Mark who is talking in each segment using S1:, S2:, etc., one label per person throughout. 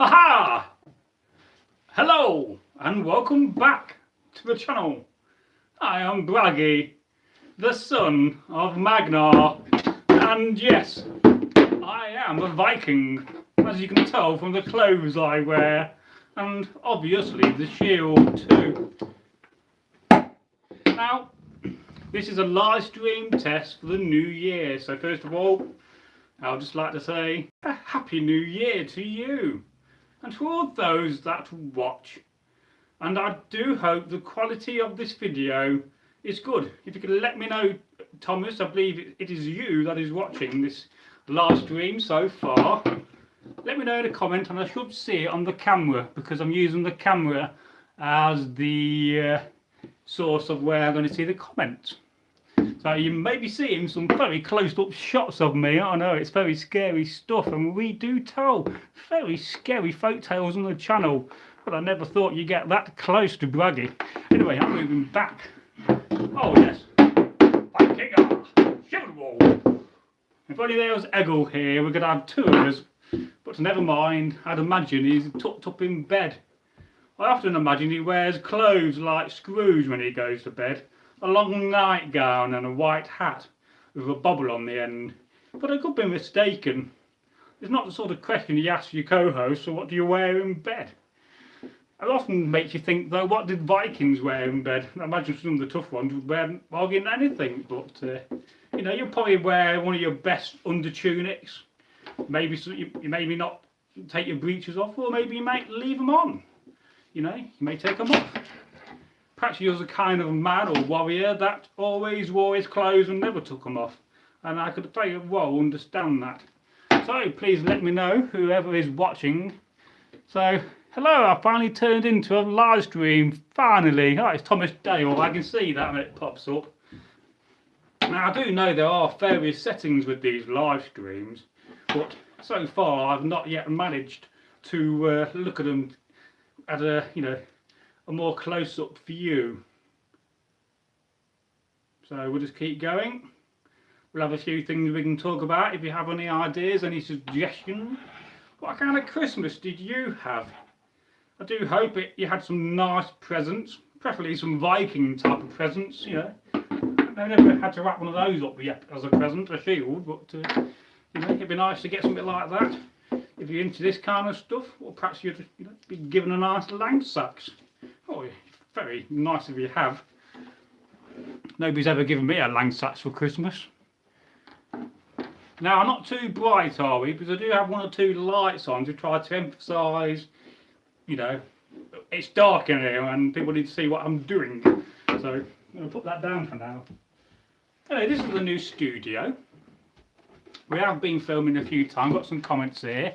S1: Haha! Hello and welcome back to the channel. I am Bragi, the son of Magnar, and yes, I am a Viking, as you can tell from the clothes I wear, and obviously the shield too. Now, this is a live stream test for the new year, so first of all, I would just like to say a Happy New Year to you and to all those that watch. And I do hope the quality of this video is good. If you could let me know, Thomas, I believe it is you that is watching this live stream so far. Let me know in a comment, and I should see it on the camera because I'm using the camera as the source of where I'm going to see the comments. So you may be seeing some very close-up shots of me. I know it's very scary stuff, and we do tell very scary folk tales on the channel, but I never thought you'd get that close to Bragi. Anyway, I'm moving back. Oh yes, Viking, shield wall. If only there was Egil here, we could have two of us, but never mind. I'd imagine he's tucked up in bed. I often imagine he wears clothes like Scrooge when he goes to bed. A long nightgown and a white hat with a bobble on the end. But I could be mistaken. It's not the sort of question you ask your co-host, so what do you wear in bed? It often makes you think, though, what did Vikings wear in bed? I imagine some of the tough ones would wear hardly anything, but you know, you'll probably wear one of your best under tunics. Maybe you maybe not take your breeches off, or maybe you might leave them on. You know, you may take them off. Perhaps you're the kind of man or warrior that always wore his clothes and never took them off. And I could very well understand that. So please let me know, whoever is watching. So, hello, I finally turned into a live stream, finally. Oh, it's Thomas Dale, I can see that when it pops up. Now, I do know there are various settings with these live streams, but so far I've not yet managed to look at them at a, you know, a more close-up view. So we'll just keep going. We'll have a few things we can talk about. If you have any ideas, any suggestions. What kind of Christmas did you have? I do hope you had some nice presents, preferably some Viking type of presents, you know. I never had to wrap one of those up yet as a present, a shield, but you know, it'd be nice to get something like that. If you're into this kind of stuff, or perhaps you'd, you know, be given a nice langseax. Oh, very nice if you have. Nobody's ever given me a langseax for Christmas. Now, I'm not too bright, are we? Because I do have one or two lights on to try to emphasise, you know, it's dark in here and people need to see what I'm doing. So, I'm going to put that down for now. Anyway, this is the new studio. We have been filming a few times, got some comments here.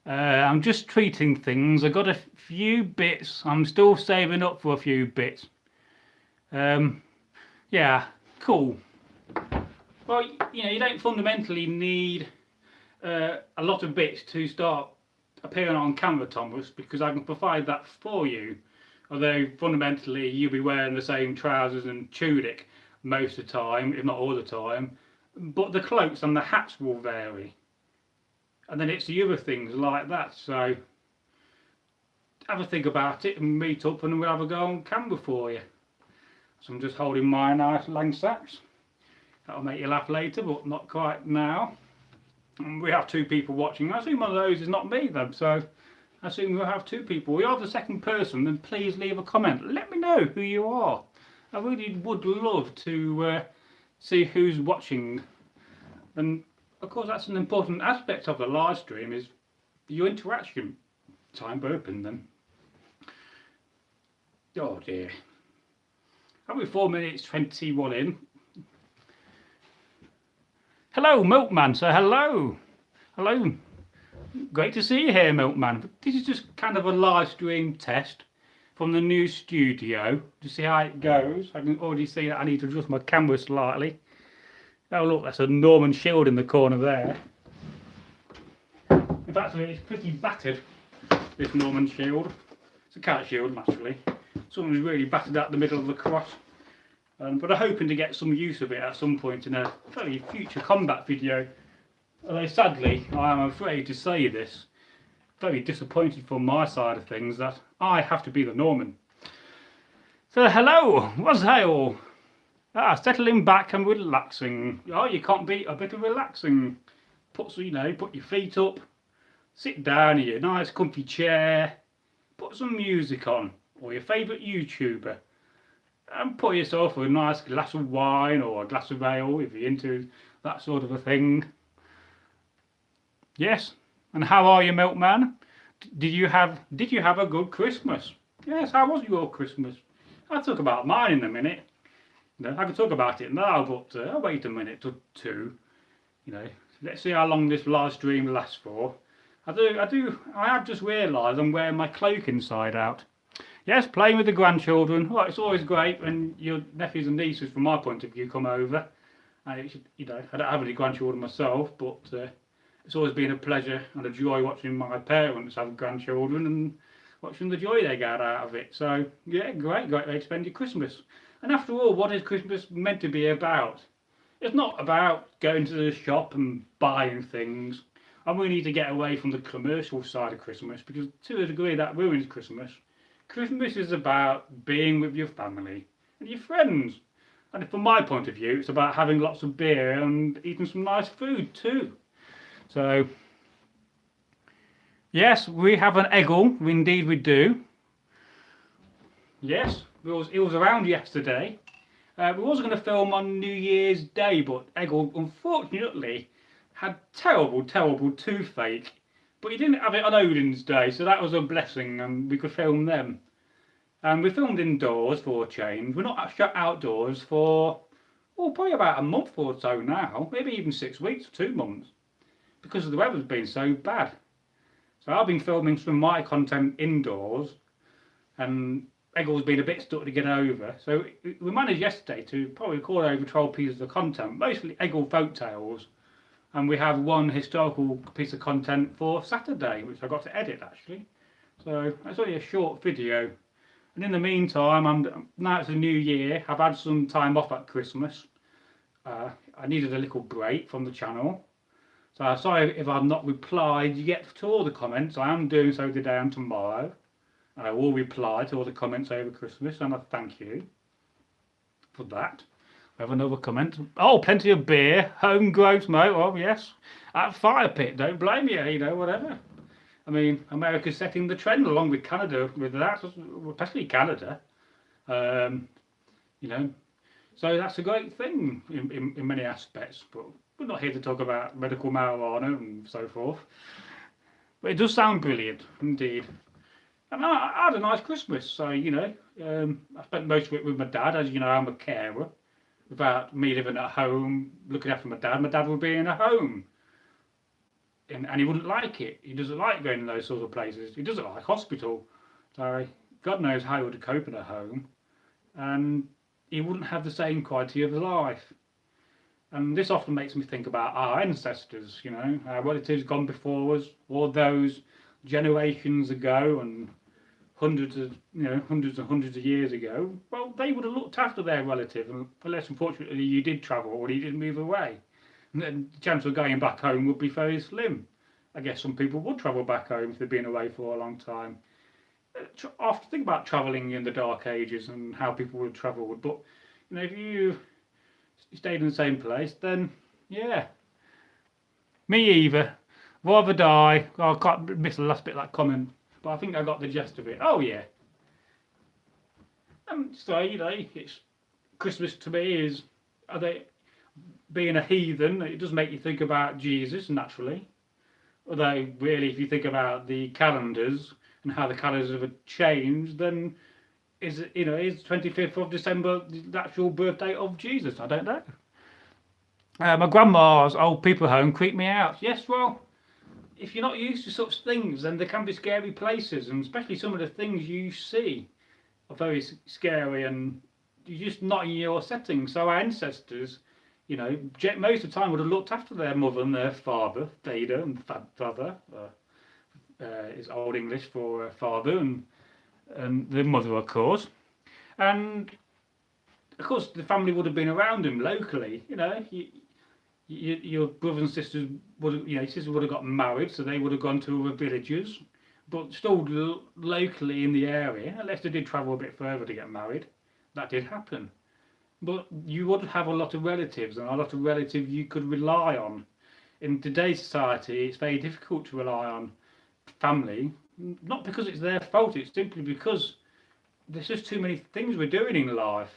S1: I'm just treating things. I've got a few bits. I'm still saving up for a few bits. Yeah, cool. Well, you know, you don't fundamentally need a lot of bits to start appearing on camera, Thomas, because I can provide that for you. Although fundamentally you'll be wearing the same trousers and tunic most of the time, if not all the time. But the cloaks and the hats will vary. And then it's the other things like that. So have a think about it and meet up and we'll have a go on camera for you. So I'm just holding my nice langseax. That'll make you laugh later, but not quite now. And we have two people watching. I assume one of those is not me then. So I assume we'll have two people. We are the second person, then please leave a comment. Let me know who you are. I really would love to see who's watching. And of course, that's an important aspect of the live stream, is your interaction. Time open then. Oh dear. Are we 4 minutes 21 in? Hello, Milkman. So hello. Hello. Great to see you here, Milkman. This is just kind of a live stream test from the new studio to see how it goes. I can already see that I need to adjust my camera slightly. Oh look, that's a Norman shield in the corner there. In fact, it's pretty battered, this Norman shield. It's a cat shield, naturally. Someone's really battered out the middle of the cross. But I'm hoping to get some use of it at some point in a very future combat video. Although sadly, I am afraid to say this, very disappointed from my side of things that I have to be the Norman. So hello, what's hey all? Settling back and relaxing. Oh, you can't beat a bit of relaxing. Put your feet up, sit down in your nice comfy chair, put some music on, or your favourite YouTuber, and put yourself a nice glass of wine or a glass of ale if you're into that sort of a thing. Yes, and how are you, Milkman? Did you have a good Christmas? Yes, how was your Christmas? I'll talk about mine in a minute. I can talk about it now, but I'll wait a minute or two. Let's see how long this live stream lasts for. I have just realised I'm wearing my cloak inside out. Yes, playing with the grandchildren. Well, it's always great when your nephews and nieces, from my point of view, come over. I don't have any grandchildren myself, but it's always been a pleasure and a joy watching my parents have grandchildren and watching the joy they get out of it. So yeah, great way to spend your Christmas. And after all, what is Christmas meant to be about? It's not about going to the shop and buying things. And we need to get away from the commercial side of Christmas, because to a degree that ruins Christmas. Christmas is about being with your family and your friends. And from my point of view, it's about having lots of beer and eating some nice food too. So, yes, we have an Egil, indeed we do. Yes, it was around yesterday. We was going to film on New Year's Day, but Egil, unfortunately, had terrible toothache. But he didn't have it on Odin's Day, so that was a blessing, and we could film them. And we filmed indoors for a change. We're not shut outdoors for, probably about a month or so now, maybe even 6 weeks, 2 months, because the weather's been so bad. So I've been filming some of my content indoors, and Egil's been a bit stuck to get over. So we managed yesterday to probably record over 12 pieces of content, mostly Egil Folktales. And we have one historical piece of content for Saturday, which I got to edit actually. So it's only a short video. And in the meantime, now it's a new year, I've had some time off at Christmas. I needed a little break from the channel. So I'm sorry if I've not replied yet to all the comments. I am doing so today and tomorrow. And I will reply to all the comments over Christmas, and I thank you for that. We have another comment. Oh, plenty of beer, homegrown smoke. Oh yes, at Fire Pit. Don't blame you. Whatever. I mean, America's setting the trend along with Canada with that, especially Canada. So that's a great thing in many aspects. But we're not here to talk about medical marijuana and so forth. But it does sound brilliant indeed. And I had a nice Christmas. So I spent most of it with my dad. As you know, I'm a carer. Without me living at home, looking after my dad would be in a home. And he wouldn't like it. He doesn't like going to those sort of places. He doesn't like hospital. So God knows how he would cope in a home. And he wouldn't have the same quality of life. And this often makes me think about our ancestors, our relatives gone before us, or those generations ago and hundreds and hundreds of years ago. Well, they would have looked after their relative, unless unfortunately you did travel or you did move away. And then the chance of going back home would be very slim. I guess some people would travel back home if they've been away for a long time. I often think about travelling in the Dark Ages and how people would have travelled, but if you stayed in the same place, then yeah, me either. Rather die. I can't miss the last bit of that comment, but I think I got the gist of it. Oh yeah. And so it's Christmas to me is being a heathen. It does make you think about Jesus naturally. Although really, if you think about the calendars and how the calendars have changed, then is 25th of December the actual birthday of Jesus? I don't know. My grandma's old people home creeped me out. Yes, well, if you're not used to such things, then there can be scary places, and especially some of the things you see are very scary, and you're just not in your setting. So our ancestors, most of the time would have looked after their mother and their father, Vader and father. Is Old English for father, and the mother, of course. And of course, the family would have been around him locally. Your brothers and sisters would have, sisters would have got married, so they would have gone to other villages. but still locally in the area, unless they did travel a bit further to get married. That did happen. But you would have a lot of relatives, and a lot of relatives you could rely on. In today's society, it's very difficult to rely on family, not because it's their fault, it's simply because there's just too many things we're doing in life,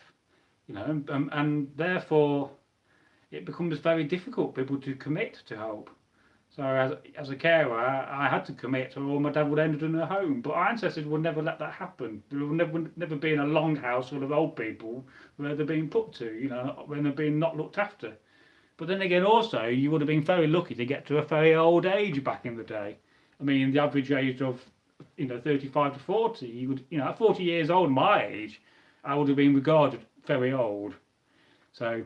S1: you know, and therefore it becomes very difficult for people to commit to help. So as a carer, I had to commit, or my dad would end up in a home. But our ancestors would never let that happen. There would never be in a longhouse full of old people where they're being put to, you know, when they're being not looked after. But then again, also, you would have been very lucky to get to a very old age back in the day. I mean, the average age of, you know, 35 to 40, you would, you know, at 40 years old, my age, I would have been regarded very old. So,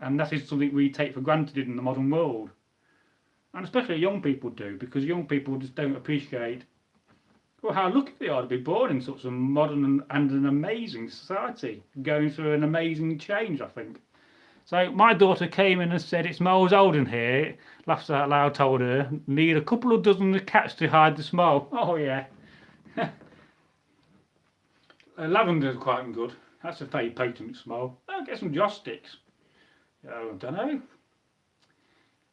S1: and that is something we take for granted in the modern world. And especially young people do, because young people just don't appreciate, well, how lucky they are to be born in such a modern and an amazing society, going through an amazing change, I think. So my daughter came in and said, "It smells old in here." Laughed out loud, told her, "Need a couple of dozen of cats to hide the smell." Oh yeah. Lavender's quite good. That's a very potent smell. I'll get some joss sticks. I don't know.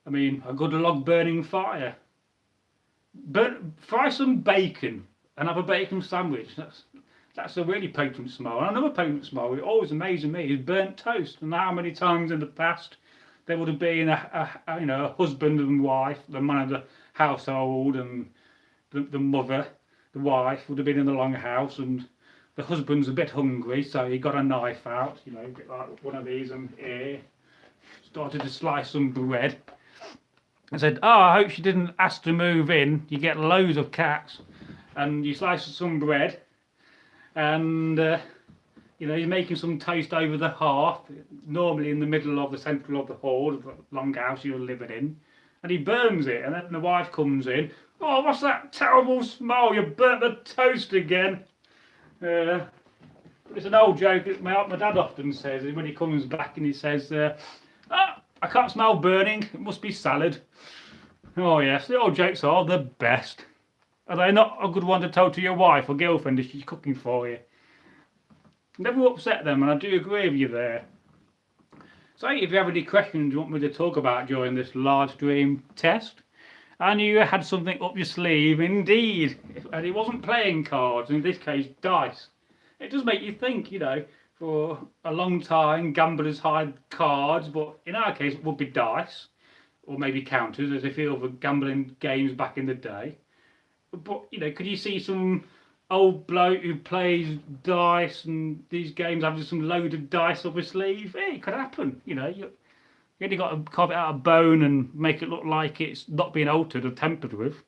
S1: I mean, a good log burning fire. Fry some bacon and have a bacon sandwich. That's a really potent smell. And another potent smell, it always amazes me, is burnt toast. And how many times in the past there would have been a husband and wife, the man of the household, and the mother, the wife, would have been in the longhouse, and the husband's a bit hungry, so he got a knife out, you know, a bit like one of these, and here started to slice some bread. I said, "Oh, I hope she didn't ask to move in. You get loads of cats." And you slice some bread, and you know, he's making some toast over the hearth, normally in the middle of the centre of the hall of the longhouse you're living in, and he burns it. And then the wife comes in. "Oh, what's that terrible smell? You burnt the toast again." It's an old joke that my dad often says when he comes back, and he says, "I can't smell burning. It must be salad." Oh yes, the old jokes are the best. Are they not a good one to tell to your wife or girlfriend if she's cooking for you? Never upset them, and I do agree with you there. So if you have any questions you want me to talk about during this live stream test, and you had something up your sleeve, indeed, and it wasn't playing cards, in this case dice, it does make you think, you know. For a long time, gamblers hide cards, but in our case it would be dice, or maybe counters, as they feel for gambling games back in the day. But, you know, could you see some old bloke who plays dice and these games having some loaded dice up his sleeve? It could happen, you know. You only got to carve it out of bone and make it look like it's not being altered or tampered with.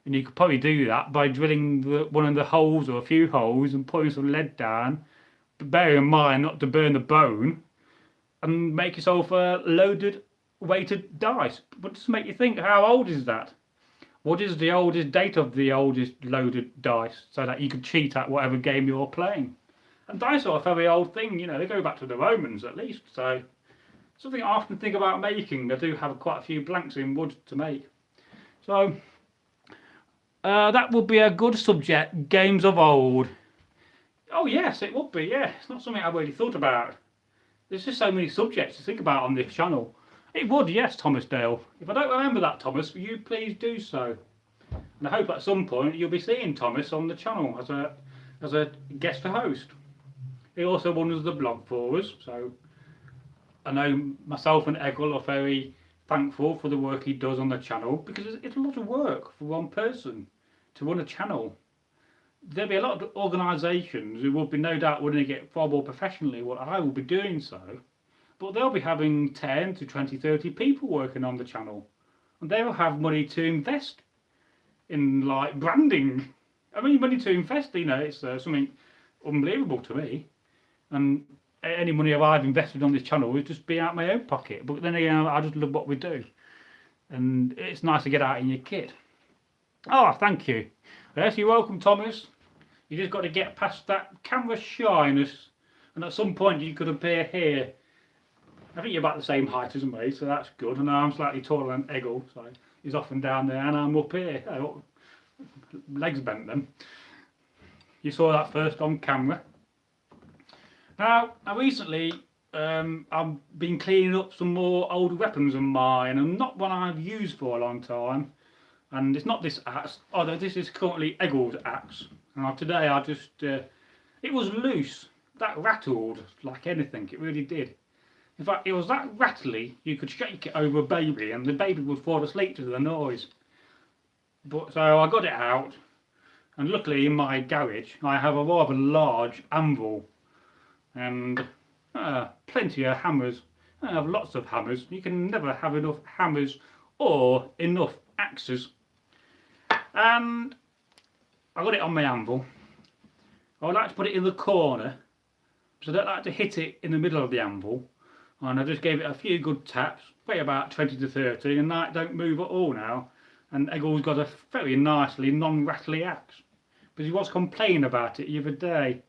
S1: And you could probably do that by drilling one of the holes or a few holes and putting some lead down. Bear in mind not to burn the bone, and make yourself a loaded weighted dice. But just make you think, how old is that? What is the oldest date of the oldest loaded dice, so that you could cheat at whatever game you're playing? And dice are a very old thing, you know, they go back to the Romans at least. So something I often think about making. I do have quite a few blanks in wood to make. So that would be a good subject, games of old. Oh yes, it would be, yeah. It's not something I really thought about. There's just so many subjects to think about on this channel. It would, yes, Thomas Dale. If I don't remember that, Thomas, will you please do so? And I hope at some point you'll be seeing Thomas on the channel as a guest host. He also runs the blog for us, so I know myself and Egil are very thankful for the work he does on the channel, because it's a lot of work for one person to run a channel. There'll be a lot of organisations who will be no doubt running it far more professionally what I will be doing so, but they'll be having 10 to 20, 30 people working on the channel, and they will have money to invest in, like, branding. I mean, money to invest, you know, it's something unbelievable to me, and any money I've invested on this channel would just be out of my own pocket. But then again, I just love what we do, and it's nice to get out in your kit. Oh, thank you. Yes, you're welcome, Thomas. You just got to get past that camera shyness, and at some point you could appear here. I think you're about the same height as me, so that's good. And I'm slightly taller than Egil, so he's often down there, and I'm up here. legs bent then. You saw that first on camera. Now, recently I've been cleaning up some more old weapons of mine, and not one I've used for a long time. And it's not this axe, although this is currently Egil's axe. Now today I just, it was loose. That rattled like anything, it really did. In fact, it was that rattly, you could shake it over a baby and the baby would fall asleep to the noise. But so I got it out, and luckily in my garage I have a rather large anvil and plenty of hammers. I have lots of hammers. You can never have enough hammers or enough axes. And I got it on my anvil. I would like to put it in the corner, so I don't like to hit it in the middle of the anvil. And I just gave it a few good taps, probably about 20 to 30, and that don't move at all now. And Egil's got a very nicely non-rattly axe, but he was complaining about it the other day.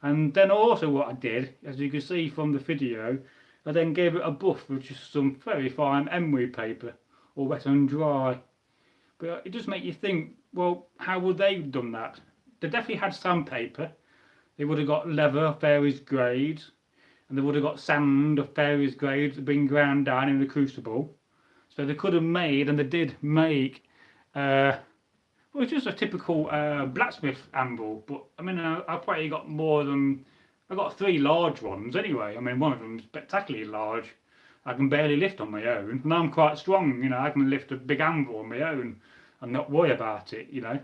S1: And then also what I did, as you can see from the video, I then gave it a buff with just some very fine emery paper, or wet and dry. But it does make you think, well, how would they have done that? They definitely had sandpaper. They would have got leather of various grades, and they would have got sand of various grades that been ground down in the crucible. So they could have made, and they did make, well, it's just a typical blacksmith anvil. But I mean, I probably got more than, I got 3 large ones anyway. I mean, one of them is spectacularly large. I can barely lift on my own, and I'm quite strong. You know, I can lift a big anvil on my own and not worry about it. You know,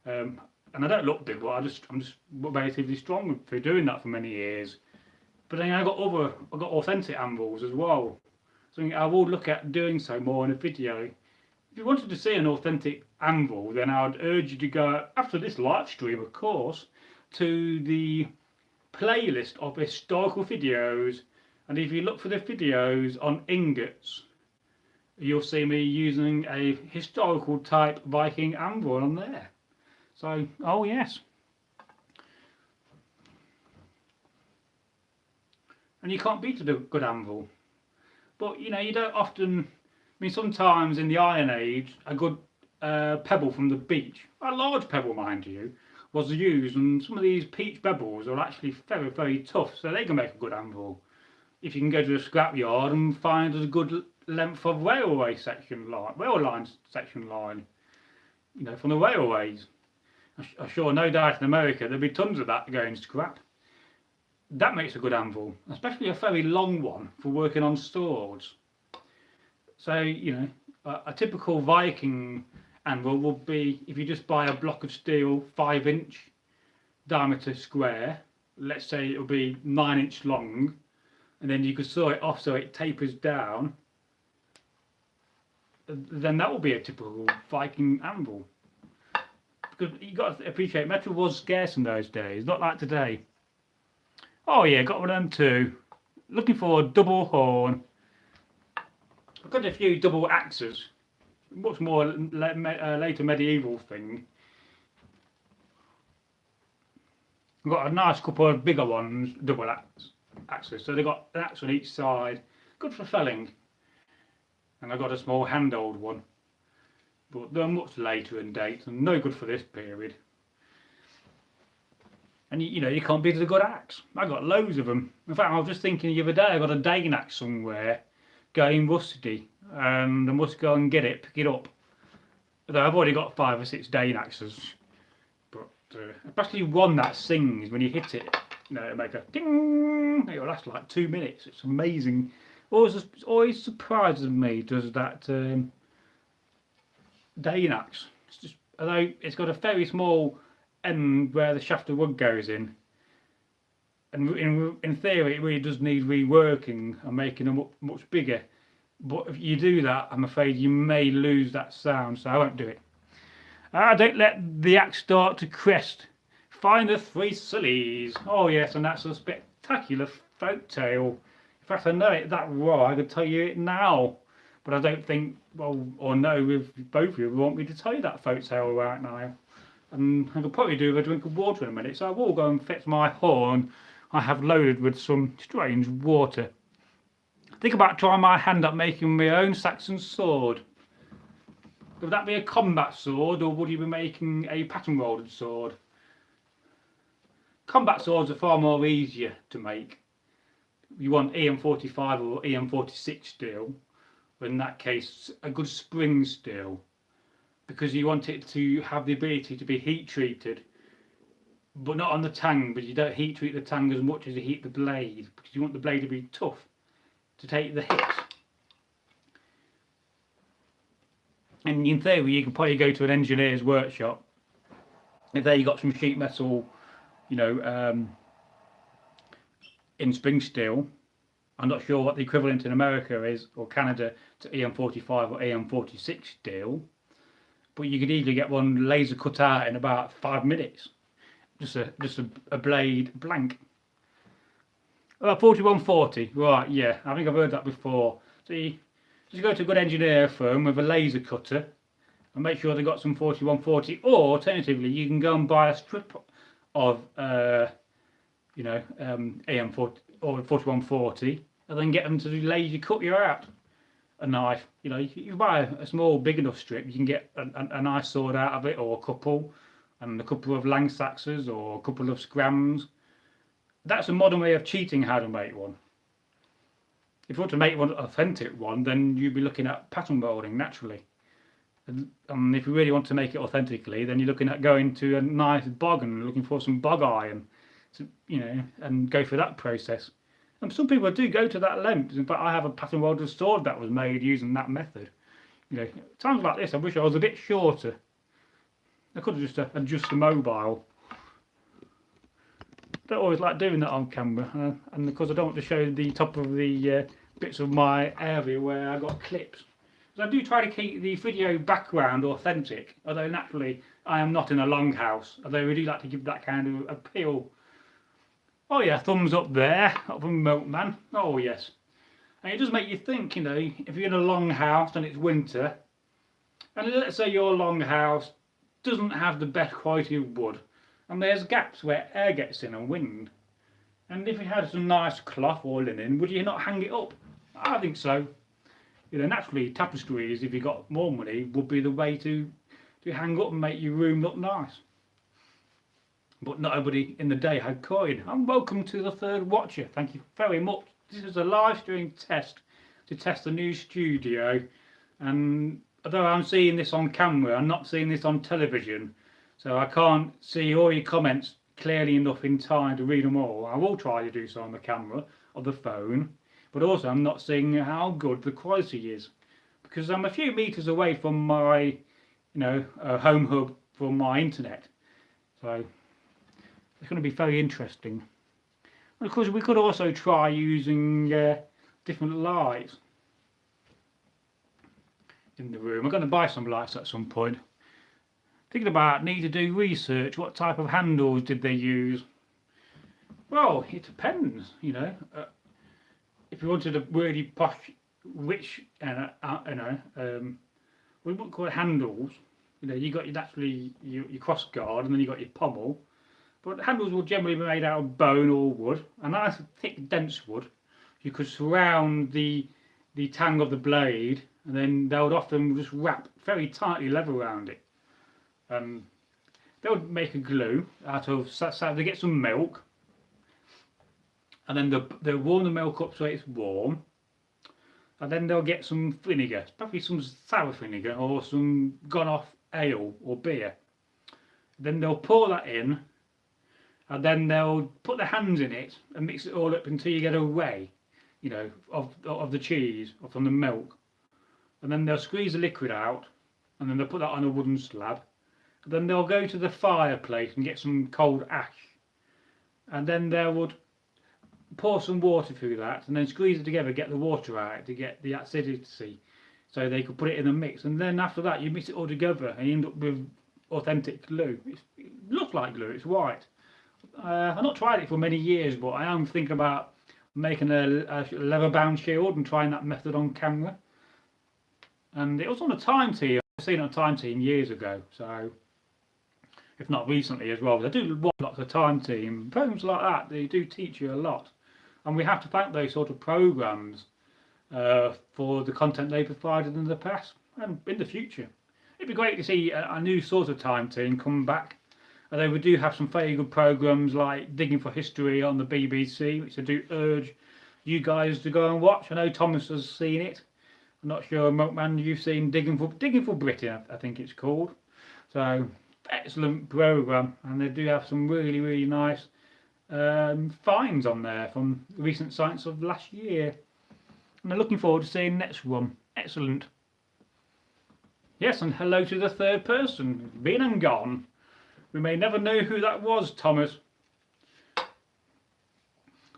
S1: and I don't look big, but I'm just relatively strong for doing that for many years. But then I got authentic anvils as well. So I will look at doing so more in a video. If you wanted to see an authentic anvil, then I would urge you to go, after this live stream of course, to the playlist of historical videos. And if you look for the videos on ingots, you'll see me using a historical type Viking anvil on there. So, oh yes. And you can't beat a good anvil. But you know, you don't often, I mean, sometimes in the Iron Age, a good pebble from the beach, a large pebble mind you, was used, and some of these peach pebbles are actually very, very tough, so they can make a good anvil. If you can go to the scrapyard and find a good length of railway section line, you know, from the railways. I'm sure, no doubt in America there'll be tons of that going scrap. That makes a good anvil, especially a very long one for working on swords. So, you know, a typical Viking anvil would be, if you just buy a block of steel 5-inch diameter square, let's say it'll be 9-inch long, and then you could saw it off so it tapers down, then that will be a typical Viking anvil. Because you got to appreciate, metal was scarce in those days, not like today. Oh yeah, got one of them too. Looking for a double horn. I've got a few double axes. Much more later medieval thing. I've got a nice couple of bigger ones, double axes. So they've got an axe on each side. Good for felling. And I've got a small handled one. But they're much later in date and no good for this period. And you know, you can't beat a good axe. I got loads of them. In fact, I was just thinking the other day, I got a Dane axe somewhere going rusty, and I must go and get it, pick it up. Although I've already got 5 or 6 Dane axes, but especially one that sings when you hit it. You know, it'll make a ding. It'll last like 2 minutes. It's amazing. Always surprises me, does that Dane axe. It's just, although it's got a very small end where the shaft of wood goes in, and in theory it really does need reworking and making them much bigger, but if you do that, I'm afraid you may lose that sound, so I won't do it. Don't let the axe start to crest. Find the 3 sillies. Oh yes, and that's a spectacular folk tale. In fact, I know it that well, I could tell you it now, but I don't think, well, or no, if both of you want me to tell you that folk tale right now. And I could probably do with a drink of water in a minute, so I will go and fetch my horn I have loaded with some strange water. Think about trying my hand at making my own Saxon sword. Would that be a combat sword, or would you be making a pattern welded sword? Combat swords are far more easier to make. You want EM45 or EM46 steel, but in that case a good spring steel, because you want it to have the ability to be heat treated, but not on the tang, but you don't heat treat the tang as much as you heat the blade, because you want the blade to be tough to take the hits. And in theory you can probably go to an engineer's workshop. If there you got some sheet metal, you know, in spring steel. I'm not sure what the equivalent in America is, or Canada, to EM45 or EM46 steel, but you could easily get one laser cut out in about 5 minutes. Just a blade blank. 4140, right? Yeah, I think I've heard that before. See, just go to a good engineer firm with a laser cutter and make sure they've got some 4140, or alternatively you can go and buy a strip of you know, EM40 or 4140, and then get them to laser cut you out a knife. You know, you buy a small big enough strip, you can get a nice sword out of it, or a couple, and a couple of langseaxes or a couple of scrams. That's a modern way of cheating how to make one. If you want to make one authentic one, then you'd be looking at pattern welding naturally. And if you really want to make it authentically, then you're looking at going to a nice bog and looking for some bog iron, to, you know, and go through that process. And some people do go to that length. In fact, I have a pattern welded sword that was made using that method. You know, times like this, I wish I was a bit shorter. I could have just adjust the mobile. Don't always like doing that on camera, and because I don't want to show the top of the bits of my area where I got clips. So I do try to keep the video background authentic, although naturally I am not in a longhouse, although we do like to give that kind of appeal. Oh yeah, thumbs up there, up from Milkman. Oh yes. And it does make you think, you know, if you're in a longhouse and it's winter, and let's say your longhouse doesn't have the best quality of wood, and there's gaps where air gets in and wind, and if you had some nice cloth or linen, would you not hang it up? I think so. You know, naturally tapestries, if you got more money, would be the way to hang up and make your room look nice. But not everybody in the day had coin. And welcome to the third watcher. Thank you very much. This is a live stream test to test the new studio, and although I'm seeing this on camera, I'm not seeing this on television, so I can't see all your comments clearly enough in time to read them all. I will try to do so on the camera or the phone, but also I'm not seeing how good the quality is, because I'm a few meters away from my, you know, home hub for my internet. So it's going to be very interesting. And of course we could also try using different lights in the room. I'm going to buy some lights at some point. Thinking about need to do research. What type of handles did they use? Well, it depends, you know. If you wanted a really posh, rich, we wouldn't call it handles. You know, you got naturally your cross guard, and then you got your pommel. But handles will generally be made out of bone or wood, a nice thick, dense wood. You could surround the tang of the blade, and then they would often just wrap very tightly leather around it. They would make a glue out of, so they get some milk, and then they'll warm the milk up so it's warm, and then they'll get some vinegar, probably some sour vinegar or some gone off ale or beer. Then they'll pour that in, and then they'll put their hands in it and mix it all up until you get a whey, you know, of the cheese or from the milk. And then they'll squeeze the liquid out, and then they'll put that on a wooden slab. And then they'll go to the fireplace and get some cold ash, and then they would pour some water through that, and then squeeze it together, get the water out to get the acidity, so they could put it in a mix. And then after that you mix it all together and you end up with authentic glue. It looks like glue, it's white. I've not tried it for many years, but I am thinking about making a leather bound shield and trying that method on camera. And it was on a time team. I've seen it on time team years ago, so if not recently as well. They do watch lots of time team programs like that. They do teach you a lot, and we have to thank those sort of programs for the content they provided in the past and in the future. it'd be great to see a new sort of time team come back. Although we do have some very good programmes like Digging for History on the BBC, which I do urge you guys to go and watch. I know Thomas has seen it. I'm not sure, Milkman, you've seen Digging for Britain, I think it's called. So, excellent programme, and they do have some really, really nice finds on there from recent science of last year. And I'm looking forward to seeing the next one. Excellent. Yes, and hello to the third person. Been and gone. We may never know who that was, Thomas.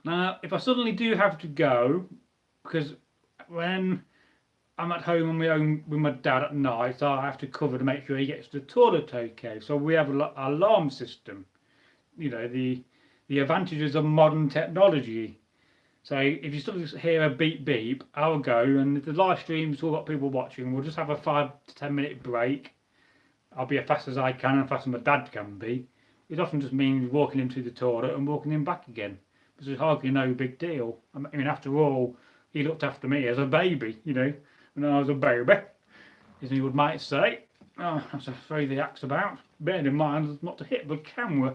S1: Now, if I suddenly do have to go, because when I'm at home on my own with my dad at night, I have to cover to make sure he gets to the toilet okay. So we have an alarm system. You know, the advantages of modern technology. So if you suddenly hear a beep beep, I'll go, and if the live stream's all got people watching, we'll just have a 5 to 10 minute break. I'll be as fast as I can and fast as my dad can be. It often just means walking into the toilet and walking in back again. This is hardly no big deal. I mean, after all, he looked after me as a baby, you know, when I was a baby, as you might say. Oh, that's a phrase they asked about. Bearing in mind not to hit the camera.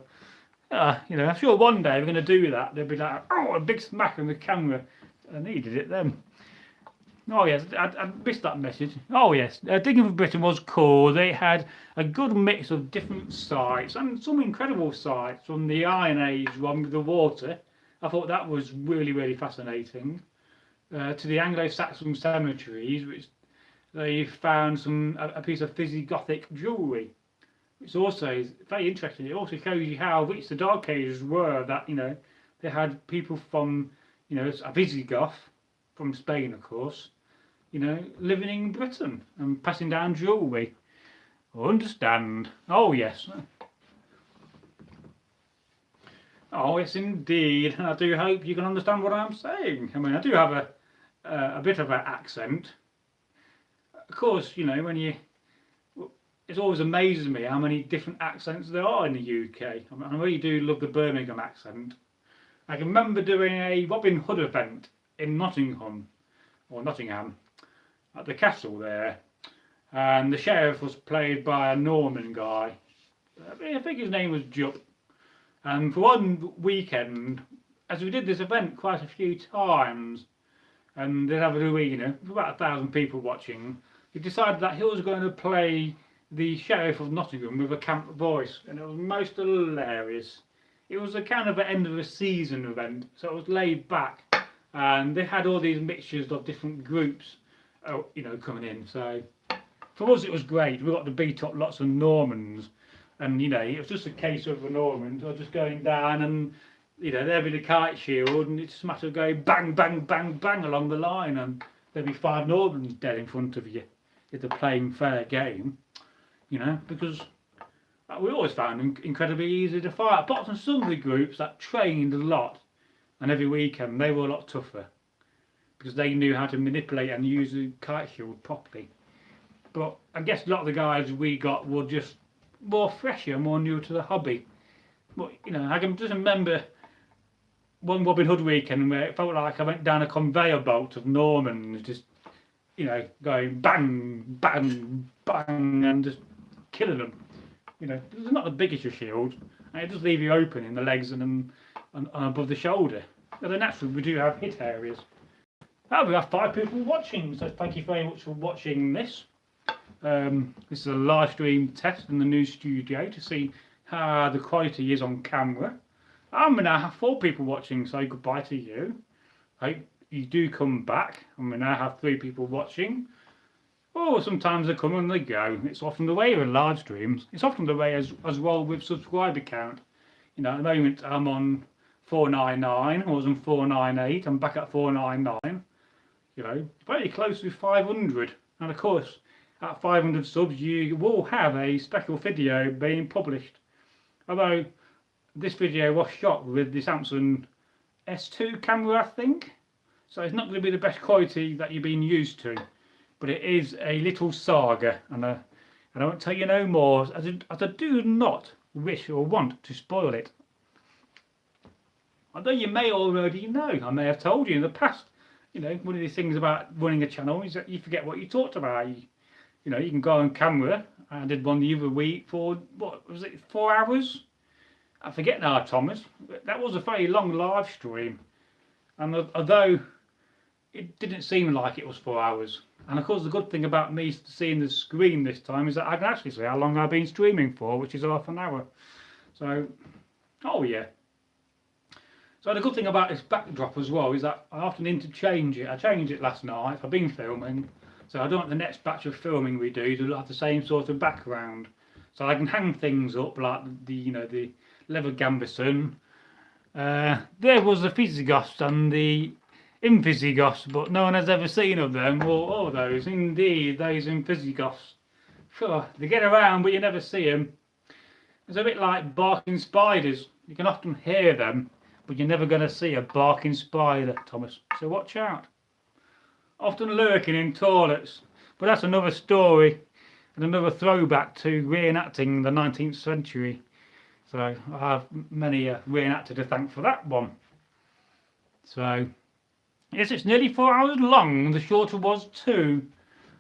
S1: You know, I'm sure one day we're going to do that. They'll be like, oh, a big smack on the camera. I needed it then. Oh yes, I missed that message. Oh yes, Digging for Britain was cool. They had a good mix of different sites and some incredible sites from the Iron Age one with the water. I thought that was really, really fascinating. To the Anglo-Saxon cemeteries, which they found a piece of Visigothic jewellery. It's also very interesting. It also shows you how rich the Dark Ages were. That, you know, they had people from, you know, a Visigoth from Spain, of course, you know, living in Britain and passing down jewellery. Understand? Oh yes. Oh yes, indeed. I do hope you can understand what I'm saying. I mean, I do have a bit of an accent. Of course, you know, when you, it always amazes me how many different accents there are in the UK. I really do love the Birmingham accent. I can remember doing a Robin Hood event in Nottingham, at the castle there, and the sheriff was played by a Norman guy. I think his name was Ljot. And for one weekend, as we did this event quite a few times, and they'd have an arena with about 1,000 people watching, he decided that he was going to play the Sheriff of Nottingham with a camp voice, and it was most hilarious. It was a kind of an end of a season event, so it was laid back, and they had all these mixtures of different groups, you know, coming in. So for us, it was great. We got to beat up lots of Normans, and you know, it was just a case of the Normans were just going down, and you know, there'd be the kite shield, and it's just a matter of going bang, bang, bang, bang along the line, and there'd be 5 Normans dead in front of you if they're playing fair game. You know, because we always found them incredibly easy to fight. Apart from some of the groups that trained a lot, and every weekend they were a lot tougher because they knew how to manipulate and use the kite shield properly. But I guess a lot of the guys we got were just more fresher, more new to the hobby. But you know, I can just remember one Robin Hood weekend where it felt like I went down a conveyor belt of Normans, just, you know, going bang, bang, bang, and just killing them. You know, it's not the biggest of shields, and it does leave you open in the legs and above the shoulder. And then naturally we do have hit areas. Oh, we have 5 people watching, so thank you very much for watching this. This is a live stream test in the new studio to see how the quality is on camera. I'm going to have 4 people watching, so goodbye to you. I hope you do come back. I'm going to have 3 people watching. Oh, sometimes they come and they go. It's often the way with live streams. It's often the way as well with subscriber count. You know, at the moment I'm on 499. I was on 498. I'm back at 499. You know, very close to 500. And of course, at 500 subs, you will have a special video being published. Although this video was shot with the Samsung S2 camera, I think. So it's not going to be the best quality that you've been used to. But it is a little saga, and I won't tell you no more, as I do not wish or want to spoil it. Although you may already know, I may have told you in the past, you know, one of these things about running a channel is that you forget what you talked about. you know, you can go on camera. I did one the other week for, what was it, 4 hours? I forget now, Thomas. That was a very long live stream. And although it didn't seem like it was 4 hours. And of course, the good thing about me seeing the screen this time is that I can actually see how long I've been streaming for, which is half an hour. So, oh yeah. So the good thing about this backdrop as well is that I often interchange it. I changed it last night. I've been filming, so I don't want the next batch of filming we do to have the same sort of background. So I can hang things up like the, you know, the leather gambeson. There was the Visigoths and the Invisigoths, but no one has ever seen of them, or those. Indeed, those Invisigoths. Sure, they get around, but you never see them. It's a bit like barking spiders. You can often hear them, but you're never going to see a barking spider, Thomas. So watch out. Often lurking in toilets. But that's another story and another throwback to reenacting the 19th century. So I have many a reenactor to thank for that one. So, yes, it's nearly 4 hours long. The shorter was 2.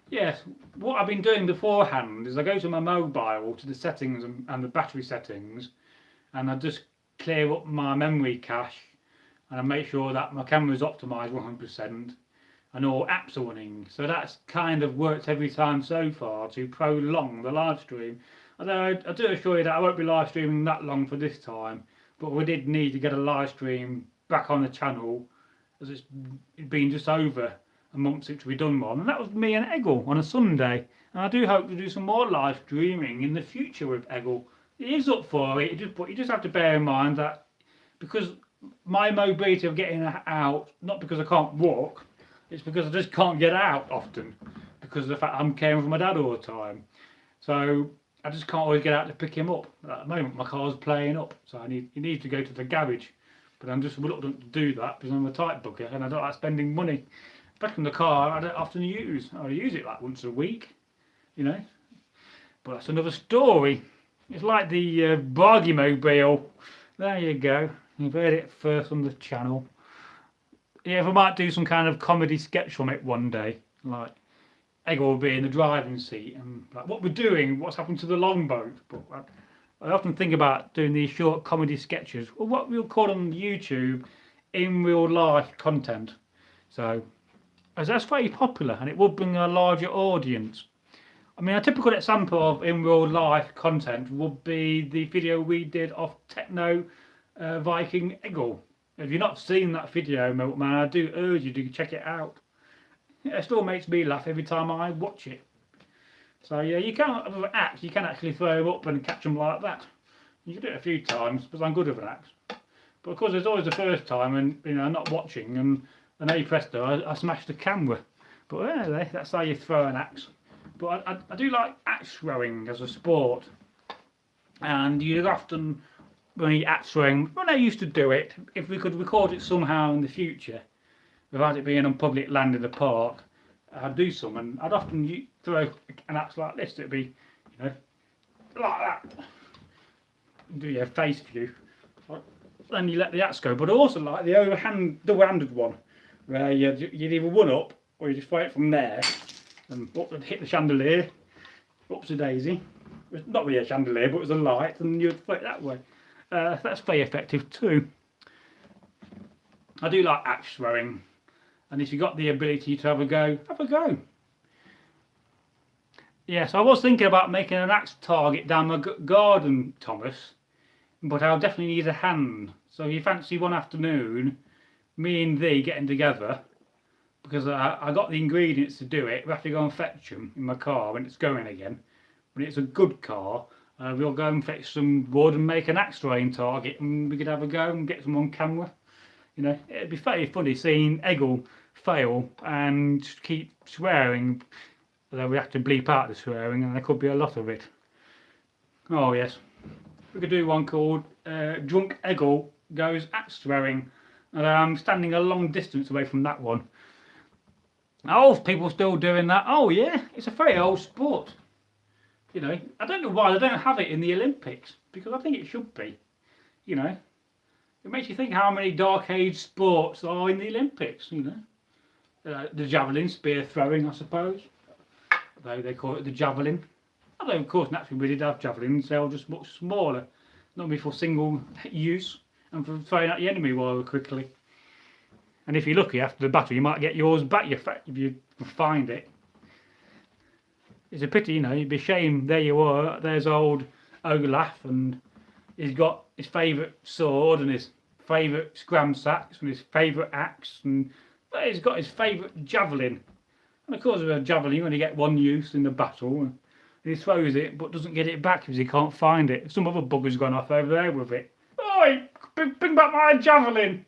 S1: Yes, what I've been doing beforehand is I go to my mobile, to the settings and the battery settings, and I just clear up my memory cache, and I make sure that my camera is optimised 100% and all apps are running. So that's kind of worked every time so far to prolong the live stream. Although I do assure you that I won't be live streaming that long for this time, but we did need to get a live stream back on the channel, as it's been just over a month since we've done one, and that was me and Egil on a Sunday. And I do hope to do some more live streaming in the future with Egil. He is up for it, but you just have to bear in mind that because my mobility of getting out, not because I can't walk, it's because I just can't get out often because of the fact I'm caring for my dad all the time. So I just can't always get out to pick him up. At the moment, my car's playing up, so he needs to go to the garage. But I'm just reluctant to do that because I'm a tight bugger and I don't like spending money. Back in the car, I don't often use. I use it like once a week, you know. But that's another story. It's like the Bragi Mobile. There you go. You've heard it first on the channel. Yeah, we might do some kind of comedy sketch from it one day. Like, Egil will be in the driving seat and like what we're doing, what's happened to the longboat. But I often think about doing these short comedy sketches, or what we'll call on YouTube in real life content. So, as that's very popular and it will bring a larger audience. I mean, a typical example of in real life content would be the video we did of Techno Viking Egil. If you've not seen that video, man, I do urge you to check it out. It still makes me laugh every time I watch it. So yeah, you can't with an axe, you can actually throw them up and catch them like that. You can do it a few times because I'm good with an axe. But of course, there's always the first time, and you know, I'm not watching, and hey presto, I smashed the camera. But anyway, that's how you throw an axe. But I do like axe throwing as a sport, and you often, when you axe throwing, when I used to do it, if we could record it somehow in the future, without it being on public land in the park, I'd do some, and I'd often throw an axe like this. It'd be, you know, like that. Do your face view, then you let the axe go. But I also like the double-handed one, where you'd either one up or you just throw it from there and hit the chandelier, upsy daisy. It's not really a chandelier, but it was a light, and you'd throw it that way. That's very effective too. I do like axe throwing, and if you've got the ability to have a go, have a go. Yes, I was thinking about making an axe target down my garden, Thomas, but I'll definitely need a hand. So if you fancy one afternoon, me and thee getting together, because I got the ingredients to do it. We have to go and fetch them in my car when it's going again. When it's a good car, we'll go and fetch some wood and make an axe throwing target, and we could have a go and get some on camera. You know, it'd be very funny seeing Egil fail and keep swearing, although we have to bleep out the swearing, and there could be a lot of it. Oh yes, we could do one called Drunk Egil Goes Axe Throwing, and I'm standing a long distance away from that one. Oh, people still doing that? Oh yeah, it's a very old sport. You know, I don't know why they don't have it in the Olympics, because I think it should be. You know, it makes you think how many Dark Age sports are in the Olympics. You know, the javelin, spear throwing, I suppose. though, they call it the javelin. Although, of course, naturally we did have javelins, they were just much smaller. Not be for single use and for throwing at the enemy rather quickly. And if you're lucky after the battle, you might get yours back if you find it. It's a pity, you know, it'd be a shame. There you are, there's old Olaf, and he's got his favourite sword and his favourite langseax and his favourite axe, and he's got his favourite javelin. And of course with a javelin you only get one use in the battle, and he throws it but doesn't get it back because he can't find it. Some other bugger's gone off over there with it. Oi, bring back my javelin!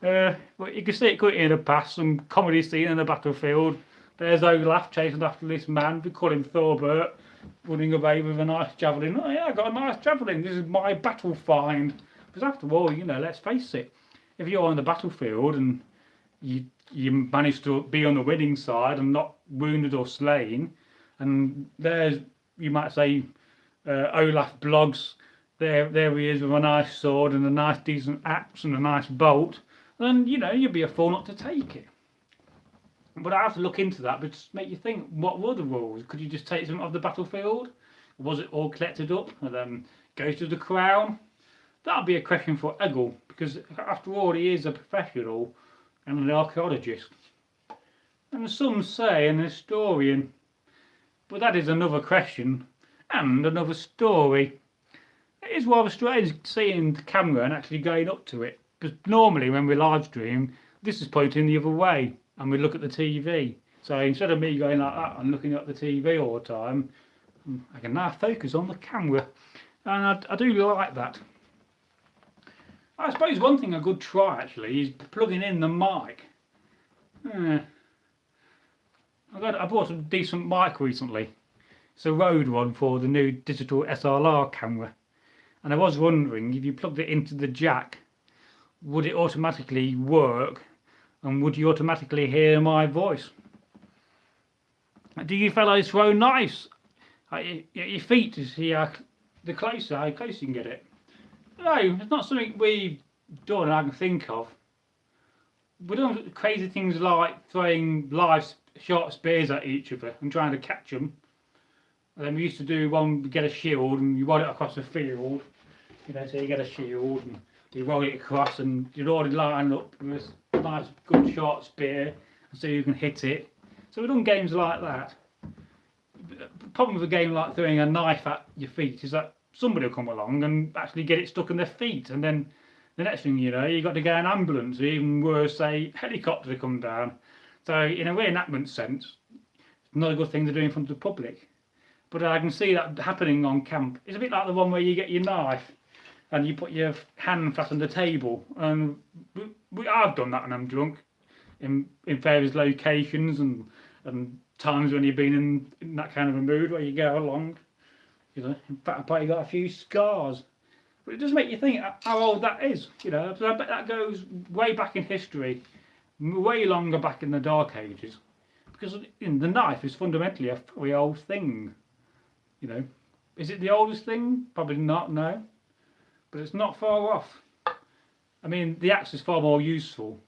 S1: But you can see it quickly in the past, some comedy scene in the battlefield. There's Olaf chasing after this man, we call him Thorbert, running away with a nice javelin. Oh yeah, I got a nice javelin, this is my battle find. Because after all, you know, let's face it, if you're on the battlefield and you manage to be on the winning side and not wounded or slain, and there's, you might say, Olaf blogs, there he is with a nice sword and a nice decent axe and a nice bolt, then, you know, you'd be a fool not to take it. But I have to look into that, but just make you think, what were the rules? Could you just take something off the battlefield? Was it all collected up and then goes to the crown? That'll be a question for Egil, because after all he is a professional and an archaeologist. And some say an historian. But that is another question and another story. It is rather strange seeing the camera and actually going up to it. Because normally when we live stream, this is pointing the other way and we look at the TV. So instead of me going like that and looking at the TV all the time, I can now focus on the camera. And I do like that. I suppose one thing I could try actually is plugging in the mic. I bought a decent mic recently. It's a Rode one for the new digital SLR camera. And I was wondering, if you plugged it into the jack, would it automatically work? And would you automatically hear my voice? Do you fellows throw knives at your feet to see how close you can get it? No, it's not something we've done I can think of. We've done crazy things like throwing live short spears at each other and trying to catch them. And then we used to do one, we get a shield and you roll it across the field. You know, so you get a shield and you roll it across and you'd already line up with a nice good short spear so you can hit it. So we've done games like that. The problem with a game like throwing a knife at your feet is that somebody will come along and actually get it stuck in their feet, and then the next thing you know, you've got to get an ambulance, or even worse, say, helicopter to come down. So in a reenactment sense, it's not a good thing to do in front of the public. But I can see that happening on camp. It's a bit like the one where you get your knife and you put your hand flat on the table. And I've done that when I'm drunk in various locations and times when you've been in that kind of a mood where you go along. You know, in fact, I probably got a few scars. But it does make you think how old that is. You know, so I bet that goes way back in history, way longer back in the Dark Ages. Because the knife is fundamentally a very old thing. You know, is it the oldest thing? Probably not, no. But it's not far off. I mean, the axe is far more useful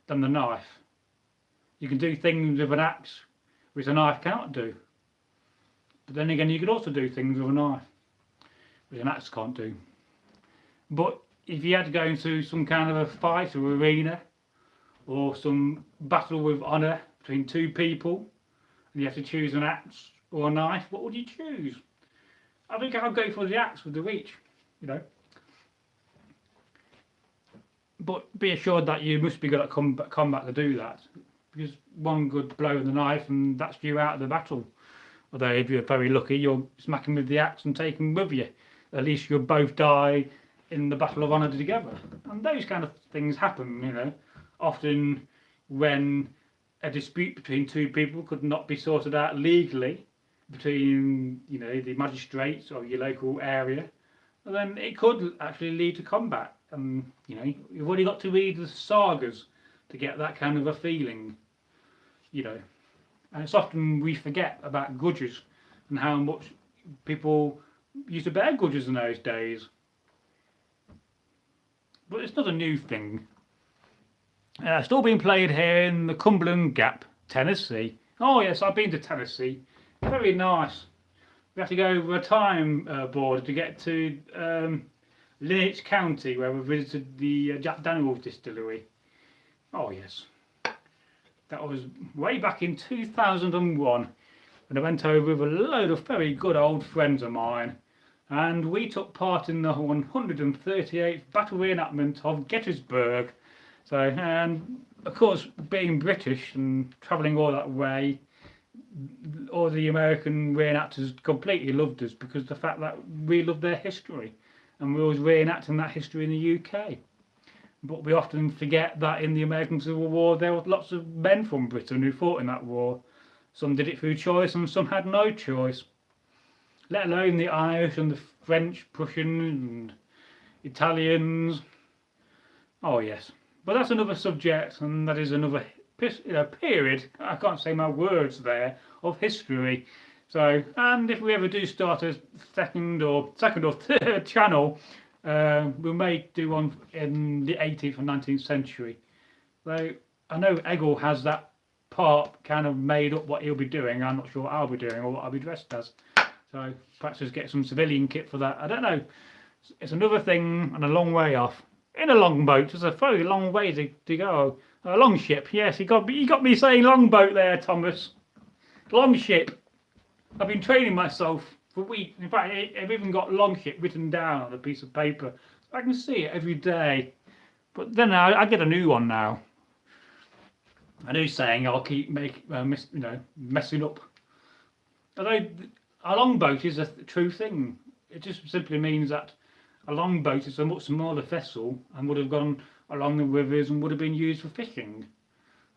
S1: than the knife. You can do things with an axe which a knife cannot do. But then again, you could also do things with a knife which an axe can't do. But if you had to go into some kind of a fight or arena, or some battle with honour between two people, and you have to choose an axe or a knife, what would you choose? I think I'll go for the axe with the reach, you know. But be assured that you must be good at combat to do that, because one good blow with the knife and that's you out of the battle. Although if you're very lucky, you'll smack him with the axe and take him with you. At least you'll both die in the battle of honour together. And those kind of things happen, you know, often when a dispute between two people could not be sorted out legally between, you know, the magistrates of your local area, and then it could actually lead to combat. And you know, you've already got to read the Sagas to get that kind of a feeling, you know. And it's often we forget about grudges and how much people used to bear grudges in those days. But it's not a new thing. Still being played here in the Cumberland Gap, Tennessee. Oh yes, I've been to Tennessee. Very nice. We had to go over a time border to get to Linnich County, where we visited the Jack Daniels distillery. Oh yes, that was way back in 2001, and I went over with a load of very good old friends of mine, and we took part in the 138th battle reenactment of Gettysburg. So, and of course, being British and travelling all that way, all the American reenactors completely loved us because of the fact that we loved their history, and we was reenacting that history in the UK. But we often forget that in the American Civil War there were lots of men from Britain who fought in that war. Some did it through choice and some had no choice. Let alone the Irish and the French, Prussians and Italians. Oh yes. But that's another subject, and that is another period, I can't say my words there, of history. So, and if we ever do start a second or third channel, we may do one in the 18th and 19th century. So I know Egil has that part kind of made up what he'll be doing. I'm not sure what I'll be doing or what I'll be dressed as. So perhaps just get some civilian kit for that. I don't know. It's another thing and a long way off. In a longboat, it's a very long way to go. A long ship, yes, you got me saying longboat there, Thomas. Long ship. I've been training myself for weeks. In fact, I've even got long ship written down on a piece of paper. I can see it every day. But then I get a new one now. A new saying I'll keep messing up. Although a longboat is a true thing. It just simply means that a longboat is a much smaller vessel and would have gone along the rivers and would have been used for fishing.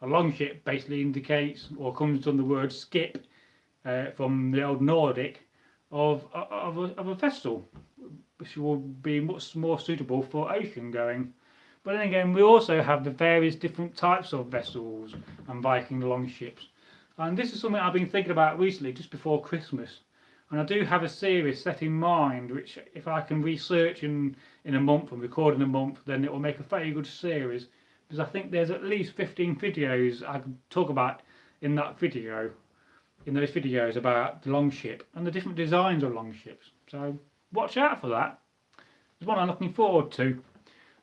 S1: A long ship basically indicates, or comes from the word skip, from the old Nordic, of a vessel, which will be much more suitable for ocean going. But then again, we also have the various different types of vessels and Viking longships. And this is something I've been thinking about recently, just before Christmas. And I do have a series set in mind, which if I can research in a month and record in a month, then it will make a very good series. Because I think there's at least 15 videos I can talk about in those videos about the longship and the different designs of longships. So watch out for that. It's one I'm looking forward to.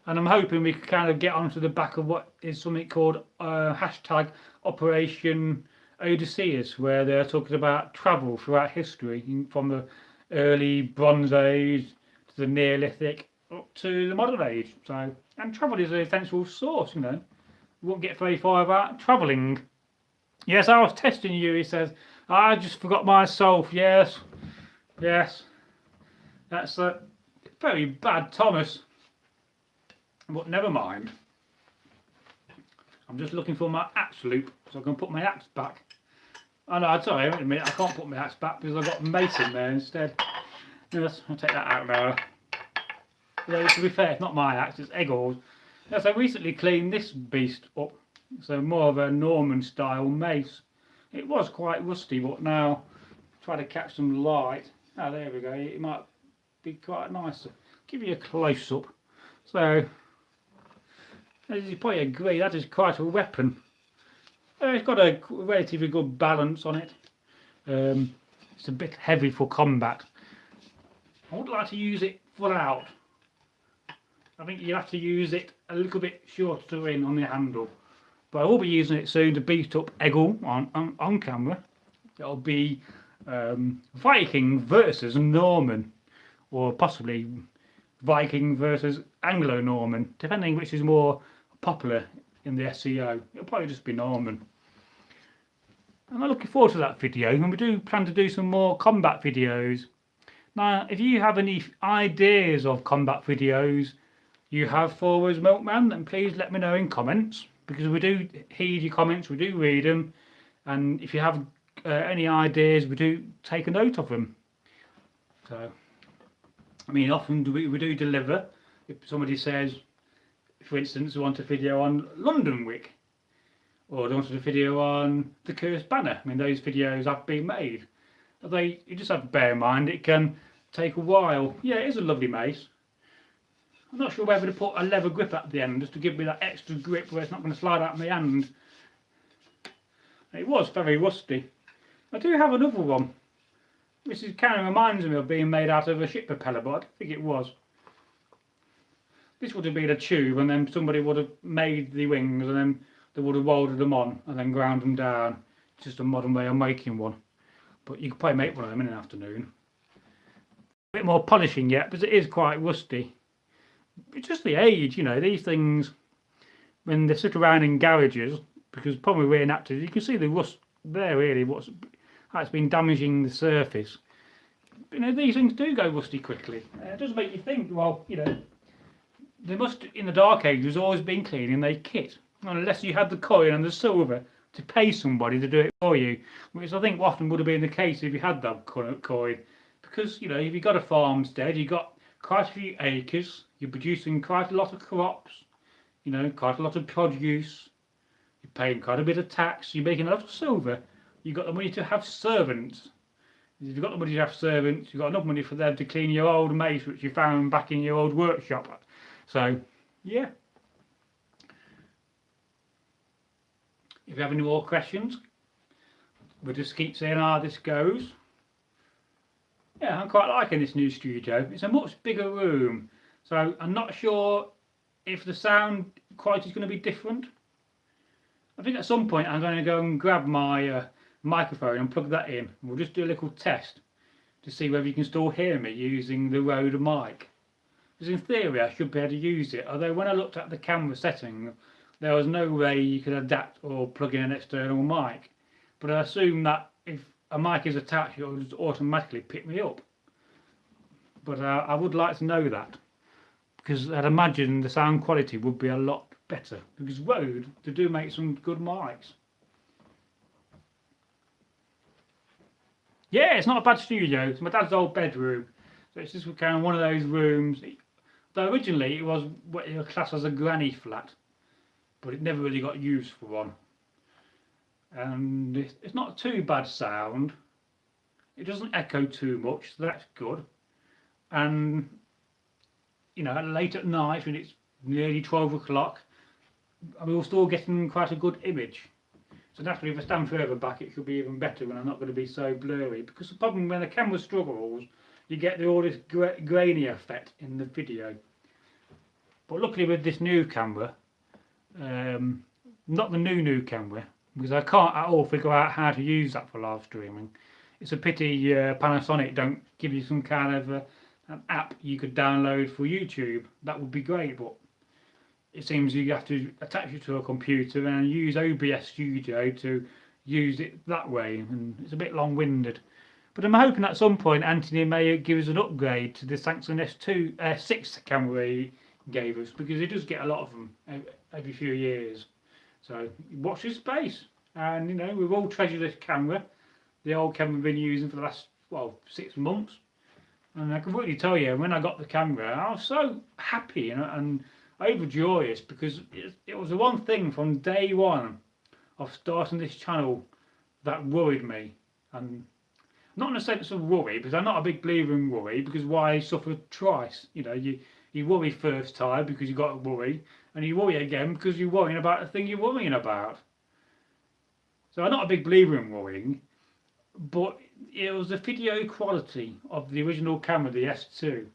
S1: And I'm hoping we can kind of get onto the back of what is something called hashtag Operation Odysseus, where they're talking about travel throughout history from the early Bronze Age to the Neolithic up to the modern age. So, and travel is an essential source, you know. You won't get very far without travelling. Yes, I was testing you, he says. I just forgot myself. Yes. That's very bad, Thomas. But never mind. I'm just looking for my axe loop so I can put my axe back. Oh no, sorry, wait a minute, I can't put my axe back because I've got mace in there instead. Yes, I'll take that out now. Although, to be fair, it's not my axe, it's Egil's. Yes, I recently cleaned this beast up. So more of a Norman style mace. It was quite rusty, but now try to catch some light. Oh, there we go, it might be quite nice. Give you a close up. So, as you probably agree, that is quite a weapon. It's got a relatively good balance on it. It's a bit heavy for combat. I would like to use it full out. I think you have to use it a little bit shorter in on the handle. But I will be using it soon to beat up Egil on camera. It'll be Viking versus Norman, or possibly Viking versus Anglo-Norman, depending which is more popular in the SEO. It'll probably just be Norman. And I'm looking forward to that video, and we do plan to do some more combat videos. Now, if you have any ideas of combat videos you have for us, Milkman, then please let me know in comments, because we do heed your comments, we do read them, and if you have any ideas, we do take a note of them. So, I mean, often we do deliver. If somebody says, for instance, they want a video on London Wick, or they wanted a video on the Cursed Banner. I mean, those videos have been made. You just have to bear in mind it can take a while. Yeah, it is a lovely mace. I'm not sure whether to put a leather grip at the end just to give me that extra grip where it's not going to slide out of my hand. It was very rusty. I do have another one. This is kind of reminds me of being made out of a ship propeller, but I don't think it was. This would have been a tube, and then somebody would have made the wings, and then they would have welded them on, and then ground them down. It's just a modern way of making one. But you could probably make one of them in an afternoon. A bit more polishing yet, but it is quite rusty. It's just the age, you know, these things, when they sit around in garages, because probably reenactors, you can see the rust there really, how it's been damaging the surface. You know, these things do go rusty quickly. It does make you think, well, you know, they must, in the Dark Ages, always been cleaning their kit. Unless you had the coin and the silver to pay somebody to do it for you, which I think often would have been the case if you had that coin. Because, you know, if you've got a farmstead, you've got quite a few acres, you're producing quite a lot of crops, you know, quite a lot of produce, you're paying quite a bit of tax, you're making a lot of silver, you've got the money to have servants. If you've got the money to have servants, you've got enough money for them to clean your old mace which you found back in your old workshop. So, yeah. If you have any more questions, we'll just keep saying how this goes. Yeah, I'm quite liking this new studio. It's a much bigger room, so I'm not sure if the sound quality is going to be different. I think at some point I'm going to go and grab my microphone and plug that in. We'll just do a little test to see whether you can still hear me using the Rode mic. Because in theory I should be able to use it, although when I looked at the camera setting there was no way you could adapt or plug in an external mic. But I assume that if a mic is attached it will just automatically pick me up. But I would like to know that, because I'd imagine the sound quality would be a lot better, because Rode, they do make some good mics. Yeah, it's not a bad studio. It's my dad's old bedroom, so it's just kind of one of those rooms. Though originally it was what you class as a granny flat, but it never really got used for one. And it's not too bad sound. It doesn't echo too much, so that's good. And you know, late at night when it's nearly 12 o'clock, we're still getting quite a good image. So naturally, if I stand further back, it should be even better when I'm not going to be so blurry. Because the problem when the camera struggles, you get all this grainy effect in the video. But luckily with this new camera, not the new camera, because I can't at all figure out how to use that for live streaming. It's a pity Panasonic don't give you some kind of an app you could download for YouTube. That would be great, but it seems you have to attach it to a computer and use OBS Studio to use it that way, and it's a bit long-winded. But I'm hoping at some point Anthony may give us an upgrade to the Samsung S6 camera he gave us, because he does get a lot of them every few years. So watch this space, and you know, we've all treasured this camera, the old camera we've been using for the last 6 months. And I can really tell you, when I got the camera, I was so happy and overjoyous, because it was the one thing from day one of starting this channel that worried me. And not in a sense of worry, because I'm not a big believer in worry, because why suffer twice? You know, you worry first time because you got to worry, and you worry again because you're worrying about the thing you're worrying about. So I'm not a big believer in worrying, but it was the video quality of the original camera, the S2.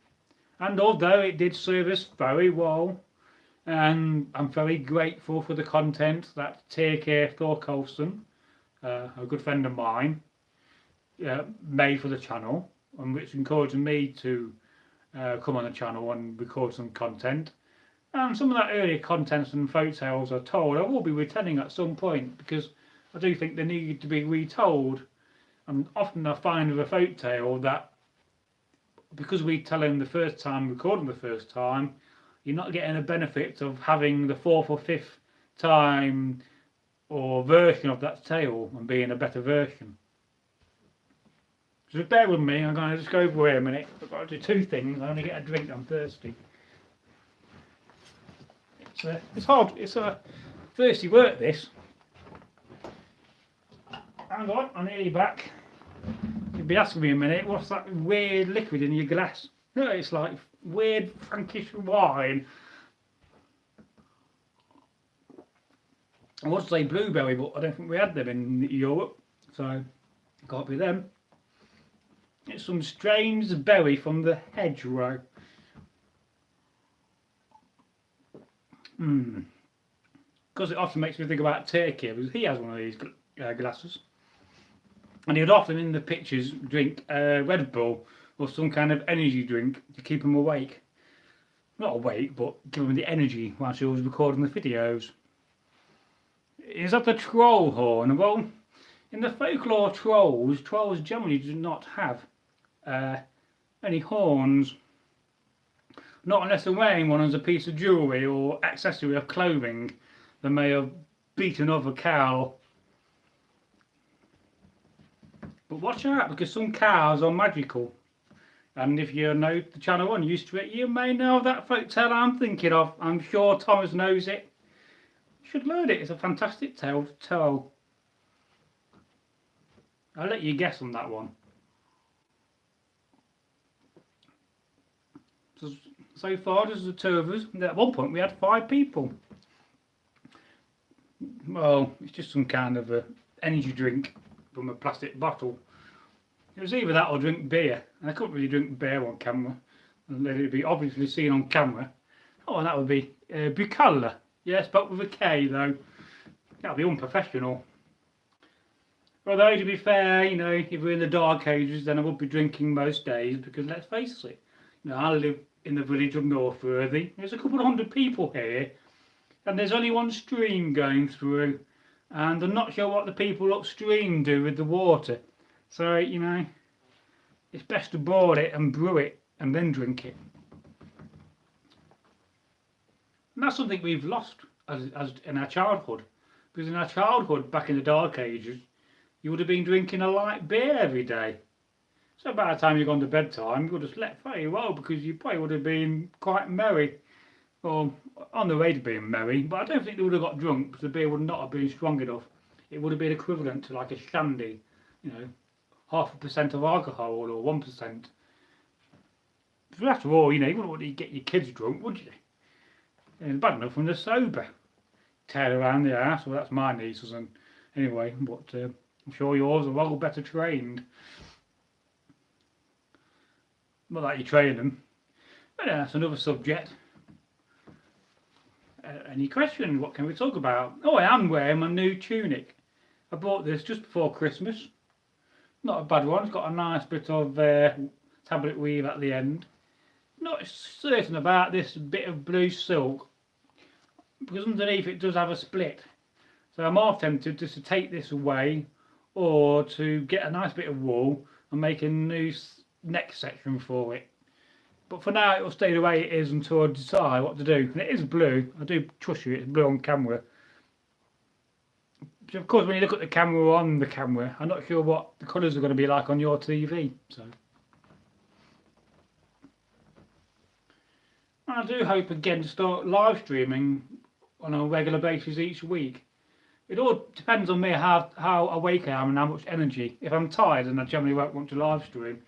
S1: And although it did serve us very well, and I'm very grateful for the content that Thorsson, a good friend of mine, made for the channel, and which encouraged me to come on the channel and record some content. And some of that earlier content and Folktales are told I will be returning at some point, because I do think they need to be retold. And often I find with a folktale that because we tell him the first time, recording the first time, you're not getting the benefit of having the 4th or 5th time or version of that tale and being a better version. So just bear with me, I'm going to just go over here a minute. I've got to do 2 things. I only get a drink, I'm thirsty. It's hard, it's a thirsty work, this. Hang on, I'm nearly back. You'll be asking me a minute, what's that weird liquid in your glass? No, it's like weird Frankish wine. I want to say blueberry, but I don't think we had them in Europe. So Can't be them. It's some strange berry from the hedgerow. Because it often makes me think about Turkey, because he has one of these glasses. And he would often in the pictures drink Red Bull or some kind of energy drink to keep him awake. Not awake, but give him the energy whilst he was recording the videos. Is that the troll horn? Well, in the folklore trolls generally do not have any horns. Not unless they're wearing one as a piece of jewellery or accessory of clothing that may have beaten off a cow. But watch out, because some cows are magical. And if you know the channel and used to it, you may know that folk tale I'm thinking of. I'm sure Thomas knows it. You should learn it. It's a fantastic tale to tell. I'll let you guess on that one. So far, there's the two of us. At one point, we had 5 people. Well, it's just some kind of a energy drink from a plastic bottle. It was either that or drink beer, and I couldn't really drink beer on camera and let it be obviously seen on camera. Oh, and that would be Bucalla. Yes, but with a K though. That would be unprofessional. Although to be fair, you know, if we're in the dark ages, then I would be drinking most days, because let's face it, you know, I live in the village of Northworthy. There's a couple of 100 people here, and there's only one stream going through, and I'm not sure what the people upstream do with the water. So, you know, it's best to boil it and brew it and then drink it. And that's something we've lost as in our childhood. Because in our childhood, back in the dark ages, you would have been drinking a light beer every day. So by the time you've gone to bedtime, you would have slept very well, because you probably would have been quite merry. Or on the way to being merry, but I don't think they would have got drunk, because the beer would not have been strong enough. It would have been equivalent to like a shandy, you know, 0.5% of alcohol or 1%. But after all, you know, you wouldn't want to get your kids drunk, would you? And bad enough when they're sober. Tear around the house. Well, that's my nieces, and anyway, but I'm sure yours are well better trained. Not that you train them. But that's another subject. Any questions? What can we talk about? Oh, I am wearing my new tunic. I bought this just before Christmas. Not a bad one. It's got a nice bit of tablet weave at the end. Not certain about this bit of blue silk, because underneath it does have a split. So I'm half tempted just to take this away, or to get a nice bit of wool and make a new neck section for it. But for now, it will stay the way it is until I decide what to do. And it is blue. I do trust you, it's blue on camera. So of course, when you look at the camera on the camera, I'm not sure what the colours are going to be like on your TV. So I do hope again to start live streaming on a regular basis each week. It all depends on me how awake I am and how much energy. If I'm tired, then I generally won't want to live stream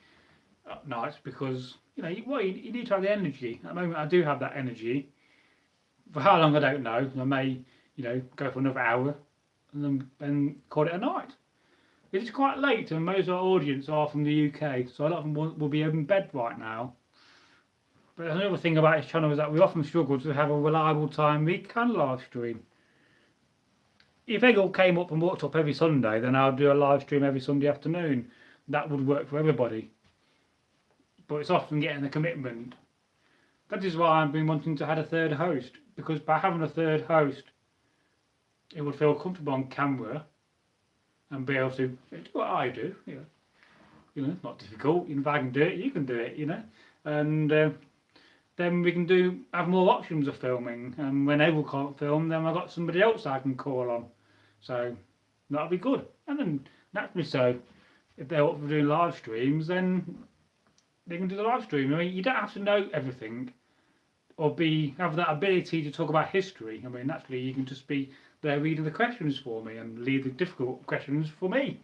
S1: at night, because you know, you need to have the energy. At the moment, I do have that energy. For how long, I don't know. I may, you know, go for another hour and then call it a night. It is quite late, and most of our audience are from the UK, so a lot of them will be in bed right now. But another thing about this channel is that we often struggle to have a reliable time we can live stream. If Egil came up and walked up every Sunday, then I'll do a live stream every Sunday afternoon. That would work for everybody. But it's often getting the commitment. That is why I've been wanting to have a third host, because by having a third host, it would feel comfortable on camera and be able to do what I do. You know, it's not difficult. If I can do it, you can do it. You know, and then we can have more options of filming. And when Egil can't film, then I've got somebody else I can call on. So that'll be good. And then naturally, so if they're up for doing live streams, then they can do the live stream. I mean, you don't have to know everything or have that ability to talk about history. I mean, naturally, you can just be there reading the questions for me and leave the difficult questions for me.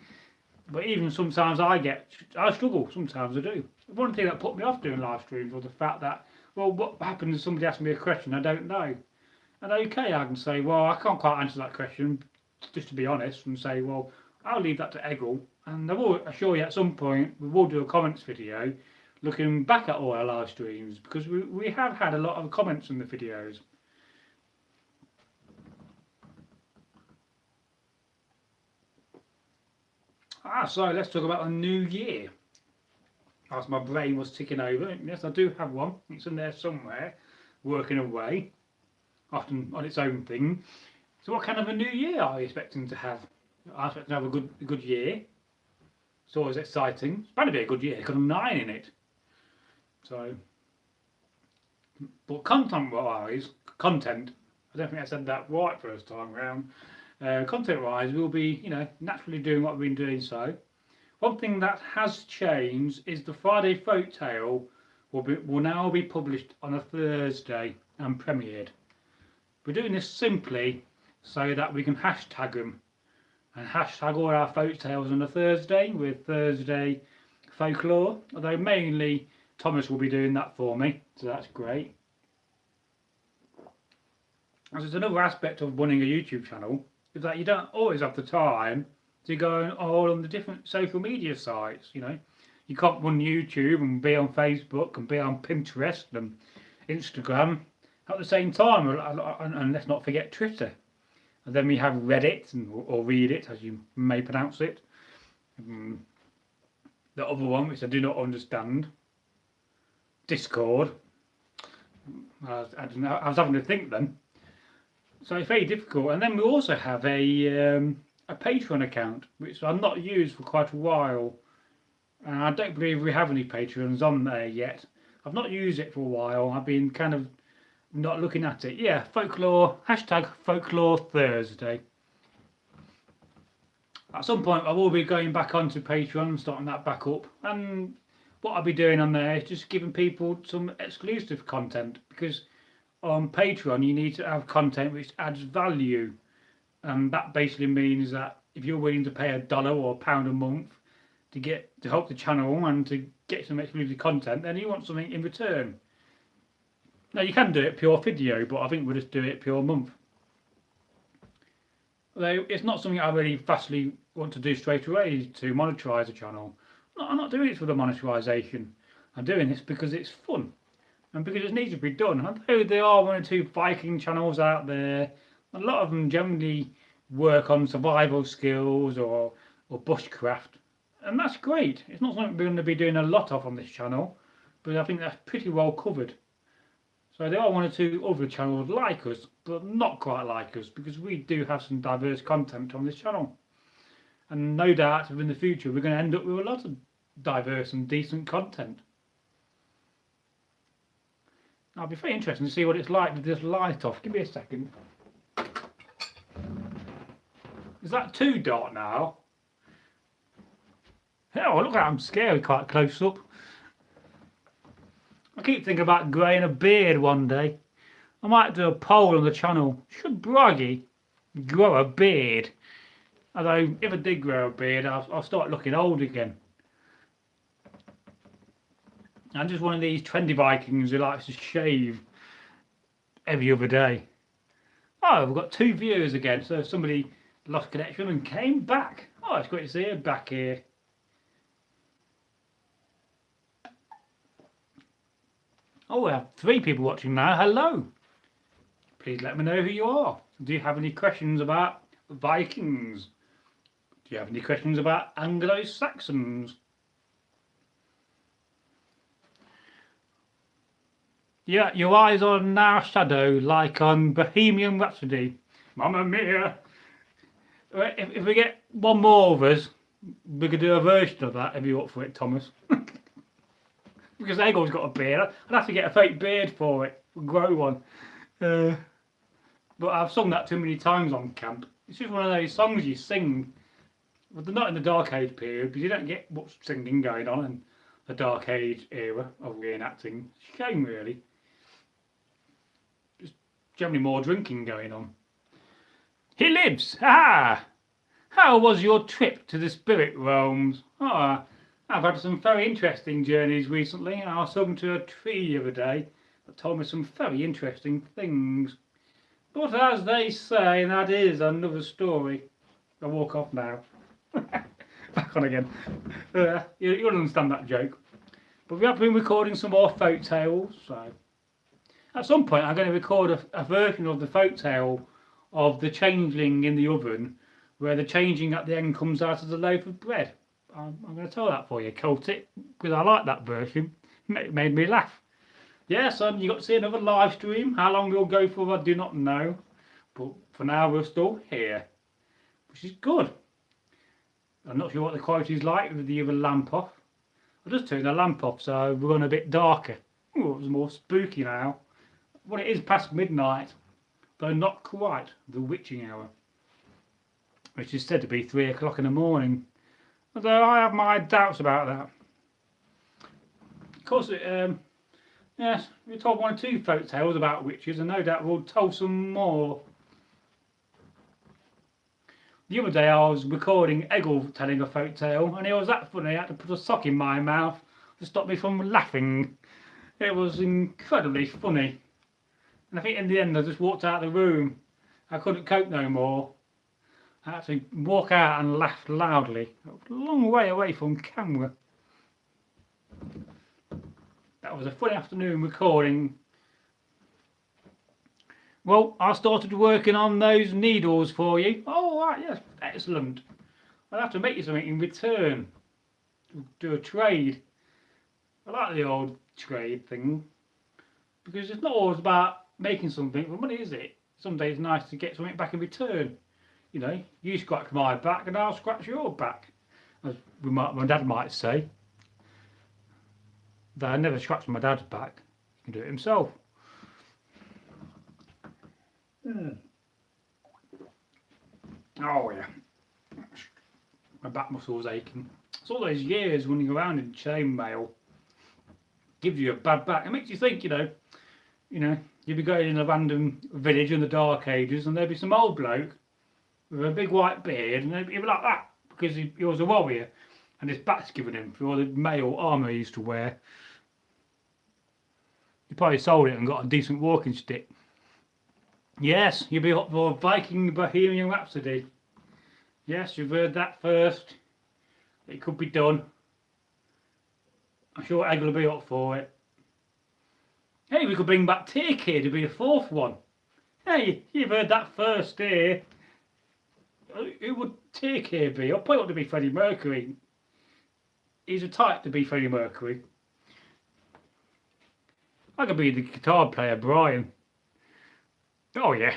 S1: But even sometimes I struggle. Sometimes I do. One thing that put me off doing live streams was the fact that, well, what happens if somebody asks me a question I don't know? And okay, I can say, well, I can't quite answer that question, just to be honest, and say, well, I'll leave that to Egil, And I will assure you at some point we will do a comments video looking back at all our live streams, because we have had a lot of comments on the videos. So let's talk about the new year. As my brain was ticking over, yes, I do have one. It's in there somewhere, working away, often on its own thing. So what kind of a new year are you expecting to have? I expect to have a good year. It's always exciting. It's bound to be a good year. It's got a 9 in it. So, but content-wise, I don't think I said that right first time round. Content-wise, we'll be, naturally doing what we've been doing. So, one thing that has changed is the Friday Folktale will now be published on a Thursday and premiered. We're doing this simply so that we can hashtag them and hashtag all our folk tales on a Thursday with Thursday folklore, although mainly Thomas will be doing that for me, so that's great. As there's another aspect of running a YouTube channel, is that you don't always have the time to go all on the different social media sites. You can't run YouTube and be on Facebook and be on Pinterest and Instagram at the same time, and let's not forget Twitter. And then we have Reddit, or Read It, as you may pronounce it. The other one, which I do not understand, Discord. I don't know, I was having to think then. So it's very difficult. And then we also have a Patron account, which I've not used for quite a while. And I don't believe we have any Patrons on there yet. I've not used it for a while. I've been kind of not looking at it. Yeah, folklore, hashtag folklore Thursday. At some point I will be going back onto Patreon and starting that back up, and what I'll be doing on there is just giving people some exclusive content, because on Patreon you need to have content which adds value, and that basically means that if you're willing to pay $1 or £1 a month to help the channel and to get some exclusive content, then you want something in return. Now you can do it pure video, but I think we'll just do it pure month. Although it's not something I really vastly want to do straight away to monetize the channel. I'm not doing it for the monetization. I'm doing this because it's fun and because it needs to be done. Although there are 1 or 2 Viking channels out there, a lot of them generally work on survival skills or bushcraft, and that's great. It's not something we're going to be doing a lot of on this channel, but I think that's pretty well covered. So there are 1 or 2 other channels like us, but not quite like us, because we do have some diverse content on this channel. And no doubt in the future we're going to end up with a lot of diverse and decent content. Now, it'll be very interesting to see what it's like with this light off. Give me a second. Is that too dark now? Oh, look at that, I'm scary quite close up. I keep thinking about growing a beard one day. I might do a poll on the channel. Should Bragi grow a beard? Although, if I did grow a beard, I'll start looking old again. I'm just one of these trendy Vikings who likes to shave every other day. Oh, we've got 2 viewers again, so somebody lost connection and came back. Oh, it's great to see you back here. Oh, we have 3 people watching now. Hello. Please let me know who you are. Do you have any questions about Vikings? Do you have any questions about Anglo-Saxons? Yeah, your eyes are now shadow like on Bohemian Rhapsody. Mamma mia! If we get 1 more of us, we could do a version of that if you're up for it, Thomas. Because Egil's got a beard. I'd have to get a fake beard for it, grow one. But I've sung that too many times on camp. It's just one of those songs you sing, but they're not in the Dark Age period, because you don't get much singing going on in the Dark Age era of reenacting. Shame, really. Just generally more drinking going on. He lives! Ha! How was your trip to the spirit realms? Oh, I've had some very interesting journeys recently. I was talking to a tree the other day that told me some very interesting things. But as they say, that is another story. I'll walk off now. back on again. You'll understand that joke. But we have been recording some more folk tales, so at some point I'm going to record a version of the folk tale of the changeling in the oven, where the changing at the end comes out as a loaf of bread. I'm going to tell that for you, Celtic, because I like that version. It made me laugh. Yes, you got to see another live stream. How long we'll go for, I do not know. But for now, we're still here, which is good. I'm not sure what the quality is like with the other lamp off. I just turned the lamp off, so we're going a bit darker. Ooh, it was more spooky now. Well, it is past midnight, though not quite the witching hour, which is said to be 3 o'clock in the morning. Although I have my doubts about that. Of course, yes, we told 1 or 2 folk tales about witches, and no doubt we'll tell some more. The other day I was recording Egil telling a folk tale, and it was that funny I had to put a sock in my mouth to stop me from laughing. It was incredibly funny. And I think in the end I just walked out of the room. I couldn't cope no more. I had to walk out and laugh loudly. I was a long way away from camera. That was a funny afternoon recording. Well, I started working on those needles for you. Oh, right, yes, excellent. I'll have to make you something in return. Do a trade. I like the old trade thing. Because it's not always about making something for money, is it? Some days it's nice to get something back in return. You know, you scratch my back and I'll scratch your back. As my dad might say. Though I never scratched my dad's back. He can do it himself. Oh yeah, my back muscle's aching. It's all those years running around in chainmail. Gives you a bad back. It makes you think, you know, you'd be going in a random village in the Dark Ages, and there'd be some old bloke with a big white beard, and he'd be like that because he was a warrior, and his back's given him for all the mail armour he used to wear. He probably sold it and got a decent walking stick. Yes, you'll be up for Viking Bohemian Rhapsody. Yes, you've heard that first. It could be done. I'm sure Egil will be up for it. Hey, we could bring back T-Kid to be a 4th one. Hey, you've heard that first here. Who would T-Kid be? I'll probably want to be Freddie Mercury. He's a type to be Freddie Mercury. I could be the guitar player, Brian. Oh yeah.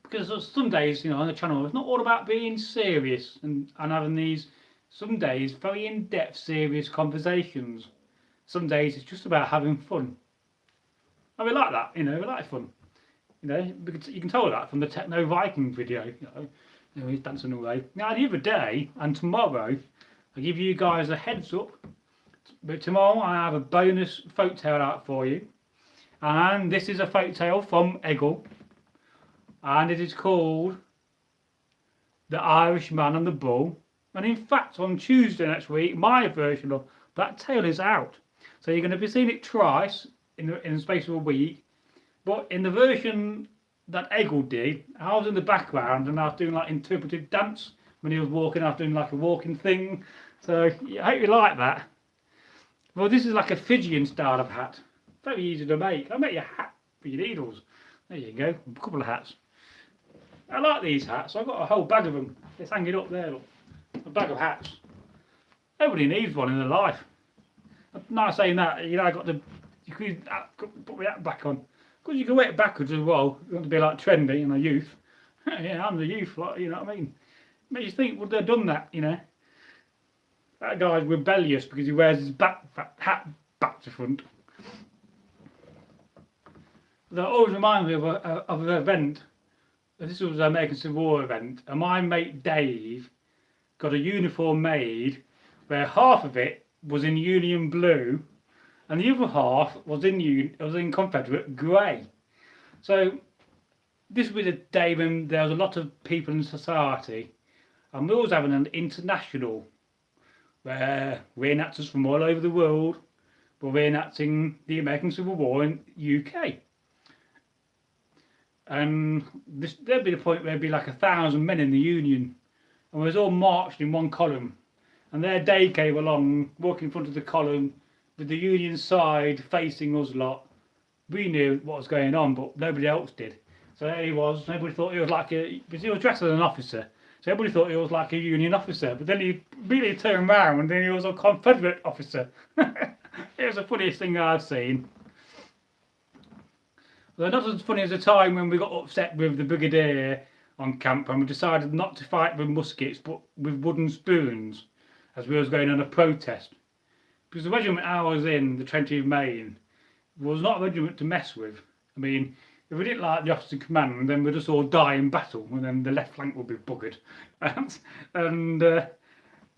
S1: Because some days, you know, on the channel, it's not all about being serious and having these, some days, very in-depth, serious conversations. Some days it's just about having fun. And we like that, you know, we like fun. You know, because you can tell that from the Techno Viking video, you know, he's dancing away. Now the other day and tomorrow, I'll give you guys a heads up, but tomorrow I have a bonus folk tale out for you. And this is a folk tale from Egil, and it is called The Irishman and the Bull. And in fact, on Tuesday next week, my version of that tale is out. So you're going to be seeing it twice in the space of a week. But in the version that Egil did, I was in the background and I was doing like interpretive dance when he was walking. I was doing like a walking thing. So I hope you like that. Well, this is like a Fijian style of hat. Very easy to make. I'll make you a hat for your needles. There you go, a couple of hats. I like these hats. I've got a whole bag of them. It's hanging up there, look. A bag of hats. Everybody needs one in their life. Now saying that, you know, I got the, you could put my hat back on. Because you can wear it backwards as well. You want to be like trendy and a youth. Yeah, I'm the youth, like, you know what I mean? Makes you think, would they have done that, you know? That guy's rebellious because he wears his hat back to front. That always reminds me of an event. This was an American Civil War event, and my mate Dave got a uniform made where half of it was in Union blue, and the other half was in Confederate grey. So this was a day when there was a lot of people in society, and we was having an international where reenactors from all over the world were reenacting the American Civil War in UK. And there'd be the point where there'd be like 1,000 men in the Union, and we was all marched in one column. And their day came along, walking in front of the column, with the Union side facing us lot. We knew what was going on, but nobody else did. So there he was. Everybody thought he was like because he was dressed as an officer. So everybody thought he was like a Union officer. But then he really turned around, and then he was a Confederate officer. It was the funniest thing I've seen. Well, not as funny as the time when we got upset with the brigadier on camp and we decided not to fight with muskets but with wooden spoons as we was going on a protest. Because the regiment I was in, the 20th Maine, was not a regiment to mess with. I mean, if we didn't like the officer in command, then we'd just all die in battle, and then the left flank would be buggered.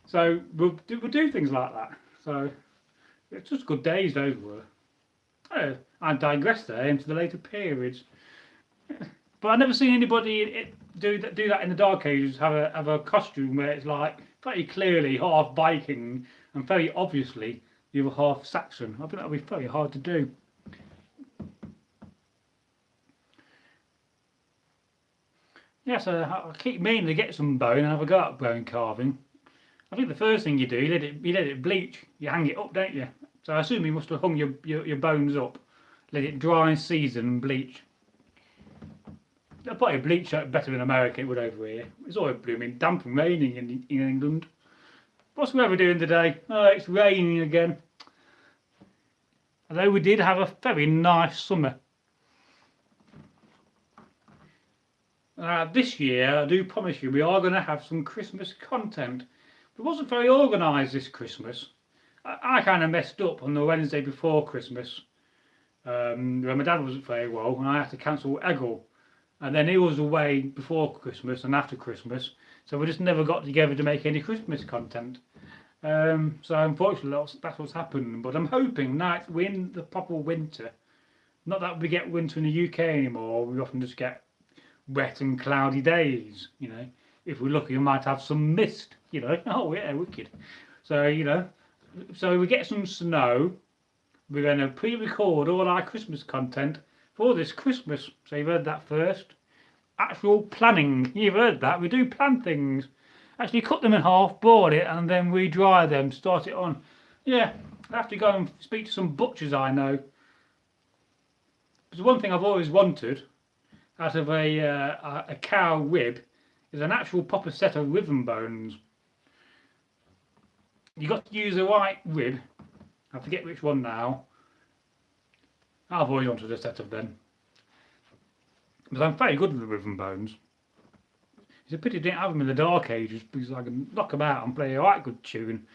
S1: So we'll do things like that. So it's just good days those were. I digress there into the later periods. But I've never seen anybody do that in the Dark Ages, have a costume where it's like very clearly half Viking and very obviously the other half Saxon. I think that would be very hard to do. Yeah, so I keep meaning to get some bone and have a go at bone carving. I think the first thing you do, you let it bleach. You hang it up, don't you? So I assume you must have hung your bones up, let it dry and season and bleach. They'll probably bleach out better in America, it would over here. It's always blooming damp and raining in England. What's the weather doing today? Oh, it's raining again. Although we did have a very nice summer. This year, I do promise you, we are going to have some Christmas content. It wasn't very organised this Christmas. I kind of messed up on the Wednesday before Christmas. When my dad wasn't very well, and I had to cancel Egil. And then he was away before Christmas and after Christmas, so we just never got together to make any Christmas content. So unfortunately, that's what's happened. But I'm hoping now we're in the proper winter. Not that we get winter in the UK anymore. We often just get wet and cloudy days. You know, if we're lucky, we might have some mist. You know, oh yeah, wicked. So you know, so we get some snow. We're going to pre-record all our Christmas content for this Christmas. So you've heard that first. Actual planning. You've heard that. We do plan things. Actually cut them in half, board it, and then we dry them, start it on. Yeah, I have to go and speak to some butchers I know. Because one thing I've always wanted out of a cow rib is an actual proper set of ribbon bones. You got to use a white rib. I forget which one now. I've always wanted a set of them. But I'm very good with the ribbon bones. It's a pity I didn't have them in the Dark Ages because I can knock them out and play a right good tune.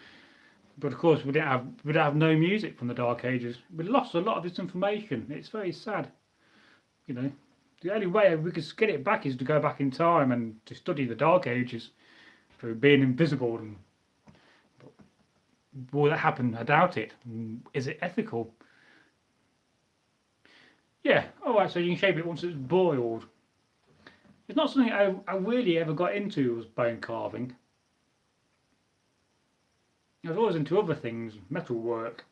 S1: But of course we'd have no music from the Dark Ages. We lost a lot of this information. It's very sad. You know, the only way we could get it back is to go back in time and to study the Dark Ages through being invisible. And will that happen? I doubt it. Is it ethical? Yeah, alright, so you can shape it once it's boiled. It's not something I really ever got into, was bone carving. I was always into other things, metal work.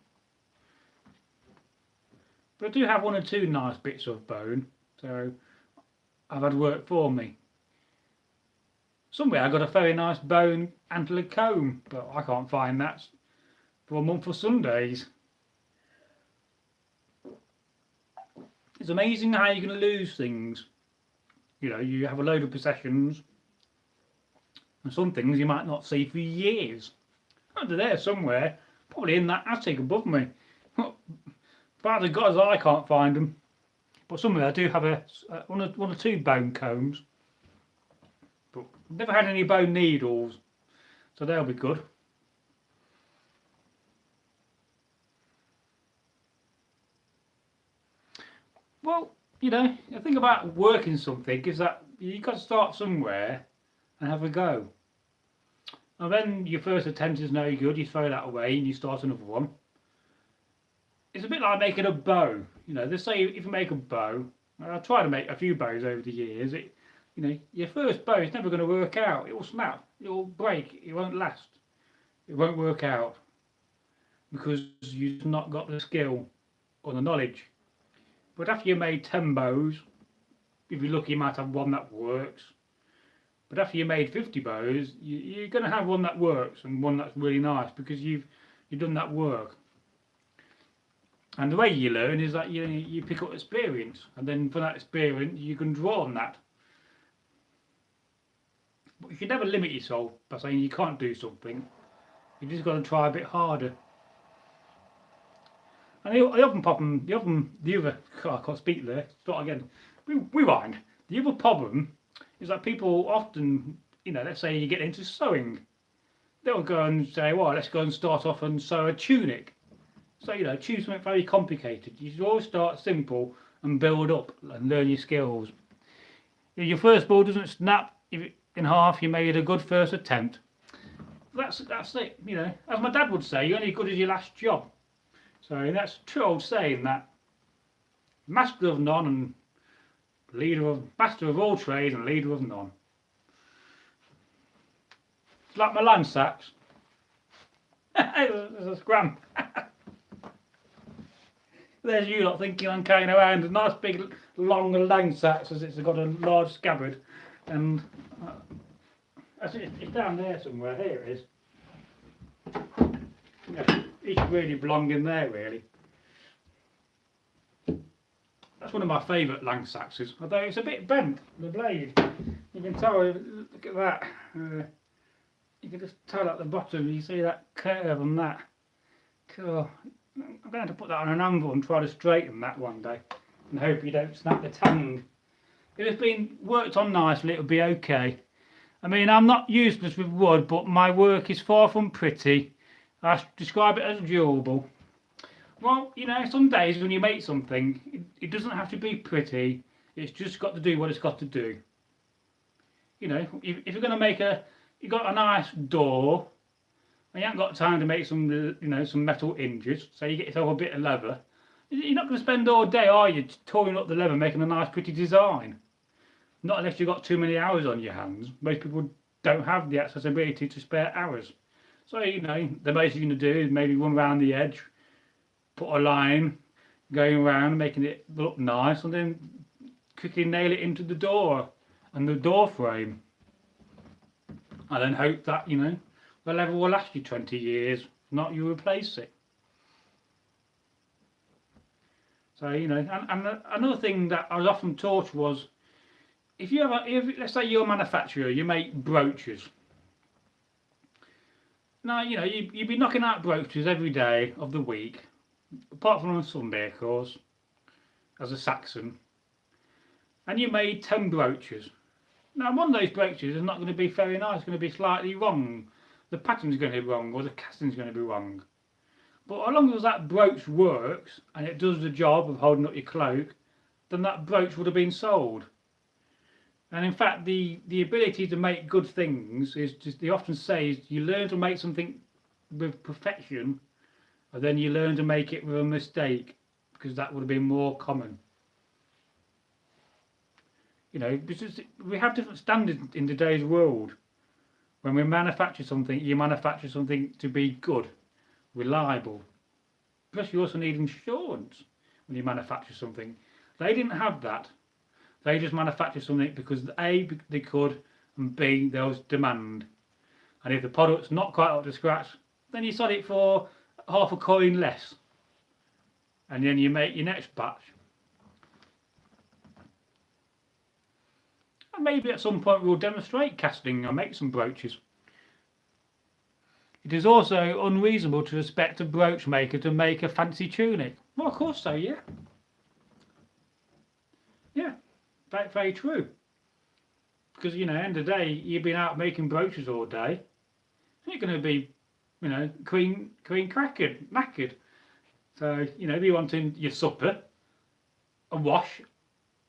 S1: But I do have one or two nice bits of bone, so I've had work for me. Somewhere I got a very nice bone antler comb, but I can't find that for a month of Sundays. It's amazing how you can lose things. You know, you have a load of possessions, and some things you might not see for years. Oh, they're there somewhere, probably in that attic above me. By the gods, I can't find them. But somewhere I do have one or two bone combs. But I've never had any bone needles, so they'll be good. Well, you know, the thing about working something is that you've got to start somewhere and have a go. And then your first attempt is no good, you throw that away and you start another one. It's a bit like making a bow. You know, they say if you make a bow, I've tried to make a few bows over the years, you know, your first bow is never going to work out. It will snap, it will break, it won't last. It won't work out because you've not got the skill or the knowledge. But after you made 10 bows, if you're lucky you might have one that works. But after you made 50 bows, you're going to have one that works and one that's really nice because you've done that work. And the way you learn is that you pick up experience, and then from that experience you can draw on that. But you should never limit yourself by saying you can't do something. You just got to try a bit harder. And the other, I can't speak there. Start again. Rewind. The other problem is that people often, let's say you get into sewing, they'll go and say, well, let's go and start off and sew a tunic. So, choose something very complicated. You should always start simple and build up and learn your skills. If your first ball doesn't snap in half, you made a good first attempt. That's it, As my dad would say, you're only as good as your last job. So that's a true old saying, that master of none and master of all trades and leader of none. It's like my langseax. There's a scram. There's you lot thinking I'm carrying around a nice big long langseax as it's got a large scabbard, and it's down there somewhere. Here it is. Yeah, it should really belong in there, really. That's one of my favourite langseaxes, although it's a bit bent, the blade. You can tell, look at that. You can just tell at the bottom, you see that curve on that. Cool. I'm going to put that on an anvil and try to straighten that one day and hope you don't snap the tang. If it's been worked on nicely, it'll be okay. I mean, I'm not useless with wood, but my work is far from pretty. I describe it as durable. Well, some days when you make something, it doesn't have to be pretty. It's just got to do what it's got to do. If you're going to make you've got a nice door, and you haven't got time to make some, some metal hinges, so you get yourself a bit of leather. You're not going to spend all day, are you, touring up the leather, making a nice, pretty design? Not unless you've got too many hours on your hands. Most people don't have the accessibility to spare hours. So, the most you're going to do is maybe run around the edge, put a line going around, making it look nice, and then quickly nail it into the door and the door frame. And then hope that, the leather will last you 20 years, if not you replace it. So, and another thing that I was often taught was, let's say you're a manufacturer, you make brooches. Now, you'd be knocking out brooches every day of the week, apart from on Sunday, of course, as a Saxon. And you made 10 brooches. Now, one of those brooches is not going to be very nice, it's going to be slightly wrong. The pattern's going to be wrong, or the casting's going to be wrong. But as long as that brooch works, and it does the job of holding up your cloak, then that brooch would have been sold. And in fact, the ability to make good things is just, they often say, is you learn to make something with perfection, and then you learn to make it with a mistake, because that would have been more common. We have different standards in today's world. When we manufacture something, you manufacture something to be good, reliable. Plus, you also need insurance when you manufacture something. They didn't have that. They just manufactured something because A, they could, and B, there was demand. And if the product's not quite up to scratch, then you sell it for half a coin less. And then you make your next batch. And maybe at some point we'll demonstrate casting and make some brooches. It is also unreasonable to expect a brooch maker to make a fancy tunic. Well, of course so, yeah. Yeah, very, very true. Because, end of the day, you've been out making brooches all day. You're going to be, clean knackered. So, if you're wanting your supper, a wash,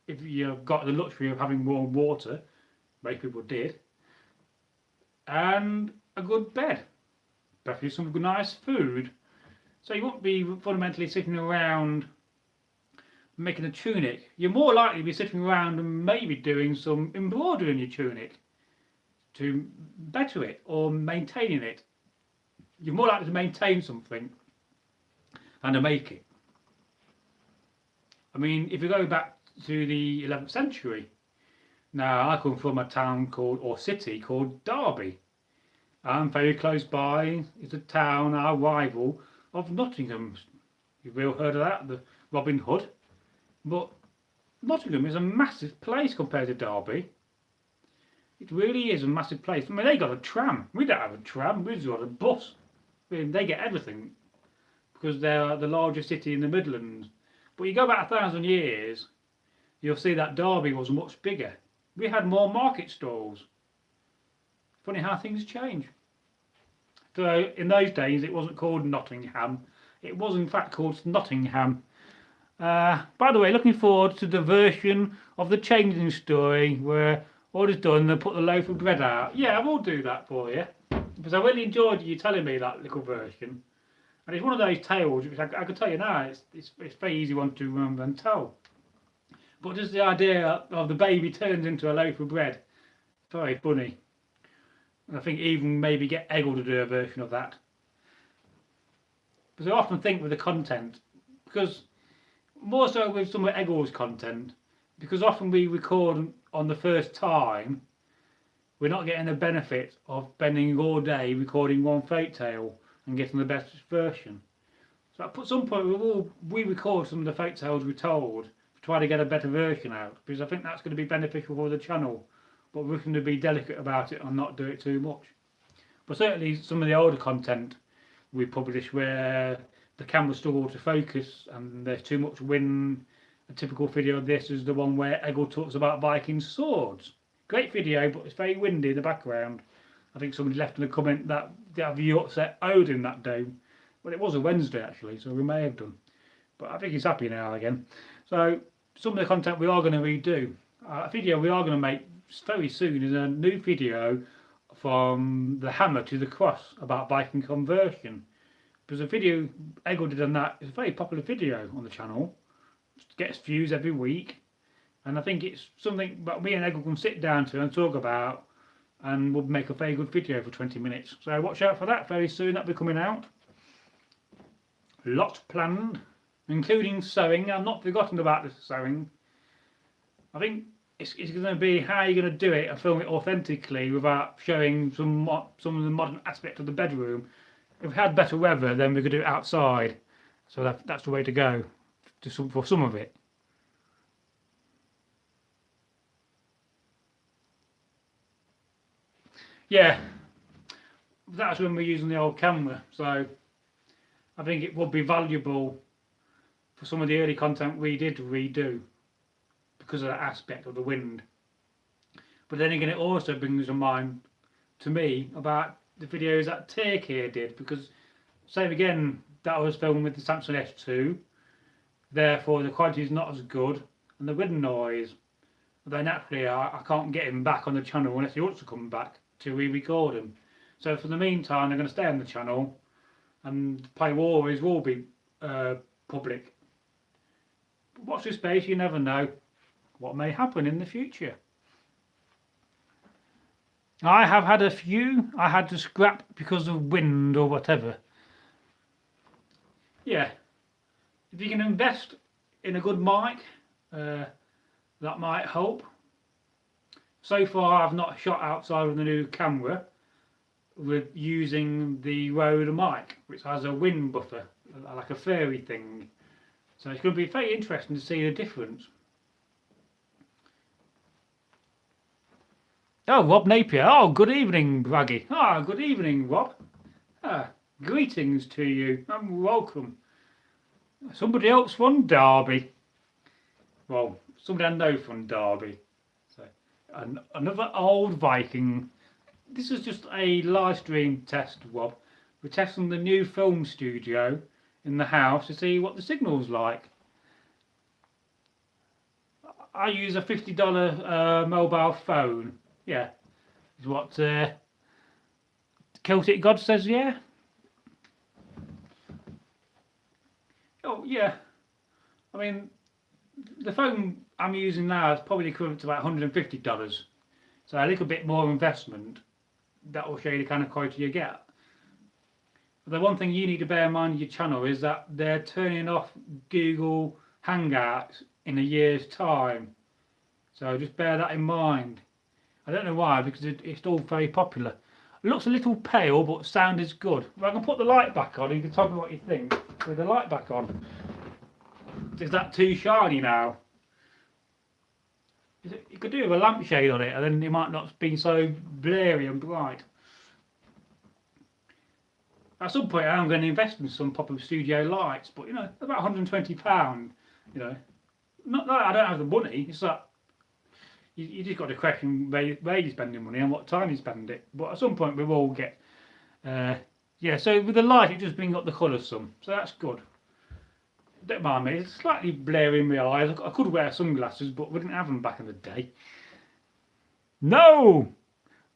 S1: if you've got the luxury of having warm water, most people did, and a good bed, preferably some nice food. So you won't be fundamentally sitting around making a tunic. You're more likely to be sitting around and maybe doing some embroidery in your tunic to better it or maintaining it. You're more likely to maintain something than to make it. I mean, if you go back to the 11th century, Now, I come from a town called, or city called Derby. And very close by is a town, our rival, of Nottingham. You've all heard of that, the Robin Hood. But Nottingham is a massive place compared to Derby. It really is a massive place. I mean, they got a tram. We don't have a tram, we've just got a bus. I mean, they get everything because they're the largest city in the Midlands. But you go back 1,000 years, you'll see that Derby was much bigger. We had more market stalls. Funny how things change. So in those days, it wasn't called Nottingham. It was in fact called Nottingham. By the way, looking forward to the version of the changing story where all is done, they put the loaf of bread out. Yeah, I will do that for you. Because I really enjoyed you telling me that little version. And it's one of those tales which I can tell you now, it's a very easy one to remember and tell. But just the idea of the baby turns into a loaf of bread, very funny. And I think even maybe get Egil to do a version of that. Because I often think with the content, because more so with some of Egil's content, because often we record on the first time, we're not getting the benefit of spending all day recording one folk tale and getting the best version. So at some point we record some of the folk tales we told to try to get a better version out, because I think that's going to be beneficial for the channel. But we're going to be delicate about it and not do it too much. But certainly some of the older content we publish where the camera struggles to focus and there's too much wind. A typical video of this is the one where Egil talks about Viking swords. Great video, but it's very windy in the background. I think somebody left in a comment that view upset Odin that day. Well, it was a Wednesday actually, so we may have done. But I think he's happy now again. So some of the content we are going to redo. A video we are going to make very soon is a new video from the hammer to the cross about Viking conversion. Because the video Egil did on that is a very popular video on the channel. It gets views every week. And I think it's something that me and Egil can sit down to and talk about, and we'll make a very good video for 20 minutes. So watch out for that very soon, that'll be coming out. Lots planned, including sewing. I've not forgotten about the sewing. I think it's going to be how you're going to do it and film it authentically without showing some of the modern aspect of the bedroom. If we had better weather, then we could do it outside. So that's the way to go for some of it. Yeah, that's when we're using the old camera. So I think it would be valuable for some of the early content we did redo, because of that aspect of the wind. But then again, it also brings to mind to me about the videos that Take here did, because same again, that was filmed with the Samsung S2, therefore the quality is not as good, and the wind noise. But then naturally I can't get him back on the channel unless he wants to come back to re-record him. So for the meantime, they're going to stay on the channel, and play always will be public. But watch this space, you never know what may happen in the future. I have had a few I had to scrap because of wind or whatever. Yeah, if you can invest in a good mic, that might help. So far I've not shot outside of the new camera with using the Rode mic, which has a wind buffer, like a fairy thing. So it's going to be very interesting to see the difference. Oh, Rob Napier. Oh, good evening, Bragi. Ah, good evening, Rob. Greetings to you and welcome. Somebody else from Derby. Well, somebody I know from Derby. So, another old Viking. This is just a live stream test, Rob. We're testing the new film studio in the house to see what the signal's like. I use a $50 mobile phone. Yeah, is what Celtic God says, yeah. Oh, yeah. I mean, the phone I'm using now is probably equivalent to about $150. So a little bit more investment. That will show you the kind of quality you get. But the one thing you need to bear in mind in your channel is that they're turning off Google Hangouts in a year's time. So just bear that in mind. I don't know why, because it's all very popular. It looks a little pale, but sound is good. If I can put the light back on, you can tell me what you think. With the light back on. Is that too shiny now? You could do with a lampshade on it, and then it might not be so blurry and bright. At some point, I'm going to invest in some proper studio lights, but you know, about £120. You know, not that I don't have the money. It's that you just got to question where you're spending money and what time you spend it. But at some point, we will get. Yeah, so with the light, it just brings up the colours some, so that's good. Don't mind me, it's slightly blurry in my eyes. I could wear sunglasses, but we didn't have them back in the day. No!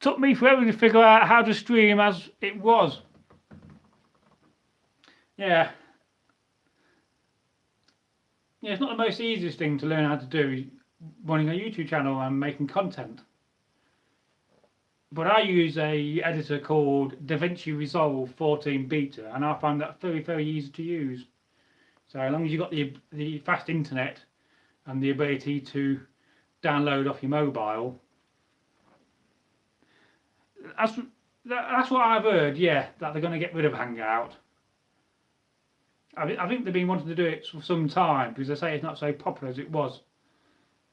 S1: Took me forever to figure out how to stream as it was. Yeah. Yeah, it's not the most easiest thing to learn how to do, running a YouTube channel and making content. But I use a editor called DaVinci Resolve 14 Beta, and I find that very, very easy to use. So as long as you've got the fast internet and the ability to download off your mobile, that's what I've heard. Yeah, that they're going to get rid of Hangout. I think they've been wanting to do it for some time because they say it's not so popular as it was.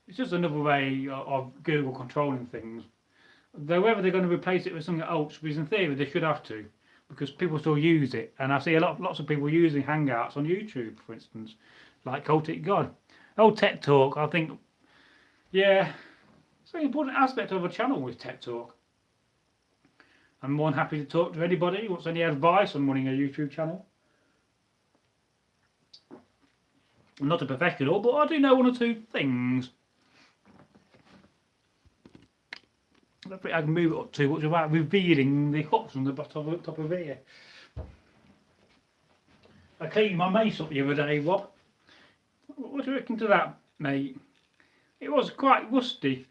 S1: It's just another way of Google controlling things. Though whether they're going to replace it with something else, because in theory they should have to, because people still use it, and I see lots of people using Hangouts on YouTube, for instance, like Cultic God. Old Tech Talk, I think, yeah, it's an important aspect of a channel with Tech Talk. I'm more than happy to talk to anybody who wants any advice on running a YouTube channel. I'm not a professional, but I do know one or two things. I think I can move it up too much without revealing the hooks on the bottom of top of here. I cleaned my mace up the other day, Rob. What do you reckon to that, mate? It was quite rusty,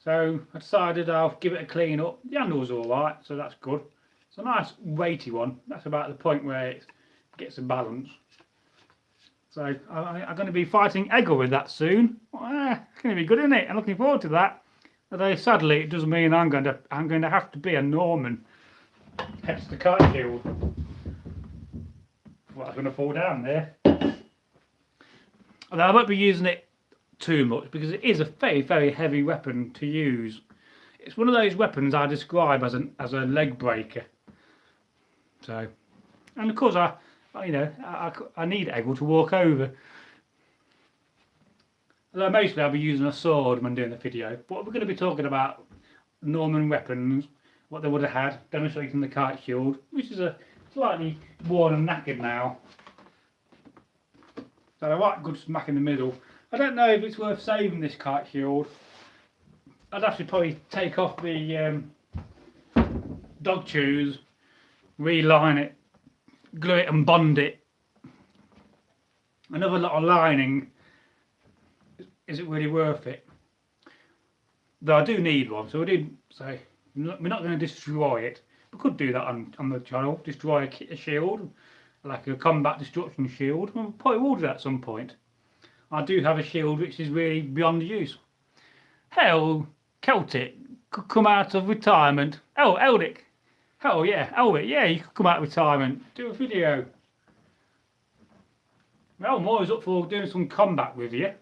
S1: so I decided I'll give it a clean up. The handle's alright, so that's good. It's a nice weighty one. That's about the point where it gets a balance. So I'm going to be fighting Egil with that soon. It's going to be good, isn't it? I'm looking forward to that. Although sadly, it does mean I'm going to have to be a Norman. Hence the kite shield. Well, I'm going to fall down there. Although I won't be using it too much because it is a very, very heavy weapon to use. It's one of those weapons I describe as a leg breaker. So, and of course I need Egil to walk over. Although mostly I'll be using a sword when doing the video. But we're going to be talking about Norman weapons, what they would have had, demonstrating the kite shield, which is a slightly worn and knackered now. So a right good smack in the middle. I don't know if it's worth saving this kite shield. I'd have to probably take off the dog chews, reline it, glue it and bond it. Another lot of lining. Is it really worth it? Though I do need one, so I did say we're not going to destroy it. We could do that on the channel, destroy a shield, like a combat destruction shield. We'll probably will do that at some point. I do have a shield which is really beyond use. Hell, Celtic could come out of retirement. Oh, Eldic. Hell yeah, Elwick, yeah, you could come out of retirement, do a video. Well, I'm always up for doing some combat with you.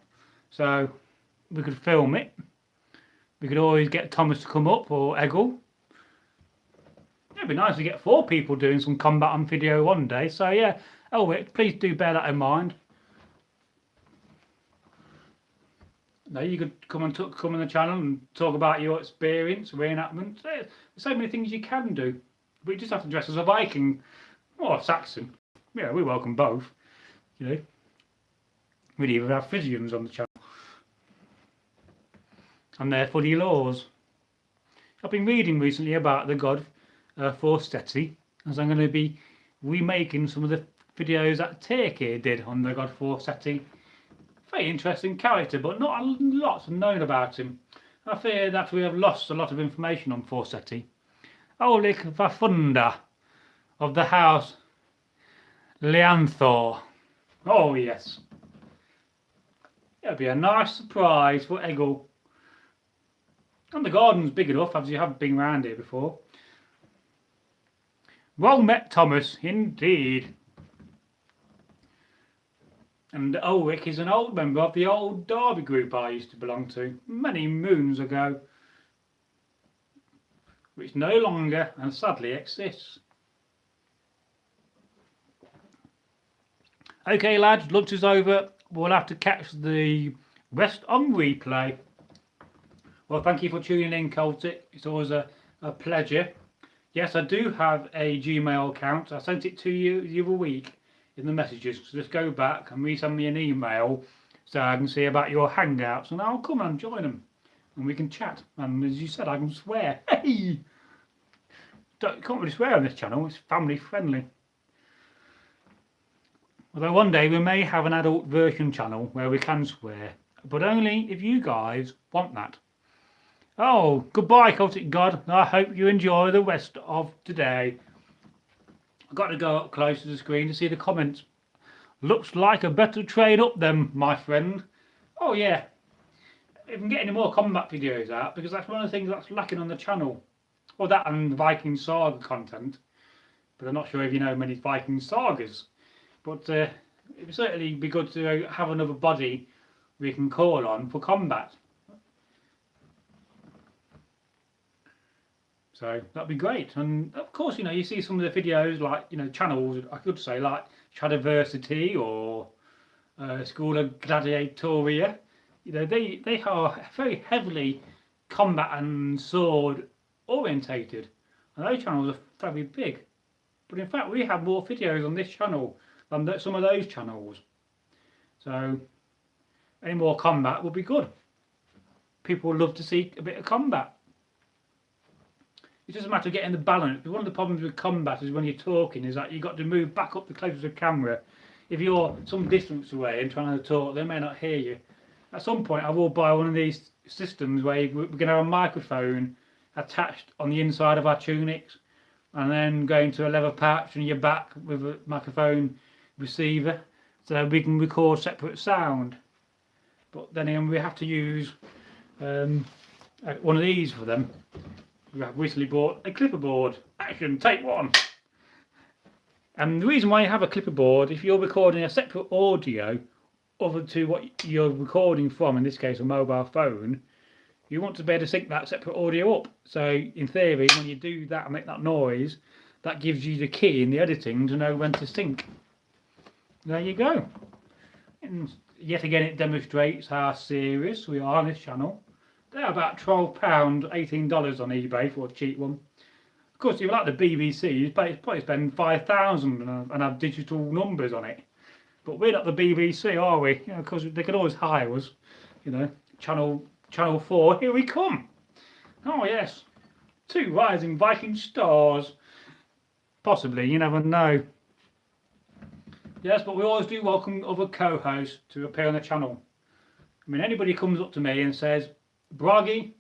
S1: So we could film it. We could always get Thomas to come up or Egil. It'd be nice to get 4 people doing some combat on video one day. So yeah, Elwick, please do bear that in mind. Now you could come on the channel and talk about your experience, reenactment. There's so many things you can do. But you just have to dress as a Viking or a Saxon. Yeah, we welcome both. You know, we'd even have Frisians on the channel. And their footy laws. I've been reading recently about the god Forstetti, as I'm going to be remaking some of the videos that Turkey did on the god Forstetti. Very interesting character, but not a lot known about him. I fear that we have lost a lot of information on Forstetti. Oleg Vafunda of the house Leanthor. Oh yes. It'll be a nice surprise for Egil And the garden's big enough, as you have been round here before. Well met, Thomas, indeed. And Ulrich is an old member of the old Derby group I used to belong to many moons ago, which no longer and sadly exists. Okay lads, lunch is over. We'll have to catch the rest on replay. Well, thank you for tuning in, Celtic. It's always a pleasure. Yes, I do have a Gmail account. I sent it to you the other week in the messages. So just go back and resend me an email so I can see about your hangouts, and I'll come and join them and we can chat. And as you said, I can swear. Hey! Can't really swear on this channel. It's family friendly. Although one day we may have an adult version channel where we can swear, but only if you guys want that. Oh, goodbye, Celtic God. I hope you enjoy the rest of today. I've got to go up close to the screen to see the comments. Looks like a better trade up then, my friend. Oh yeah, if I can get any more combat videos out, because that's one of the things that's lacking on the channel. Well, that and Viking Saga content, but I'm not sure if you know many Viking Sagas. But it would certainly be good to have another body we can call on for combat. So that'd be great. And of course, you know, you see some of the videos like, you know, channels, I could say like Shadowversity or School of Gladiatoria. You know, they are very heavily combat and sword orientated. And those channels are very big. But in fact, we have more videos on this channel than some of those channels. So any more combat would be good. People would love to see a bit of combat. It's just a matter of getting the balance. One of the problems with combat is when you're talking is that you've got to move back up the closer to the camera. If you're some distance away and trying to talk, they may not hear you. At some point I will buy one of these systems where we're going to have a microphone attached on the inside of our tunics, and then go into a leather pouch and your back with a microphone receiver, so we can record separate sound. But then again, we have to use one of these for them. We have recently bought a clipper board. Action, take one. And the reason why you have a clipper board, if you're recording a separate audio other to what you're recording from, in this case a mobile phone, you want to be able to sync that separate audio up. So in theory, when you do that and make that noise, that gives you the key in the editing to know when to sync. There you go. And yet again, it demonstrates how serious we are on this channel. They're about £12, $18 on eBay for a cheap one. Of course, if you like the BBC, you probably spend £5,000 and have digital numbers on it. But we're not the BBC, are we? You know, because they can always hire us. You know, Channel 4, here we come. Oh yes, 2 rising Viking stars. Possibly, you never know. Yes, but we always do welcome other co-hosts to appear on the channel. I mean, anybody comes up to me and says, Bragi,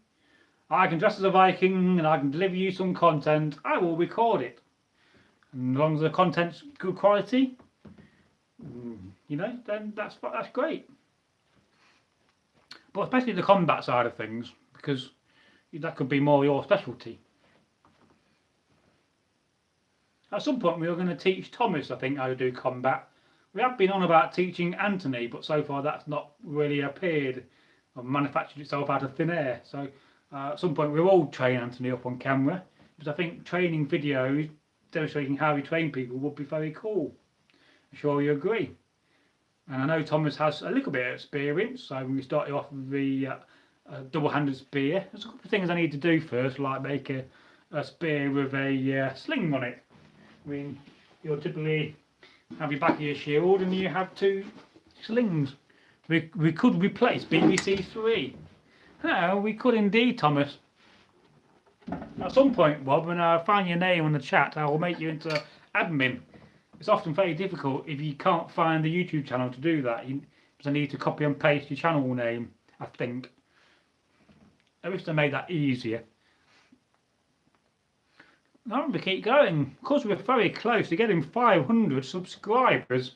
S1: I can dress as a Viking and I can deliver you some content, I will record it. And as long as the content's good quality, you know, then that's great. But especially the combat side of things, because that could be more your specialty. At some point we were going to teach Thomas, I think, how to do combat. We have been on about teaching Anthony, but so far that's not really appeared or manufactured itself out of thin air. So at some point we will train Anthony up on camera, because I think training videos demonstrating how we train people would be very cool. I'm sure you agree. And I know Thomas has a little bit of experience, so we started off with the double-handed spear. There's a couple of things I need to do first, like make a spear with a sling on it. I mean, you'll typically have your back of your shield and you have 2 slings. We could replace BBC 3. No, we could indeed, Thomas. At some point, Bob, when I find your name on the chat, I will make you into admin. It's often very difficult if you can't find the YouTube channel to do that. Because I need to copy and paste your channel name, I think. I wish they made that easier. I want to keep going. Of course, we're very close to getting 500 subscribers.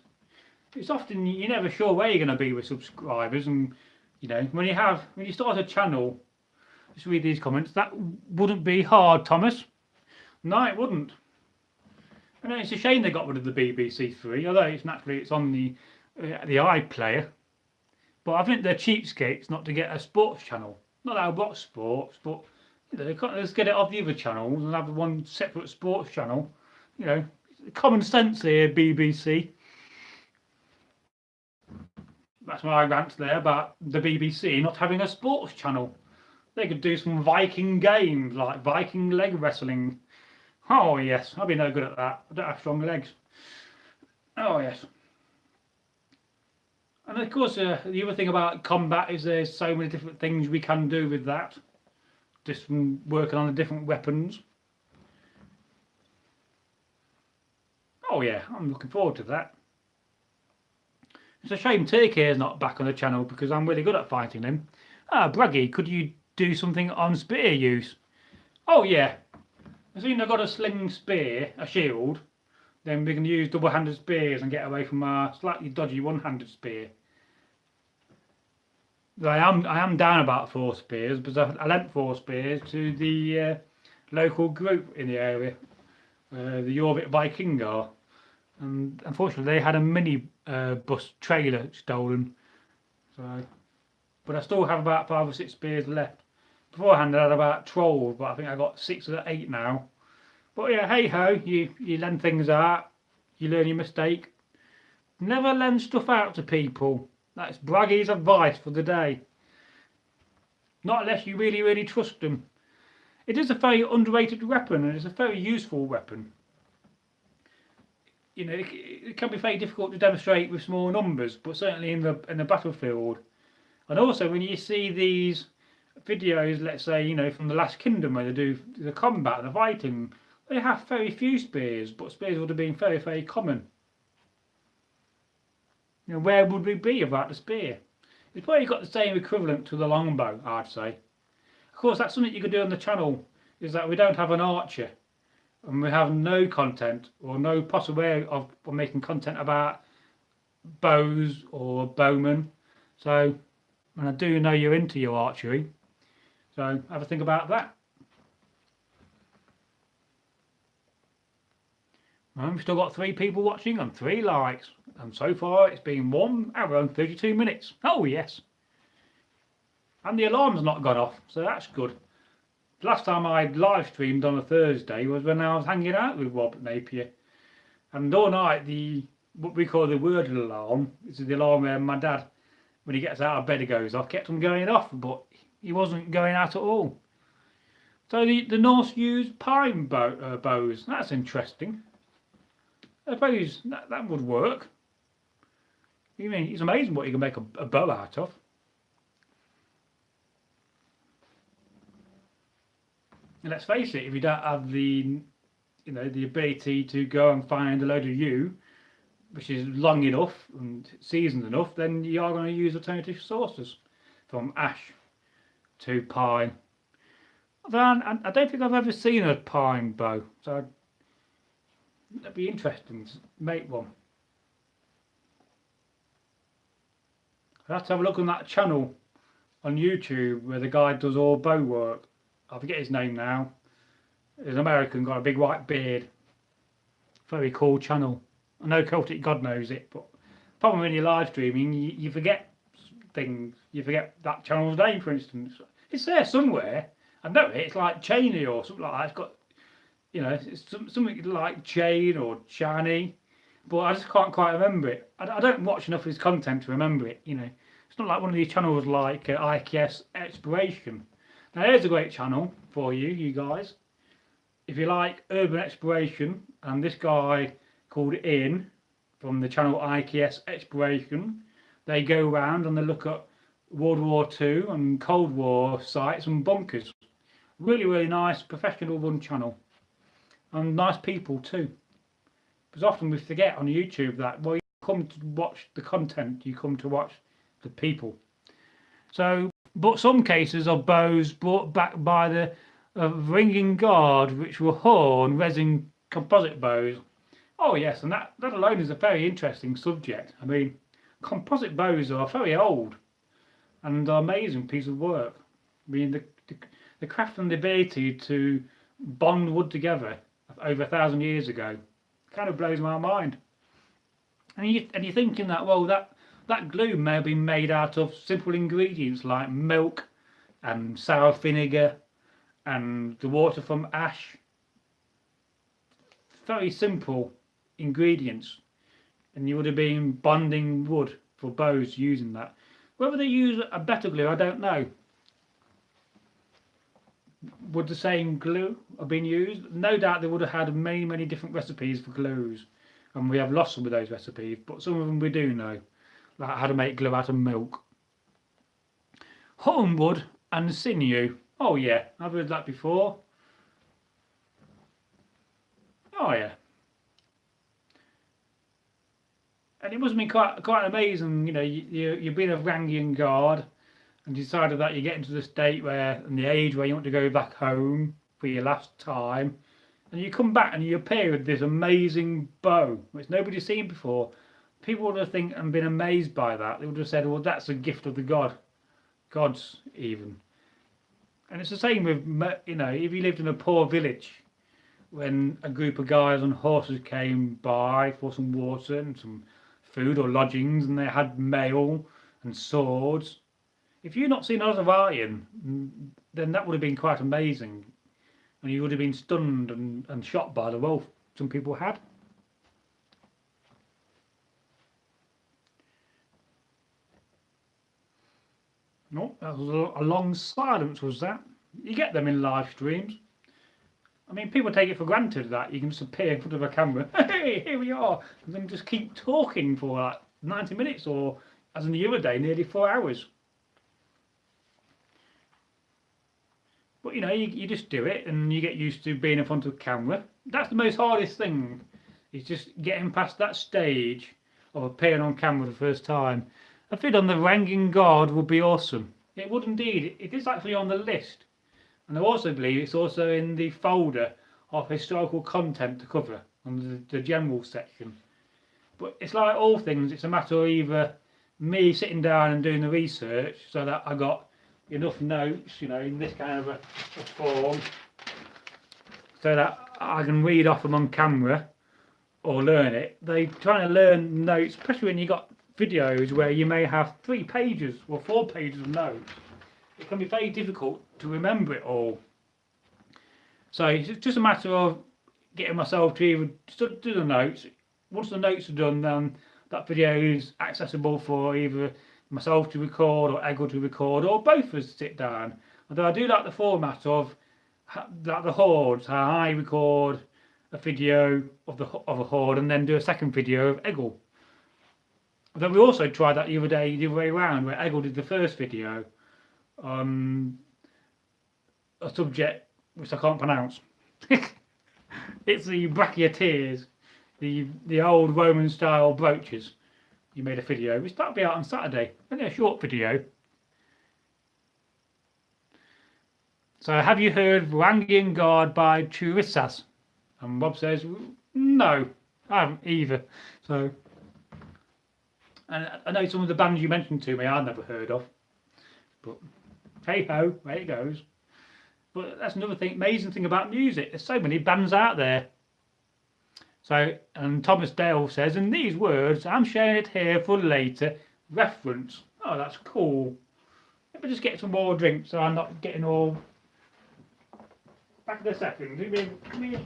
S1: It's often you're never sure where you're going to be with subscribers, and you know when you start a channel, Let's read these comments. That wouldn't be hard, Thomas. No, it wouldn't. And it's a shame they got rid of the BBC Three, although it's naturally it's on the iPlayer. But I think they're cheapskates not to get a sports channel. Not that I watch sports, but you know, they can't just get it off the other channels and have one separate sports channel. You know, common sense here, BBC. That's my rant there about the BBC not having a sports channel. They could do some Viking games like Viking leg wrestling. Oh yes, I'd be no good at that. I don't have strong legs. Oh yes. And of course, the other thing about combat is there's so many different things we can do with that. Just from working on the different weapons. Oh yeah, I'm looking forward to that. It's a shame Turkey is not back on the channel because I'm really good at fighting him. Ah, Bragi, could you do something on spear use? Oh yeah. As soon as I've got a sling spear, a shield, then we can use double-handed spears and get away from our slightly dodgy one-handed spear. I am down about 4 spears because I lent 4 spears to the local group in the area, the Orbit Viking are. And unfortunately they had a mini bus trailer stolen. So, but I still have about 5 or 6 spears left. Beforehand I had about 12, but I think I got 6 or 8 now. But yeah, hey ho, you lend things out, you learn your mistake. Never lend stuff out to people. That's Bragi's advice for the day. Not unless you really, really trust them. It is a very underrated weapon and it's a very useful weapon. You know, it can be very difficult to demonstrate with small numbers, but certainly in the battlefield. And also when you see these videos, let's say, you know, from the Last Kingdom where they do the combat and the fighting, they have very few spears, but spears would have been very, very common. You know, where would we be without the spear? It's probably got the same equivalent to the longbow, I'd say. Of course, that's something you could do on the channel, is that we don't have an archer. And we have no content, or no possible way of making content about bows or bowmen. So, and I do know you're into your archery. So, have a think about that. And we've still got 3 people watching and 3 likes. And so far it's been 1 hour and 32 minutes. Oh yes. And the alarm's not gone off, so that's good. The last time I live streamed on a Thursday was when I was hanging out with Rob Napier. And all night what we call the worded alarm, this is the alarm where my dad, when he gets out of bed, it goes off, kept on going off, but he wasn't going out at all. So the Norse use pine bows, that's interesting. I suppose that would work. I mean, it's amazing what you can make a bow out of. And let's face it, if you don't have the ability to go and find a load of yew, which is long enough and seasoned enough, then you are going to use alternative sources, from ash to pine. I don't think I've ever seen a pine bow, so that'd be interesting to make one. I'll have to have a look on that channel on YouTube where the guy does all bow work. I forget his name now. He's an American, got a big white beard. Very cool channel. I know Celtic God knows it, but problem when you're live streaming, you forget things. You forget that channel's name, for instance. It's there somewhere. I know it. It's like Cheney or something like that. It's got, you know, it's something like Chain or Shiny, but I just can't quite remember it. I don't watch enough of his content to remember it. You know, it's not like one of these channels like IKS Exploration. Now here's a great channel for you guys. If you like urban exploration, and this guy called In from the channel IKS Exploration, they go around and they look at World War II and Cold War sites and bunkers. Really, really nice, professional run channel. And nice people too. Because often we forget on YouTube that, well, you come to watch the content, you come to watch the people. So, but some cases of bows brought back by the ringing guard, which were horn resin composite bows. Oh yes, and that alone is a very interesting subject. I mean, composite bows are very old and an amazing piece of work. I mean, the craft and the ability to bond wood together over 1,000 years ago kind of blows my mind. And you're thinking that, well, that glue may have been made out of simple ingredients like milk and sour vinegar and the water from ash. Very simple ingredients, and you would have been bonding wood for bows using that. Whether they use a better glue, I don't know. Would the same glue have been used? No doubt they would have had many different recipes for glues, and we have lost some of those recipes, but some of them we do know, like how to make glue out of milk. Hornwood and sinew. Oh yeah, I've heard that before. Oh yeah. And it must have been quite amazing, you know, you've been a Varangian guard and decided that you're getting to the state where, and the age where you want to go back home for your last time, and you come back and you appear with this amazing bow, which nobody's seen before. People would have think and been amazed by that. They would have said, well, that's a gift of the gods even. And it's the same with, you know, if you lived in a poor village, when a group of guys on horses came by for some water and some food or lodgings, and they had mail and swords. If you'd not seen Oz of Iron, then that would have been quite amazing, and you would have been stunned and shot by the wolf. Some people had. No, that was a long silence, was that? You get them in live streams. I mean, people take it for granted that you can just appear in front of a camera, hey, here we are, and then just keep talking for like 90 minutes, or, as in the other day, nearly 4 hours. But, you know, you just do it, and you get used to being in front of the camera. That's the most hardest thing, is just getting past that stage of appearing on camera the first time. A vid on the Varangian Guard would be awesome. It would indeed. It is actually on the list. And I also believe it's also in the folder of historical content to cover on the general section. But it's like all things, it's a matter of either me sitting down and doing the research so that I got enough notes, you know, in this kind of a form, so that I can read off them on camera or learn it. They're trying to learn notes, especially when you got videos where you may have 3 pages or 4 pages of notes. It can be very difficult to remember it all. So it's just a matter of getting myself to either do the notes. Once the notes are done, then that video is accessible for either myself to record or Egil to record, or both of us to sit down. Although I do like the format of like the hordes, how I record a video of a horde and then do a second video of Egil. Although we also tried that the other day the other way around, where Egil did the first video on a subject which I can't pronounce. It's the brachioteers, the old Roman style brooches. You made a video which that'll be out on Saturday. Only a short video. So have you heard Varangian Guard by Churissas? And Bob says no, I haven't either. So, and I know some of the bands you mentioned to me I've never heard of, but hey ho, there it goes. But that's another thing, amazing thing about music. There's so many bands out there. So, and Thomas Dale says, in these words, I'm sharing it here for later reference. Oh, that's cool. Let me just get some more drinks so I'm not getting all... Back in a second. Give me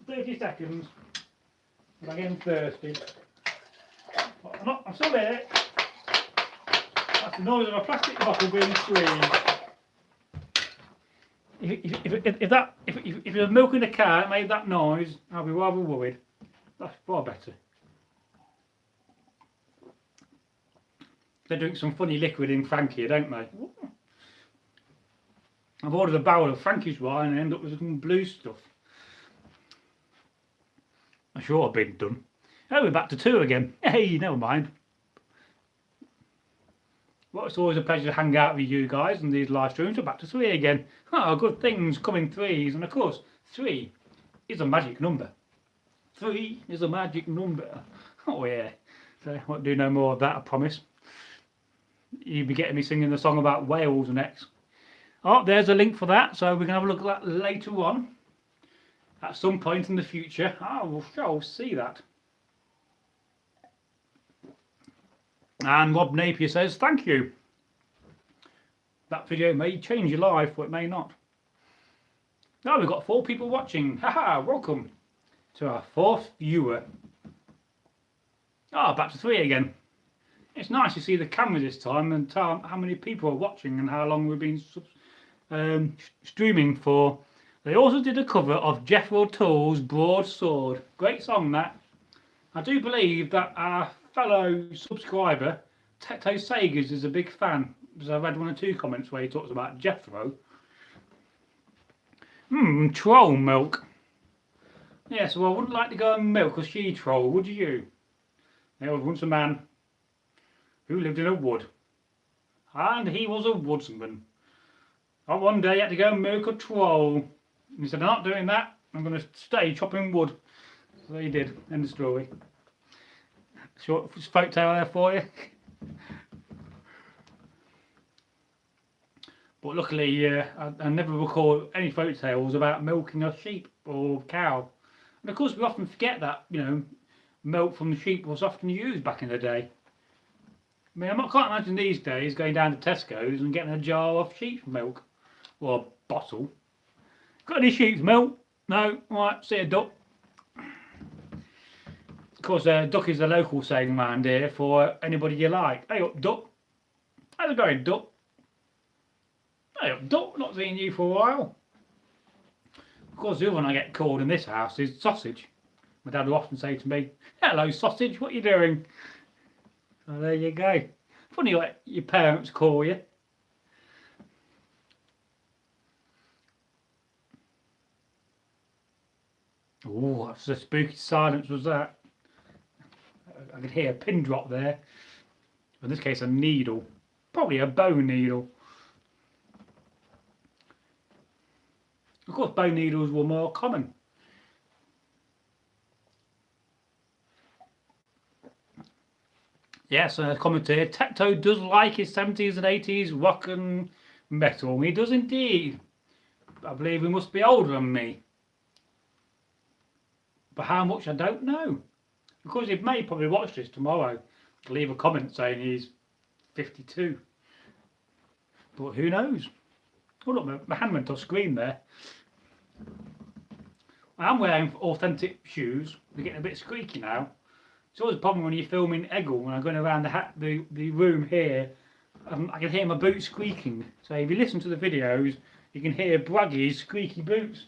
S1: 30 seconds. I'm getting thirsty. I'm still there. That's the noise of a plastic bottle being squeezed. If there's milk in the car that made that noise, I'll be rather worried. That's far better. They drink some funny liquid in Frankie, don't they? I've ordered a barrel of Frankie's wine and end up with some blue stuff. I'm sure I've been done. Oh, we're back to 2 again. Hey, never mind. Well, it's always a pleasure to hang out with you guys in these live streams. We're back to 3 again. Oh, good things coming 3s. And of course, 3 is a magic number. 3 is a magic number. Oh yeah. So I won't do no more of that, I promise. You'll be getting me singing the song about whales next. Oh, there's a link for that, so we can have a look at that later on. At some point in the future. Oh, we shall see that. And Rob Napier says, thank you. That video may change your life, or it may not. Now we've got 4 people watching. Haha, welcome to our 4th viewer. Ah, back to 3 again. It's nice to see the camera this time and tell how many people are watching and how long we've been streaming for. They also did a cover of Jethro Tull's Broadsword. Great song, that. I do believe that our fellow subscriber, Teto Sagas, is a big fan, because I read 1 or 2 comments where he talks about Jethro. Troll milk. Yes, well, I wouldn't like to go and milk a she-troll, would you? There was once a man who lived in a wood, and he was a woodsman. And one day he had to go and milk a troll. He said, I'm not doing that, I'm going to stay chopping wood. So he did. End of story. Short folk tale there for you. But luckily, I never recall any folk tales about milking a sheep or cow. And of course, we often forget that, you know, milk from the sheep was often used back in the day. I mean, I can't imagine these days going down to Tesco's and getting a jar of sheep's milk. Or a bottle. Got any sheep's milk? No? Right, see a duck. Of course, duck is a local saying around here for anybody you like. Hey up, duck. How's it going, duck? Hey up, duck. Not seen you for a while. Of course, the other one I get called in this house is sausage. My dad will often say to me, hello, sausage, what are you doing? So there you go. Funny what your parents call you. Oh, that's a spooky silence, was that? I could hear a pin drop there. In this case, a needle. Probably a bone needle. Of course, bone needles were more common. Yes, a comment here. Tecto does like his 70s and 80s rock and metal. He does indeed. I believe he must be older than me. But how much, I don't know. Because he may probably watch this tomorrow. Leave a comment saying he's 52. But who knows? Oh look, my hand went off screen there. I am wearing authentic shoes. They're getting a bit squeaky now. It's always a problem when you're filming Egil, when I'm going around the room here. I can hear my boots squeaking. So if you listen to the videos, you can hear Bragi's squeaky boots.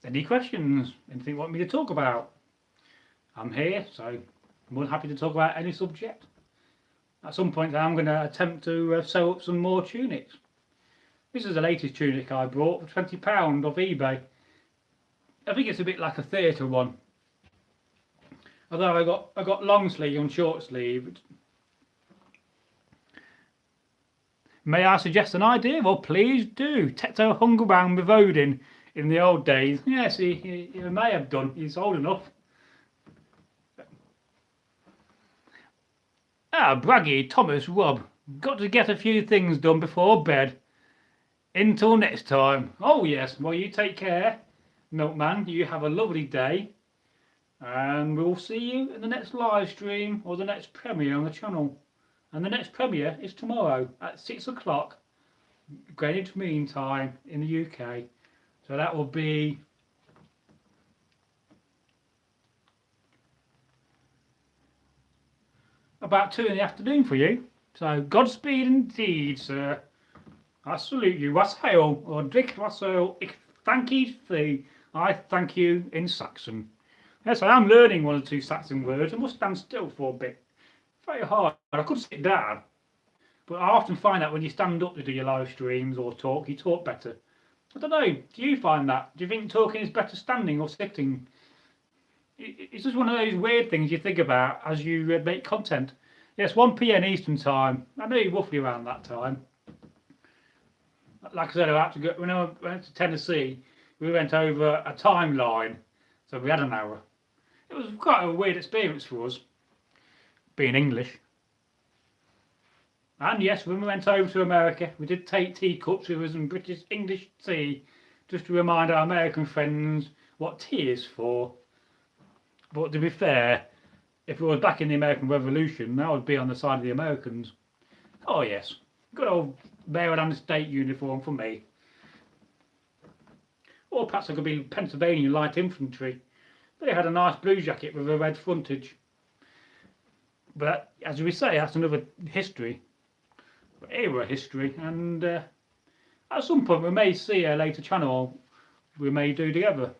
S1: Any questions? Anything you want me to talk about? I'm here, so I'm more than happy to talk about any subject. At some point I'm going to attempt to sew up some more tunics. This is the latest tunic I bought for £20 off eBay. I think it's a bit like a theatre one. Although I got long sleeve and short sleeve. May I suggest an idea? Well, please do. Tecto hung around with Odin in the old days. Yes, he may have done. He's old enough. Bragi, Thomas, Rob. Got to get a few things done before bed. Until next time. Oh yes, well you take care, Milkman. You have a lovely day. And we'll see you in the next live stream or the next premiere on the channel. And the next premiere is tomorrow at 6 o'clock Greenwich Mean Time in the UK. So that will be about 2 in the afternoon for you. So Godspeed indeed, sir. I salute you. Was hail, or Dick was hail, ik thank you thee. I thank you in Saxon. Yes, I am learning 1 or 2 Saxon words. I must stand still for a bit. Very hard. I could sit down. But I often find that when you stand up to do your live streams or talk, you talk better. I don't know. Do you find that? Do you think talking is better standing or sitting? It's just one of those weird things you think about as you make content. Yes, 1 PM Eastern Time. I know you're roughly around that time. Like I said, I had to go when I went to Tennessee. we went over a timeline, so we had an hour. It was quite a weird experience for us, being English. And yes, when we went over to America, we did take teacups with us and British English tea, just to remind our American friends what tea is for. But to be fair, if it was back in the American Revolution, that would be on the side of the Americans. Oh yes, good old Maryland State uniform for me. Or perhaps I could be Pennsylvania Light Infantry. They had a nice blue jacket with a red frontage. But as we say, that's another history, era history, and at some point we may see a later channel we may do together.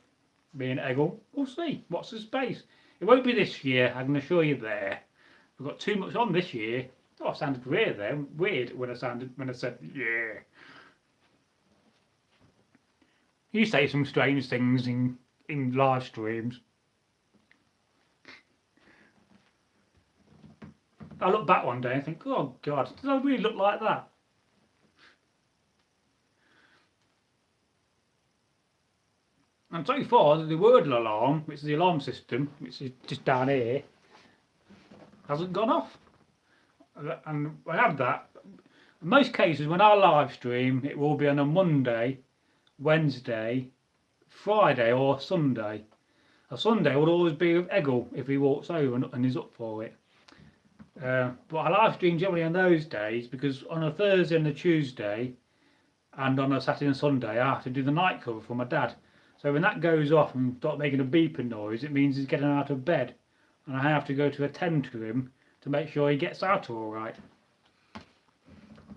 S1: Me and Egil, we'll see. What's the space? It won't be this year, I can assure you there. We've got too much on this year. Oh, I sounded weird there. Weird when I said yeah. You say some strange things in live streams. I look back one day and think, oh God, did I really look like that? And so far, the word alarm, which is the alarm system, which is just down here, hasn't gone off. And I have that. In most cases, when I live stream, it will be on a Monday, Wednesday, Friday, or Sunday. A Sunday will always be with Egil if he walks over and is up for it. But I live stream generally on those days because on a Thursday and a Tuesday, and on a Saturday and Sunday, I have to do the night cover for my dad. So when that goes off and starts making a beeping noise, it means he's getting out of bed, and I have to go to attend to him to make sure he gets out all right.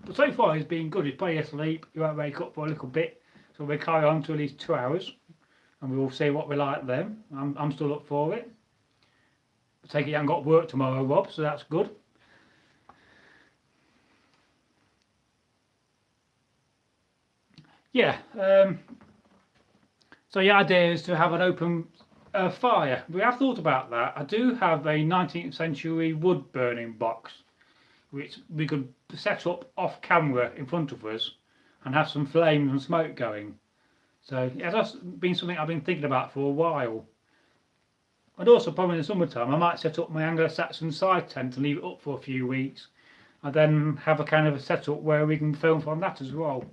S1: But so far he's been good. He's probably asleep. He won't wake up for a little bit, so we'll carry on to at least 2 hours, and we will see what we like then. I'm still up for it. I take it you haven't got work tomorrow, Rob, so that's good. Yeah. So the idea is to have an open fire. We have thought about that. I do have a 19th century wood burning box, which we could set up off camera in front of us and have some flames and smoke going. So yeah, that's been something I've been thinking about for a while. And also probably in the summertime I might set up my Anglo-Saxon side tent and leave it up for a few weeks, and then have a kind of a setup where we can film from that as well.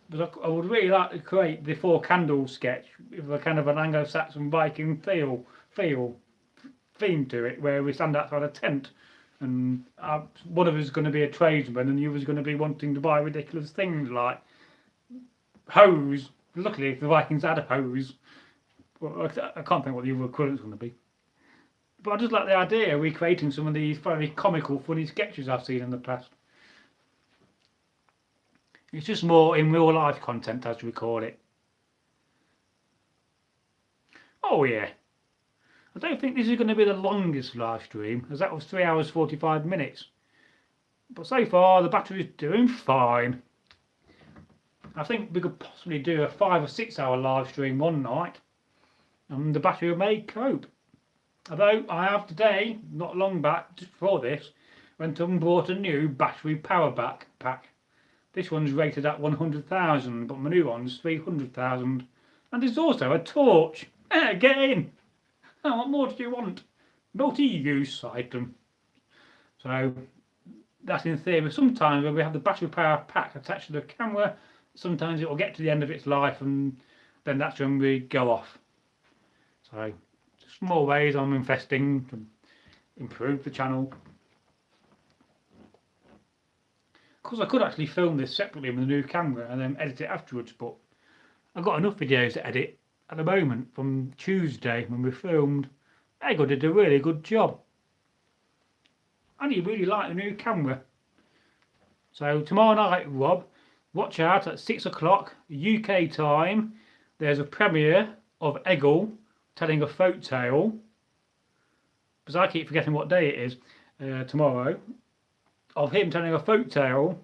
S1: But I would really like to create the 4 candle sketch with a kind of an Anglo-Saxon Viking theme to it, where we stand outside a tent, and one of us is going to be a tradesman and the other is going to be wanting to buy ridiculous things like hose. Luckily, if the Vikings had a hose, well, I can't think what the other equivalent's going to be. But I just like the idea of recreating some of these very comical, funny sketches I've seen in the past. It's just more in real life content, as we call it. Oh yeah. I don't think this is going to be the longest live stream, as that was 3 hours 45 minutes. But so far the battery's doing fine. I think we could possibly do a 5 or 6 hour live stream one night, and the battery may cope. Although I have today, not long back, just before this, went and bought a new battery power back pack. This one's rated at 100,000, but my new one's 300,000. And there's also a torch. Get in! Oh, what more do you want? Multi-use item. So, that's in theory. Sometimes when we have the battery power pack attached to the camera, sometimes it will get to the end of its life, and then that's when we go off. So, just more ways I'm investing to improve the channel. Of course, I could actually film this separately with a new camera and then edit it afterwards, but I've got enough videos to edit at the moment from Tuesday when we filmed. Egil did a really good job, and he really liked the new camera. So tomorrow night, Rob, watch out at 6 o'clock UK time. There's a premiere of Egil telling a folk tale, because I keep forgetting what day it is, tomorrow, of him telling a folk tale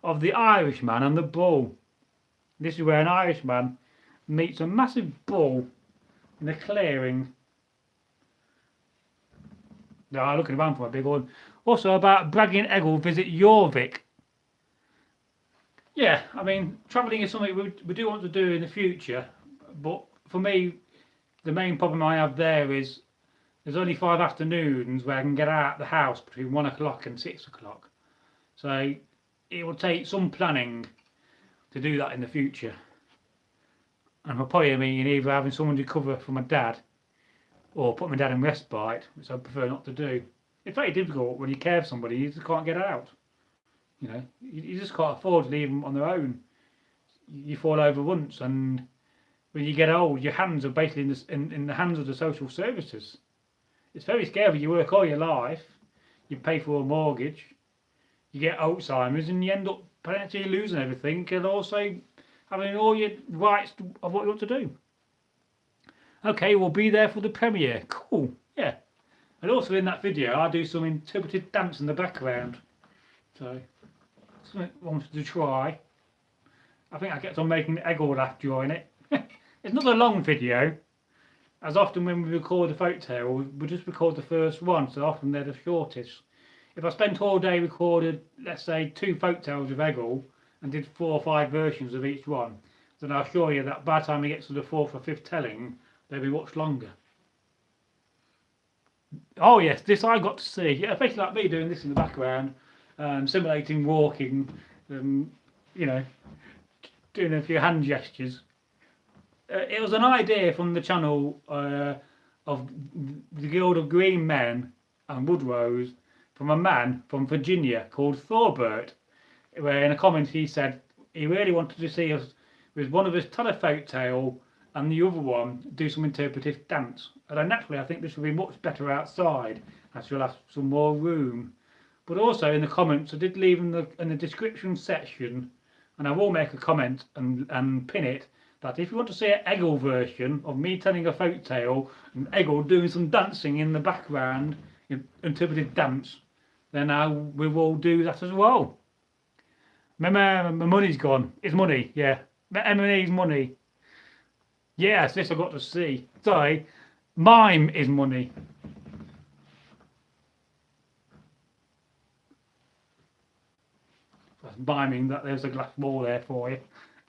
S1: of the Irishman and the bull. This is where an Irishman meets a massive bull in a clearing. No, I'm looking around for a big one. Also about Bragi and Egil visit Jorvik. Yeah, I mean, travelling is something we do want to do in the future, but for me, the main problem I have there is there's only 5 afternoons where I can get out of the house between 1 o'clock and 6 o'clock. So it will take some planning to do that in the future. And I'll probably mean either having someone to cover for my dad or put my dad in respite, which I prefer not to do. It's very difficult when you care for somebody, you just can't get out. You know, you just can't afford to leave them on their own. You fall over once, and when you get old, your hands are basically in the hands of the social services. It's very scary. You work all your life, you pay for a mortgage, you get Alzheimer's, and you end up potentially losing everything, and also having all your rights of what you want to do. Okay, we'll be there for the premiere. Cool, yeah. And also in that video, I do some interpretive dance in the background. So, something I wanted to try. I think I kept on making Egil laugh during it. It's not a long video. As often when we record a folktale, we just record the first one, so often they're the shortest. If I spent all day recorded, let's say, 2 folktales of Egil, and did 4 or 5 versions of each one, then I'll assure you that by the time we get to the 4th or 5th telling, they'll be much longer. Oh yes, this I got to see. Yeah, basically like me doing this in the background, simulating walking, you know, doing a few hand gestures. It was an idea from the channel of the Guild of Green Men and Woodrose from a man from Virginia called Thorbert, where in a comment he said he really wanted to see us with one of us tell a folk tale and the other one do some interpretive dance. And naturally I think this will be much better outside, as you'll have some more room. But also in the comments I did leave in the description section, and I will make a comment and pin it, that if you want to see an Egil version of me telling a folk tale and Egil doing some dancing in the background, interpretive dance, then we will do that as well. Remember, my money's gone. It's money, yeah. M&E's money. Yes, this I've got to see. Sorry, mime is money. That's miming that there's a glass wall there for you.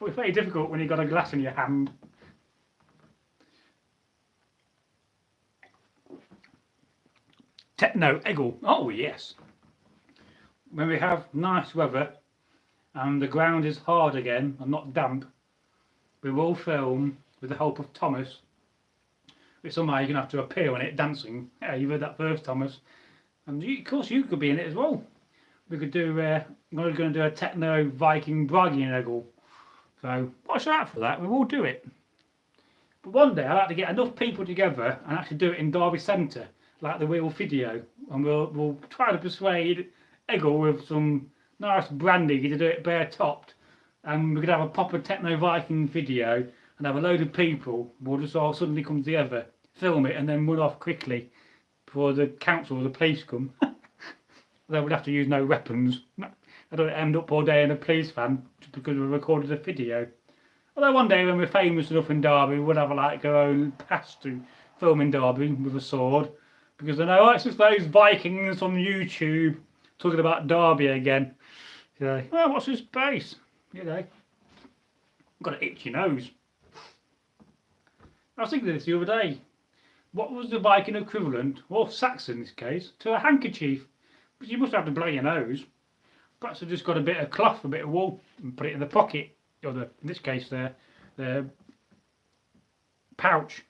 S1: But it's very difficult when you've got a glass in your hand. Techno Egil. Oh yes. When we have nice weather and the ground is hard again and not damp, we will film with the help of Thomas. But somehow you're going to have to appear on it dancing. Yeah, you heard that first, Thomas. And of course you could be in it as well. We could do, we're going to do a techno Viking Bragi Magnarsson. So watch out for that, we will do it. But one day I'd like to get enough people together and actually do it in Derby Centre, like the real video. And we'll try to persuade Egil with some nice brandy to do it bare topped. And we could have a proper techno Viking video and have a load of people. We'll just all suddenly come together, film it and then run off quickly before the council or the police come. They would have to use no weapons. I don't end up all day in a police van just because we recorded a video. Although one day when we're famous enough in Derby, we would have like our own pass to film in Derby with a sword. Because I know, oh, it's just those Vikings on YouTube talking about Derby again. You know, oh, what's his face? You know, got an itchy nose. I was thinking of this the other day. What was the Viking equivalent, or Saxon in this case, to a handkerchief? But you must have to blow your nose. Perhaps I've just got a bit of cloth, a bit of wool, and put it in the pocket, or in this case, the pouch.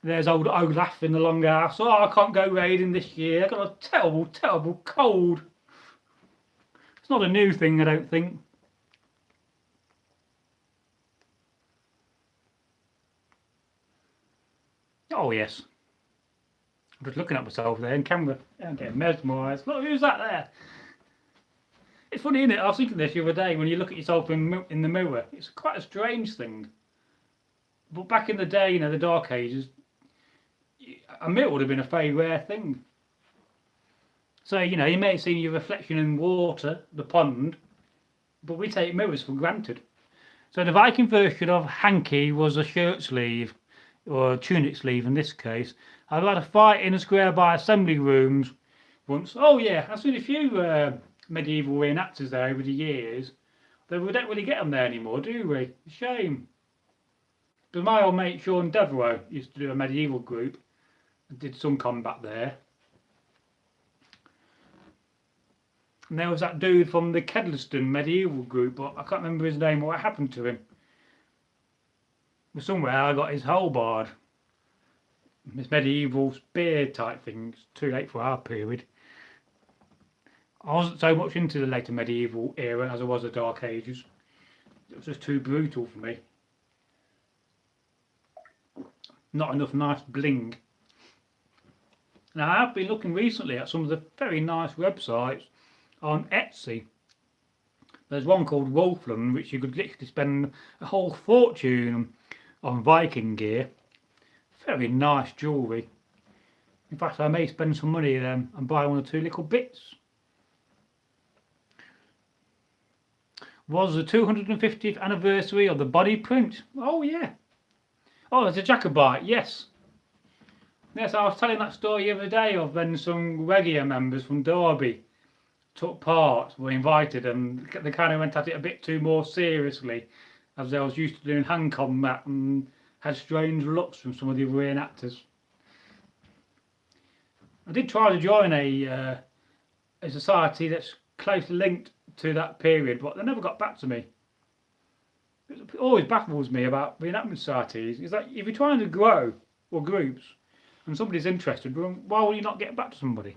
S1: There's old Olaf in the longhouse. Oh, I can't go raiding this year. I've got a terrible, terrible cold. It's not a new thing, I don't think. Oh yes. I'm just looking at myself there in camera. I'm getting mesmerised. Look, who's that there? It's funny, isn't it? I was thinking this the other day when you look at yourself in the mirror. It's quite a strange thing. But back in the day, you know, the Dark Ages, a mirror would have been a very rare thing. So, you know, you may have seen your reflection in water, the pond, but we take mirrors for granted. So the Viking version of hanky was a shirt sleeve, or a tunic sleeve in this case. I've had a fight in the square by assembly rooms once. Oh yeah, I've seen a few medieval reenactors there over the years. Though we don't really get them there anymore, do we? A shame. But my old mate Sean Devereaux used to do a medieval group. Did some combat there. And there was that dude from the Kedleston medieval group, but I can't remember his name or what happened to him. But somewhere I got his halberd. This medieval spear type thing. It's too late for our period. I wasn't so much into the later medieval era as I was the Dark Ages. It was just too brutal for me. Not enough nice bling. Now I have been looking recently at some of the very nice websites on Etsy. There's one called Wolfland, which you could literally spend a whole fortune on Viking gear. Very nice jewellery. In fact, I may spend some money and buy one or two little bits. Was the 250th anniversary of the body print? Oh yeah. Oh, there's a Jacobite, yes. Yes, I was telling that story the other day of when some regular members from Derby took part, were invited, and they kind of went at it a bit too more seriously, as they was used to doing hand combat and had strange looks from some of the other reenactors. I did try to join a society that's closely linked to that period, but they never got back to me. It always baffles me about reenactment societies is that if you're trying to grow, or groups, and somebody's interested, why would you not get back to somebody?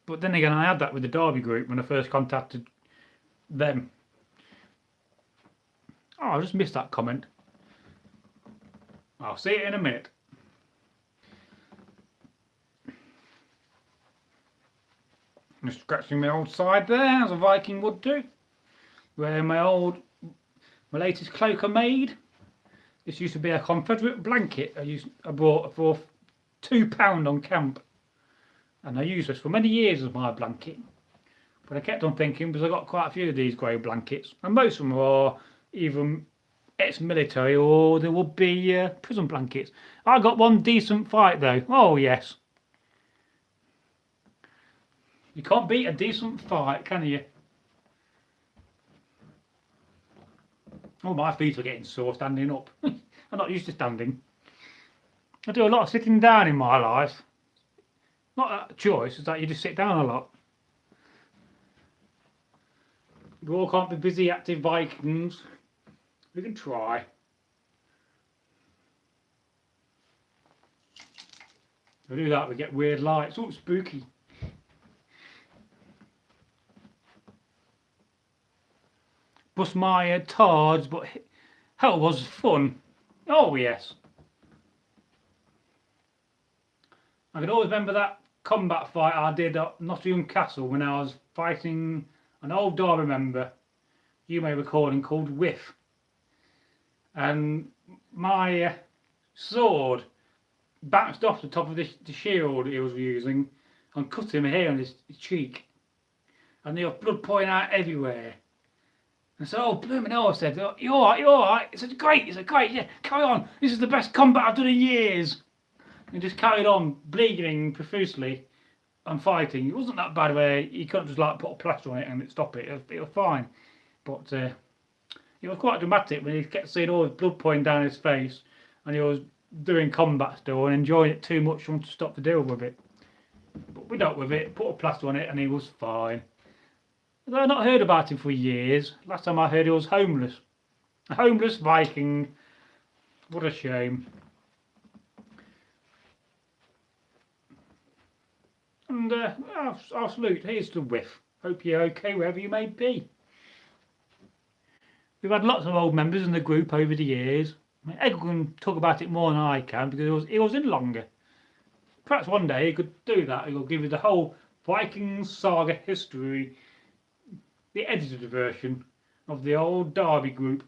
S1: But then again, I had that with the Derby group when I first contacted them. Oh, I just missed that comment. I'll see it in a minute. Just scratching my old side there, as a Viking would do. Where my latest cloak I made. This used to be a Confederate blanket I bought for £2 on camp. And I used this for many years as my blanket. But I kept on thinking, because I got quite a few of these grey blankets, and most of them are either ex-military or there would be prison blankets. I got one decent fight though. Oh yes. You can't beat a decent fight, can you? Oh, my feet are getting sore standing up. I'm not used to standing. I do a lot of sitting down in my life. Not a choice, it's that you just sit down a lot. We all can't be busy, active Vikings. We can try. If we do that, we get weird lights. Oh, spooky. Bust my tards, but hell was fun. Oh yes. I can always remember that combat fight I did at Nottingham Castle when I was fighting an old Derby member, you may recall him, called Whiff. And my sword bounced off the top of the shield he was using and cut him here on his cheek. And there was blood pouring out everywhere. And so, oh, blooming hell, I said, oh, you alright? He said, great, yeah, carry on. This is the best combat I've done in years. And just carried on, bleeding profusely and fighting. It wasn't that bad where you couldn't just like put a plaster on it and stop it. It was fine. But it was quite dramatic when he kept seeing all his blood pouring down his face and he was doing combat still and enjoying it too much to stop to deal with it. But we dealt with it, put a plaster on it and he was fine. Although I've not heard about him for years. Last time I heard he was homeless. A homeless Viking. What a shame. And I'll salute. Here's the Whiff. Hope you're okay wherever you may be. We've had lots of old members in the group over the years. I mean, Egil can talk about it more than I can because he was in longer. Perhaps one day he could do that. He'll give you the whole Vikings saga history, the edited version of the old Derby group.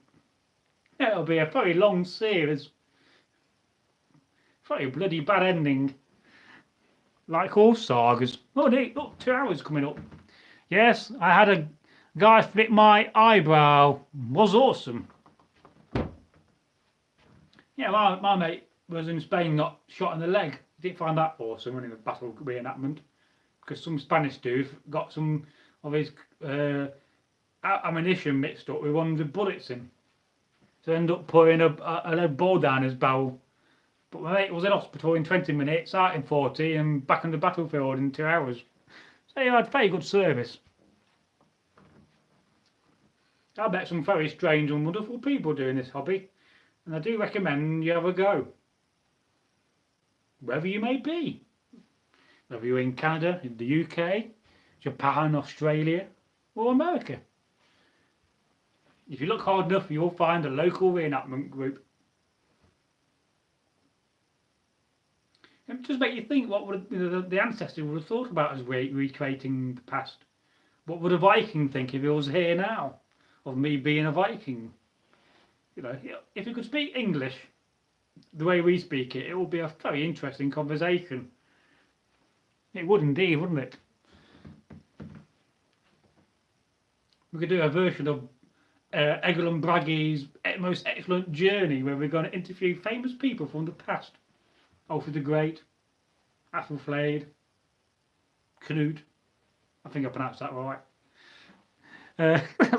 S1: It'll be a very long series. Very bloody bad ending. Like all sagas. Oh, look, 2 hours coming up. Yes, I had a guy flip my eyebrow. Was awesome. Yeah, my mate was in Spain, got shot in the leg didn't find that awesome running a battle reenactment, because some Spanish dude got some of his ammunition mixed up with one of the bullets in. So I ended up putting a lead ball down his barrel. But my mate was in hospital in 20 minutes, out in 40, and back on the battlefield in 2 hours. So he had very good service. I met some very strange and wonderful people doing this hobby, and I do recommend you have a go. Wherever you may be. Whether you're in Canada, in the UK, Japan, Australia, or America. If you look hard enough, you'll find a local reenactment group. It just make you think what would the ancestors would have thought about us recreating the past. What would a Viking think if he was here now, of me being a Viking? You know, if you could speak English the way we speak it, it would be a very interesting conversation. It would indeed, wouldn't it? We could do a version of Egil and Bragi's most excellent journey, where we're going to interview famous people from the past. Alfred the Great, Athelflaed, Knut. I think I pronounced that right.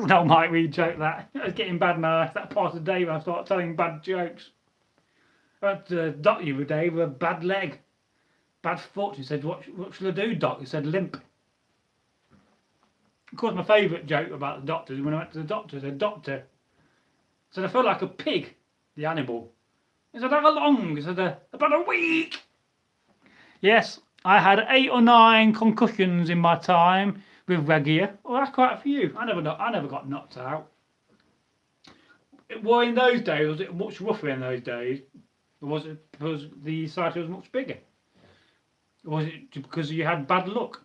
S1: No, Mike, we joke that. It's getting bad now. It's that part of the day when I start telling bad jokes. I went to the doctor the other day with a bad leg, bad foot. He said, what should I do, doc? He said, limp. Of course, my favourite joke about the doctor is when I went to the doctor, I said, doctor, I said, I feel like a pig, the animal. He said, how long? He said, about a week. Yes, I had 8 or 9 concussions in my time with Regia. Well, that's quite a few. I never got knocked out. Well, in those days, was it much rougher in those days? Or was it because the society was much bigger? Or was it because you had bad luck?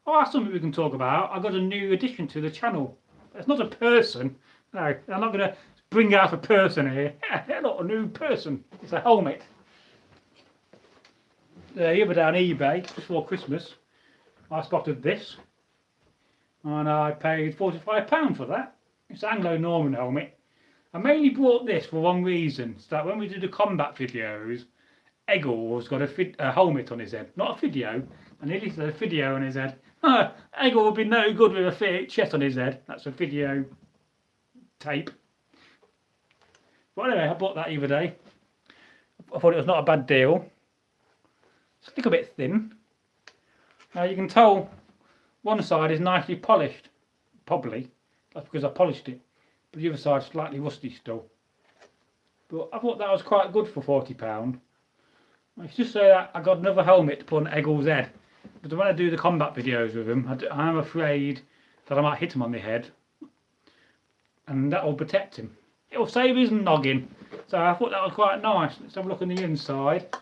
S1: Oh, that's something we can talk about. I got a new addition to the channel. It's not a person. No, I'm not going to bring out a person here. Yeah, not a new person. It's a helmet. The other day on eBay, just before Christmas, I spotted this. And I paid £45 for that. It's an Anglo-Norman helmet. I mainly bought this for one reason. So that when we did the combat videos, Egil's got a helmet on his head. Not a video. I nearly said a video on his head. Egil would be no good with a fake chest on his head. That's a video tape. But anyway, I bought that the other day. I thought it was not a bad deal. It's a little bit thin. Now you can tell one side is nicely polished. Probably. That's because I polished it. But the other side's slightly rusty still. But I thought that was quite good for £40. I should just say that I got another helmet to put on Egil's head. But when I do the combat videos with him, I'm afraid that I might hit him on the head. And that will protect him. It will save his noggin. So I thought that was quite nice. Let's have a look on the inside.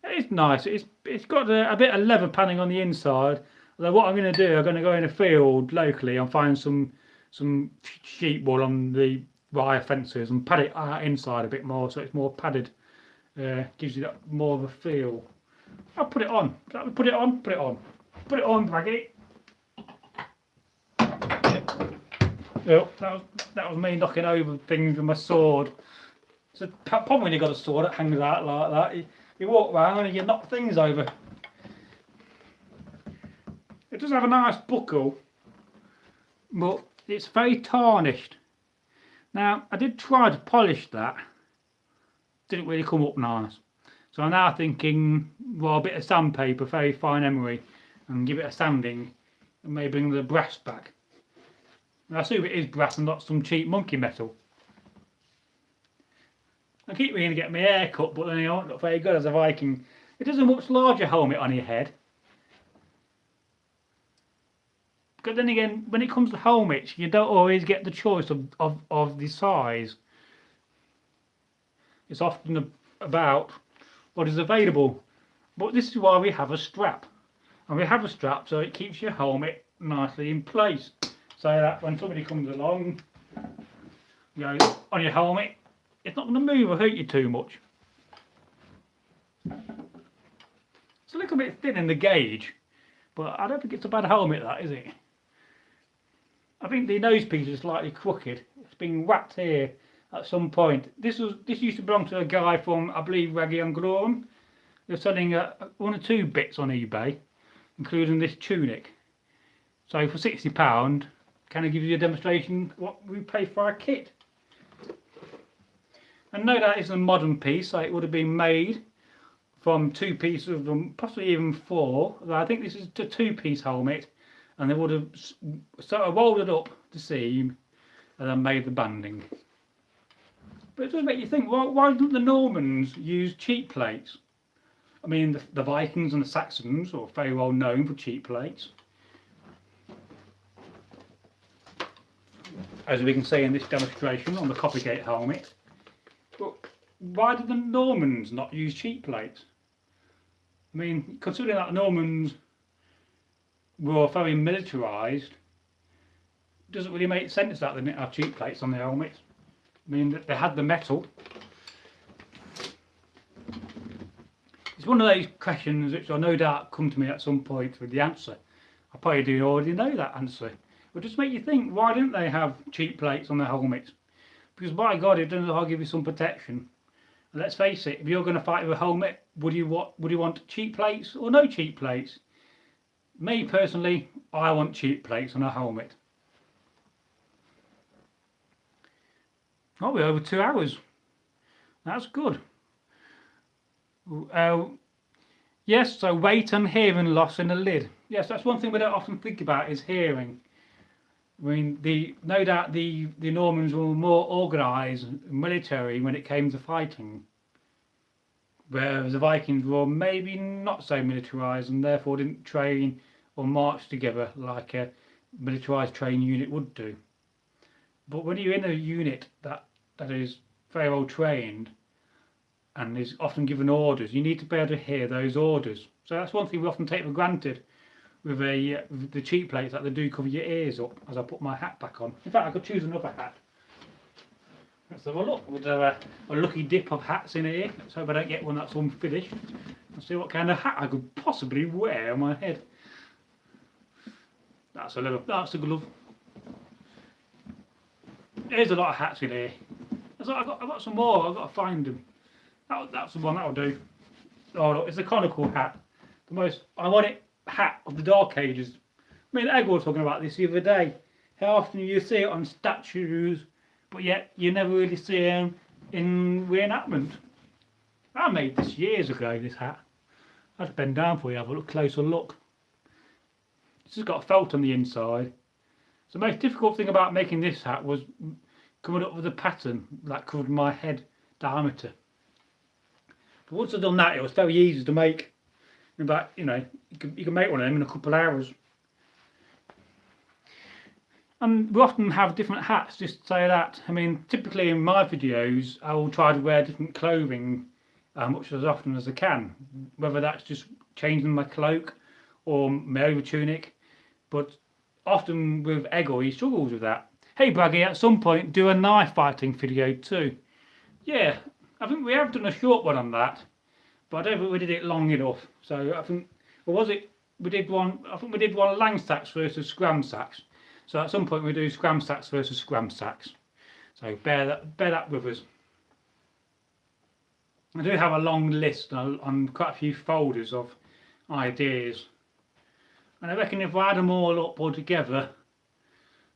S1: It's nice. It's got a bit of leather padding on the inside. Although what I'm going to do, I'm going to go in a field locally and find some sheep wool on the wire fences and pad it out inside a bit more so it's more padded. Gives you that more of a feel. I'll put it on. Put it on. Put it on. Put it on, Bragi. Oh, that was me knocking over things with my sword. It's a problem when you've got a sword that hangs out like that. You walk around and you knock things over. It does have a nice buckle, but it's very tarnished. Now, I did try to polish that. Didn't really come up nice. So I'm now thinking, well, a bit of sandpaper, very fine emery, and give it a sanding, and maybe bring the brass back. And I assume it is brass and not some cheap monkey metal. I keep meaning to get my hair cut, but then I don't look very good as a Viking. It is a much larger helmet on your head. But then again, when it comes to helmets, you don't always get the choice of the size. It's often about what is available. But this is why we have a strap. And we have a strap so it keeps your helmet nicely in place. So that when somebody comes along, goes on your helmet, it's not going to move or hurt you too much. It's a little bit thin in the gauge, but I don't think it's a bad helmet, that, is it? I think the nose piece is slightly crooked. It's been wrapped here at some point. This used to belong to a guy from, I believe, Bragi Magnarsson. They're selling 1 or 2 bits on eBay, including this tunic. So for £60, can I give you a demonstration what we pay for our kit? And no, that isn't a modern piece, so it would have been made from 2 pieces of them, possibly even 4. I think this is a 2-piece helmet, and they would have sort of rolled it up the seam and then made the banding. But it does make you think, why didn't the Normans use cheap plates? I mean, the Vikings and the Saxons are very well known for cheap plates. As we can see in this demonstration on the Copygate helmet. But why did the Normans not use cheap plates? I mean, considering that the Normans were very militarised, it doesn't really make sense that they didn't have cheap plates on their helmets. I mean, they had the metal. It's one of those questions which will no doubt come to me at some point with the answer. I probably do already know that answer. But just make you think, why didn't they have cheap plates on their helmets? Because by God, it doesn't give you some protection. And let's face it, if you're going to fight with a helmet, would you want cheap plates or no cheap plates? Me personally, I want cheap plates on a helmet. Oh, we're over 2 hours. That's good. Yes, so weight and hearing loss in the lid. Yes, that's one thing we don't often think about is hearing. I mean, no doubt the Normans were more organised military when it came to fighting, whereas the Vikings were maybe not so militarised and therefore didn't train or march together like a militarised trained unit would do. But when you're in a unit that is very well trained and is often given orders, you need to be able to hear those orders. So that's one thing we often take for granted with the cheap plates, that they do cover your ears up as I put my hat back on. In fact, I could choose another hat. Let's have a look. With a lucky dip of hats in here. Let's hope I don't get one that's unfinished. Let's see what kind of hat I could possibly wear on my head. That's a glove. There's a lot of hats in here. I've got some more. I've got to find them. That's the one that'll do. Oh look, it's a conical hat. The most ironic hat of the Dark Ages. I mean, Egil was talking about this the other day. How often you see it on statues, but yet you never really see them in reenactment. I made this years ago, this hat. I'll just bend down for you, have a closer look. It's just got felt on the inside. So the most difficult thing about making this hat was coming up with a pattern that covered my head diameter. But once I'd done that, it was very easy to make. In fact, you know, you can make one of them in a couple of hours. And we often have different hats, just to say that. I mean, typically in my videos, I will try to wear different clothing much as often as I can. Whether that's just changing my cloak or my over tunic. But often with Egil, he struggles with that. Hey Bragi, at some point do a knife fighting video too. Yeah, I think we have done a short one on that, but I don't think we did it long enough. So I think, or was it? We did one. I think we did one langseax versus scramseax. So at some point we do scramseax versus scramseax. So bear that with us. I do have a long list on quite a few folders of ideas, and I reckon if I add them all up all together,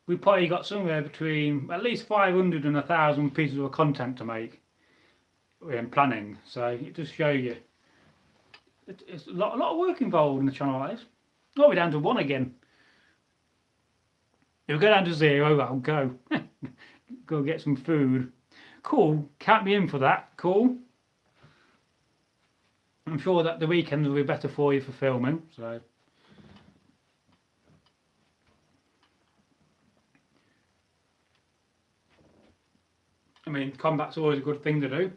S1: we probably got somewhere between at least 500 and 1,000 pieces of content to make in planning. So it does show you it's a lot of work involved in the channel. Oh, we're down to 1 again. If we go down to 0, I'll go. Go get some food. Cool, count me in for that. Cool. I'm sure that the weekends will be better for you for filming. So I mean, combat's always a good thing to do.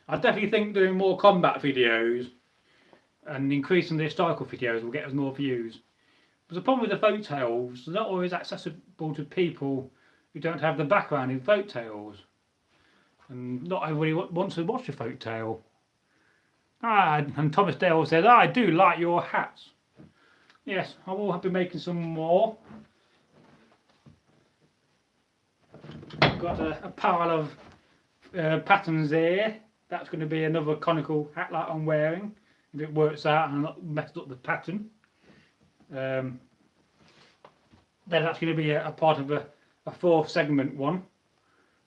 S1: I definitely think doing more combat videos and increasing the historical videos will get us more views. But the problem with the folktales, they're not always accessible to people who don't have the background in folktales. And not everybody wants to watch a folktale. And Thomas Dale says, I do like your hats. Yes, I will be making some more. I've got a pile of patterns here. That's going to be another conical hat like I'm wearing, if it works out and I'm not messed up the pattern. Then that's going to be a part of a 4th segment one.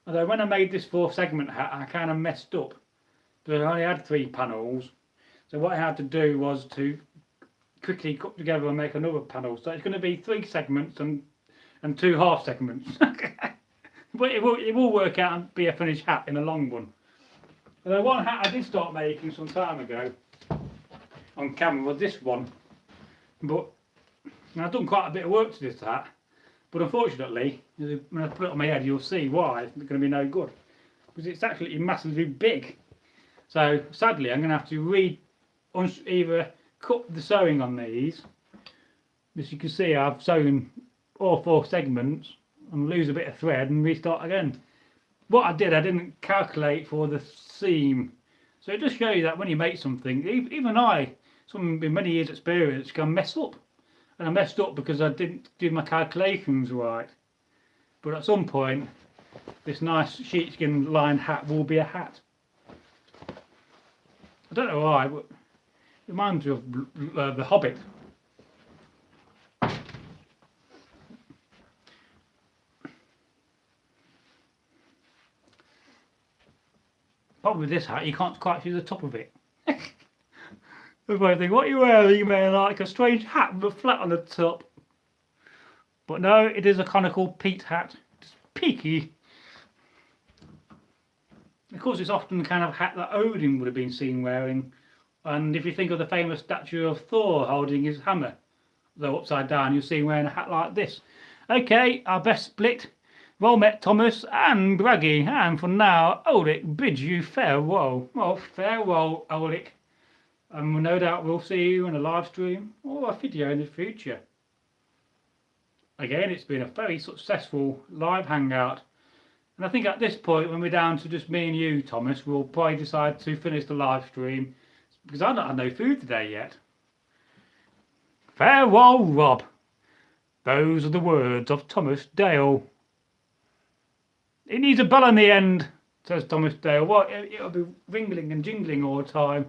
S1: Although when I made this 4th segment hat, I kind of messed up, because I only had 3 panels. So what I had to do was to quickly cut together and make another panel. So it's going to be 3 segments and 2 half segments. But it will work out and be a finished hat in the long run. Although one hat I did start making some time ago on camera was this one. But I've done quite a bit of work to this hat. But unfortunately, when I put it on my head, you'll see why it's going to be no good. Because it's actually massively big. So sadly, I'm going to have to either cut the sewing on these. As you can see, I've sewn all 4 segments and lose a bit of thread and restart again. What I did, I didn't calculate for the seam. So it just shows you that when you make something, even I, someone with many years experience, can mess up. And I messed up because I didn't do my calculations right. But at some point, this nice sheepskin lined hat will be a hat. I don't know why, but it reminds me of The Hobbit. Probably with this hat, you can't quite see the top of it. Everybody think, what are you wearing? You wearing like a strange hat with a flat on the top. But no, it is a conical peaked hat. It's peaky. Of course, it's often the kind of hat that Odin would have been seen wearing. And if you think of the famous statue of Thor holding his hammer, though upside down, you'll see him wearing a hat like this. Okay, our best split. Well met, Thomas and Bragi, and for now, Ulrich bids you farewell. Well, farewell, Ulrich. And no doubt we'll see you in a live stream or a video in the future. Again, it's been a very successful live hangout. And I think at this point, when we're down to just me and you, Thomas, we'll probably decide to finish the live stream, because I've not had no food today yet. Farewell, Rob. Those are the words of Thomas Dale. It needs a bell in the end, says Thomas Dale. Well, it'll be ringling and jingling all the time.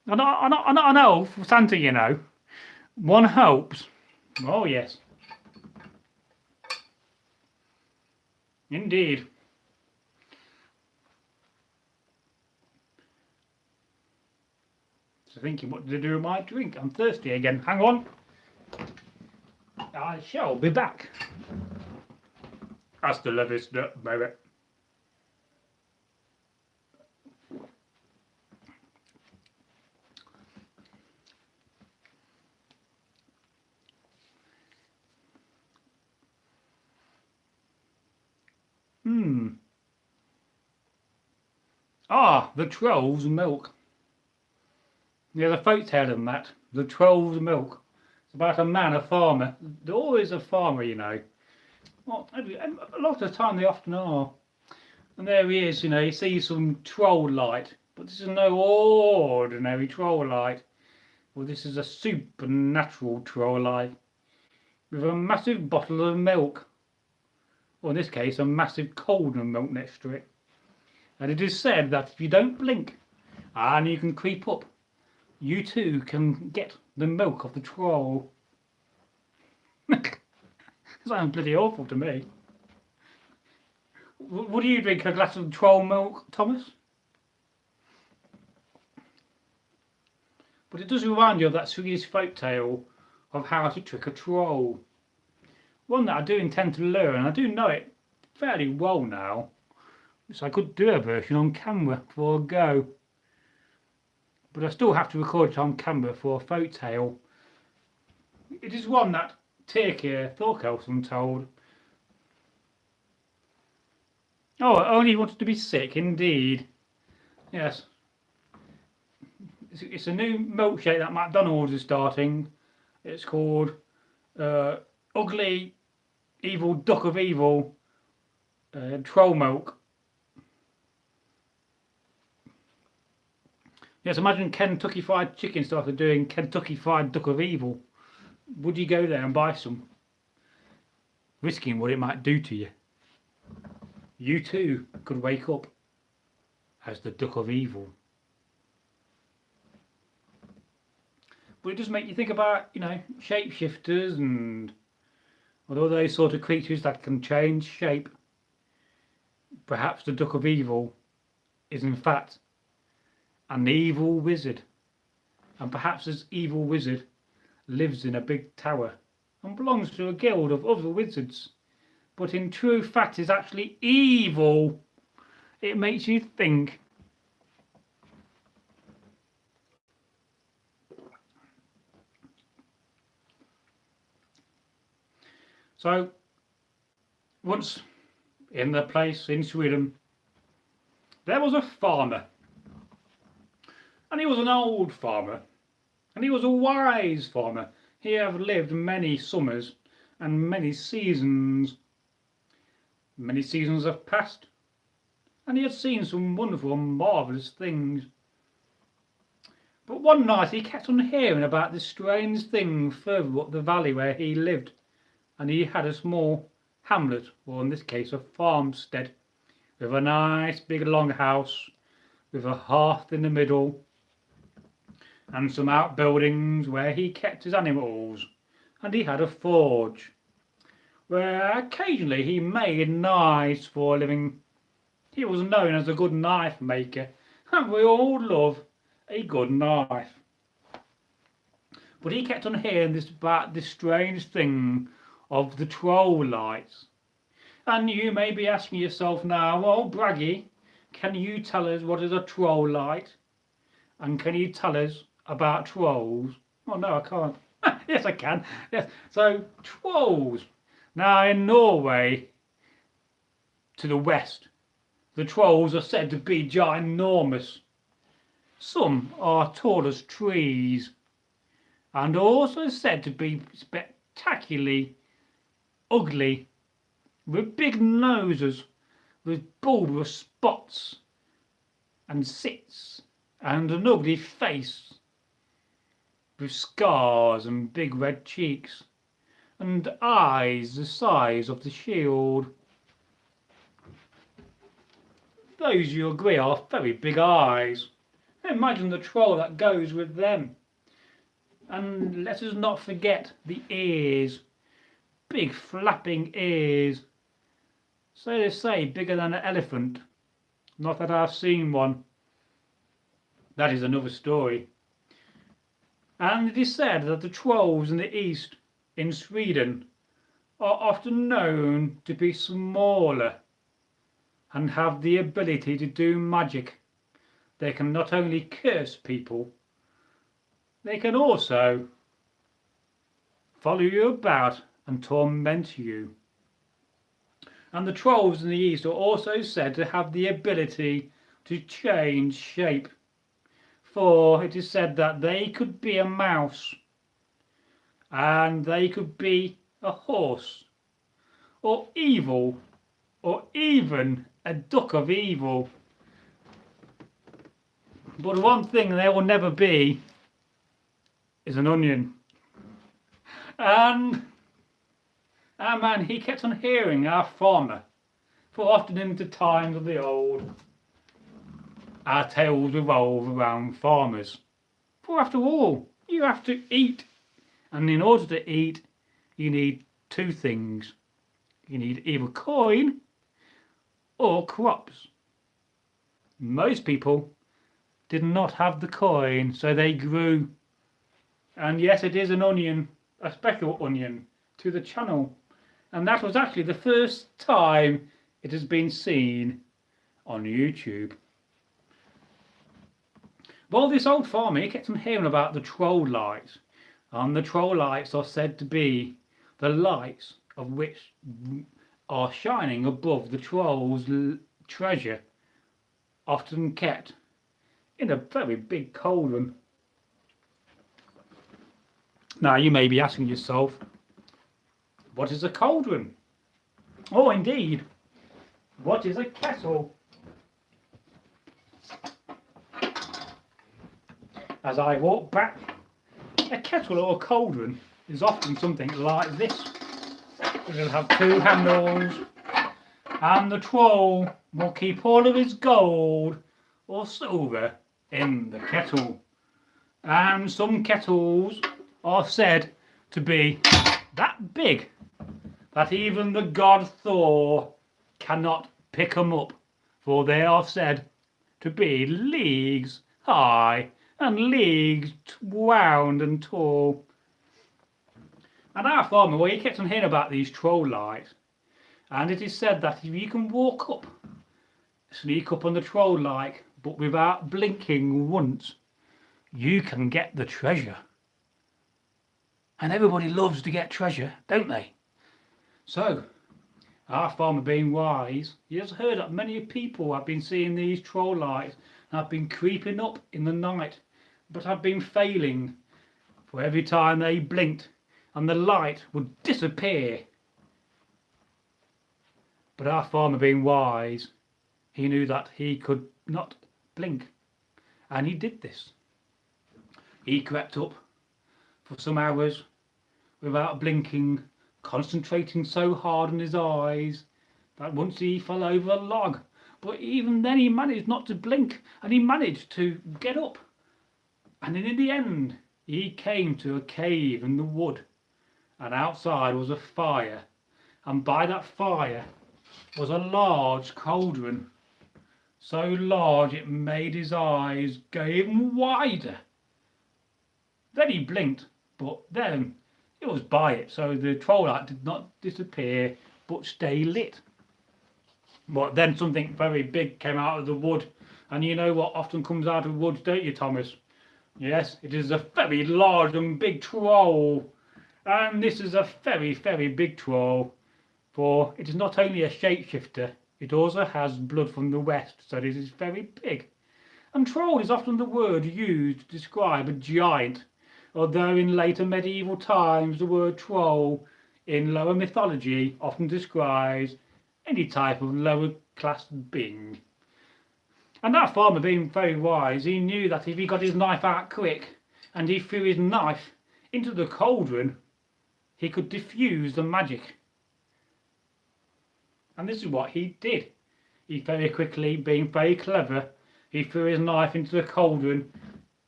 S1: I'm not an elf, Santa, you know. One hopes. Oh, yes. Indeed. So thinking, what did I do with my drink? I'm thirsty again. Hang on. I shall be back. Hasta la vista, baby. Ah, the Troll's Milk. Yeah, the folk tale of that. The Troll's Milk. It's about a man, a farmer. They're always a farmer, you know. Well, a lot of the time they often are. And there he is, you know, he sees some troll light. But this is no ordinary troll light. Well, this is a supernatural troll light. With a massive bottle of milk. Or in this case, a massive cauldron of milk next to it. And it is said that if you don't blink and you can creep up, you too can get the milk of the troll. Sounds bloody awful to me. Would you drink a glass of troll milk, Thomas? But it does remind you of that Swedish folk tale of how to trick a troll. One that I do intend to learn. I do know it fairly well now. So I could do a version on camera for a go. But I still have to record it on camera for a folk tale. It is one that Tyrkir Thorkelson told. Oh, only wanted to be sick, indeed. Yes. It's a new milkshake that McDonald's is starting. It's called Ugly Evil Duck of Evil Troll Milk. Yes, imagine Kentucky Fried Chicken started doing Kentucky Fried Duck of Evil. Would you go there and buy some? Risking what it might do to you. you too could wake up as the duck of evil. But it does make you think about, you know, shapeshifters and all those sort of creatures that can change shape. Perhaps the duck of evil is in fact an evil wizard. And perhaps this evil wizard lives in a big tower and belongs to a guild of other wizards, but in true fact is actually evil. It makes you think. So, once in the place in Sweden, there was a farmer. And he was an old farmer. And he was a wise farmer. He had lived many summers and many seasons. Many seasons have passed. And he had seen some wonderful and marvellous things. But one night he kept on hearing about this strange thing further up the valley where he lived. And he had a small hamlet, or in this case a farmstead, with a nice big long house, with a hearth in the middle, and some outbuildings where he kept his animals, and he had a forge, where occasionally he made knives for a living. He was known as a good knife maker, and we all love a good knife. But he kept on hearing about this strange thing of the troll lights. And you may be asking yourself now, well, Bragi, can you tell us what is a troll light? And can you tell us about trolls? Oh no, I can't. Yes, I can. Yes. So trolls. Now in Norway, to the west, the trolls are said to be ginormous. Some are tall as trees, and are also said to be spectacularly ugly, with big noses, with bulbous spots and slits, and an ugly face, with scars and big red cheeks, and eyes the size of the shield. Those, you agree, are very big eyes. Imagine the troll that goes with them. And let us not forget the ears. Big flapping ears. So they say, bigger than an elephant. Not that I've seen one. That is another story. And it is said that the trolls in the east, in Sweden, are often known to be smaller and have the ability to do magic. They can not only curse people, they can also follow you about and torment you. And the trolls in the east are also said to have the ability to change shape. For it is said that they could be a mouse, and they could be a horse, or evil, or even a duck of evil. But one thing they will never be is an onion. And our man, he kept on hearing our farmer, for often in the times of the old, our tales revolve around farmers. For after all, you have to eat. And in order to eat, you need two things. You need either coin or crops. Most people did not have the coin, so they grew. And yes, it is an onion, a speckled onion, to the channel. And that was actually the first time it has been seen on YouTube. Well, this old farmer, he kept on hearing about the troll lights. And the troll lights are said to be the lights of which are shining above the troll's treasure, often kept in a very big cauldron. Now you may be asking yourself, what is a cauldron? Oh, indeed, what is a kettle? As I walk back, a kettle or a cauldron is often something like this. It'll have two handles and the troll will keep all of his gold or silver in the kettle. And some kettles are said to be that big that even the god Thor cannot pick them up, for they are said to be leagues high and leagues round and tall. And our farmer, well, he kept on hearing about these troll lights, and it is said that if you can walk up, sneak up on the troll light, but without blinking once, you can get the treasure. And everybody loves to get treasure, don't they? So, our farmer, being wise, he has heard that many people have been seeing these troll lights and have been creeping up in the night, but have been failing, for every time they blinked and the light would disappear. But our farmer, being wise, he knew that he could not blink, and he did this. He crept up for some hours without blinking, concentrating so hard on his eyes that once he fell over a log. But even then he managed not to blink, and he managed to get up. And in the end he came to a cave in the wood, and outside was a fire, and by that fire was a large cauldron, so large it made his eyes go even wider. Then he blinked, but then it was by it, so the troll light did not disappear but stay lit. But then something very big came out of the wood, and you know what often comes out of woods, don't you, Thomas? Yes, it is a very large and big troll, and this is a very, very big troll, for it is not only a shapeshifter, it also has blood from the west, so it is very big. And troll is often the word used to describe a giant, although in later medieval times the word troll in lower mythology often describes any type of lower class being. And that farmer, being very wise, he knew that if he got his knife out quick and he threw his knife into the cauldron, he could diffuse the magic. And this is what he did. He very quickly, being very clever, he threw his knife into the cauldron.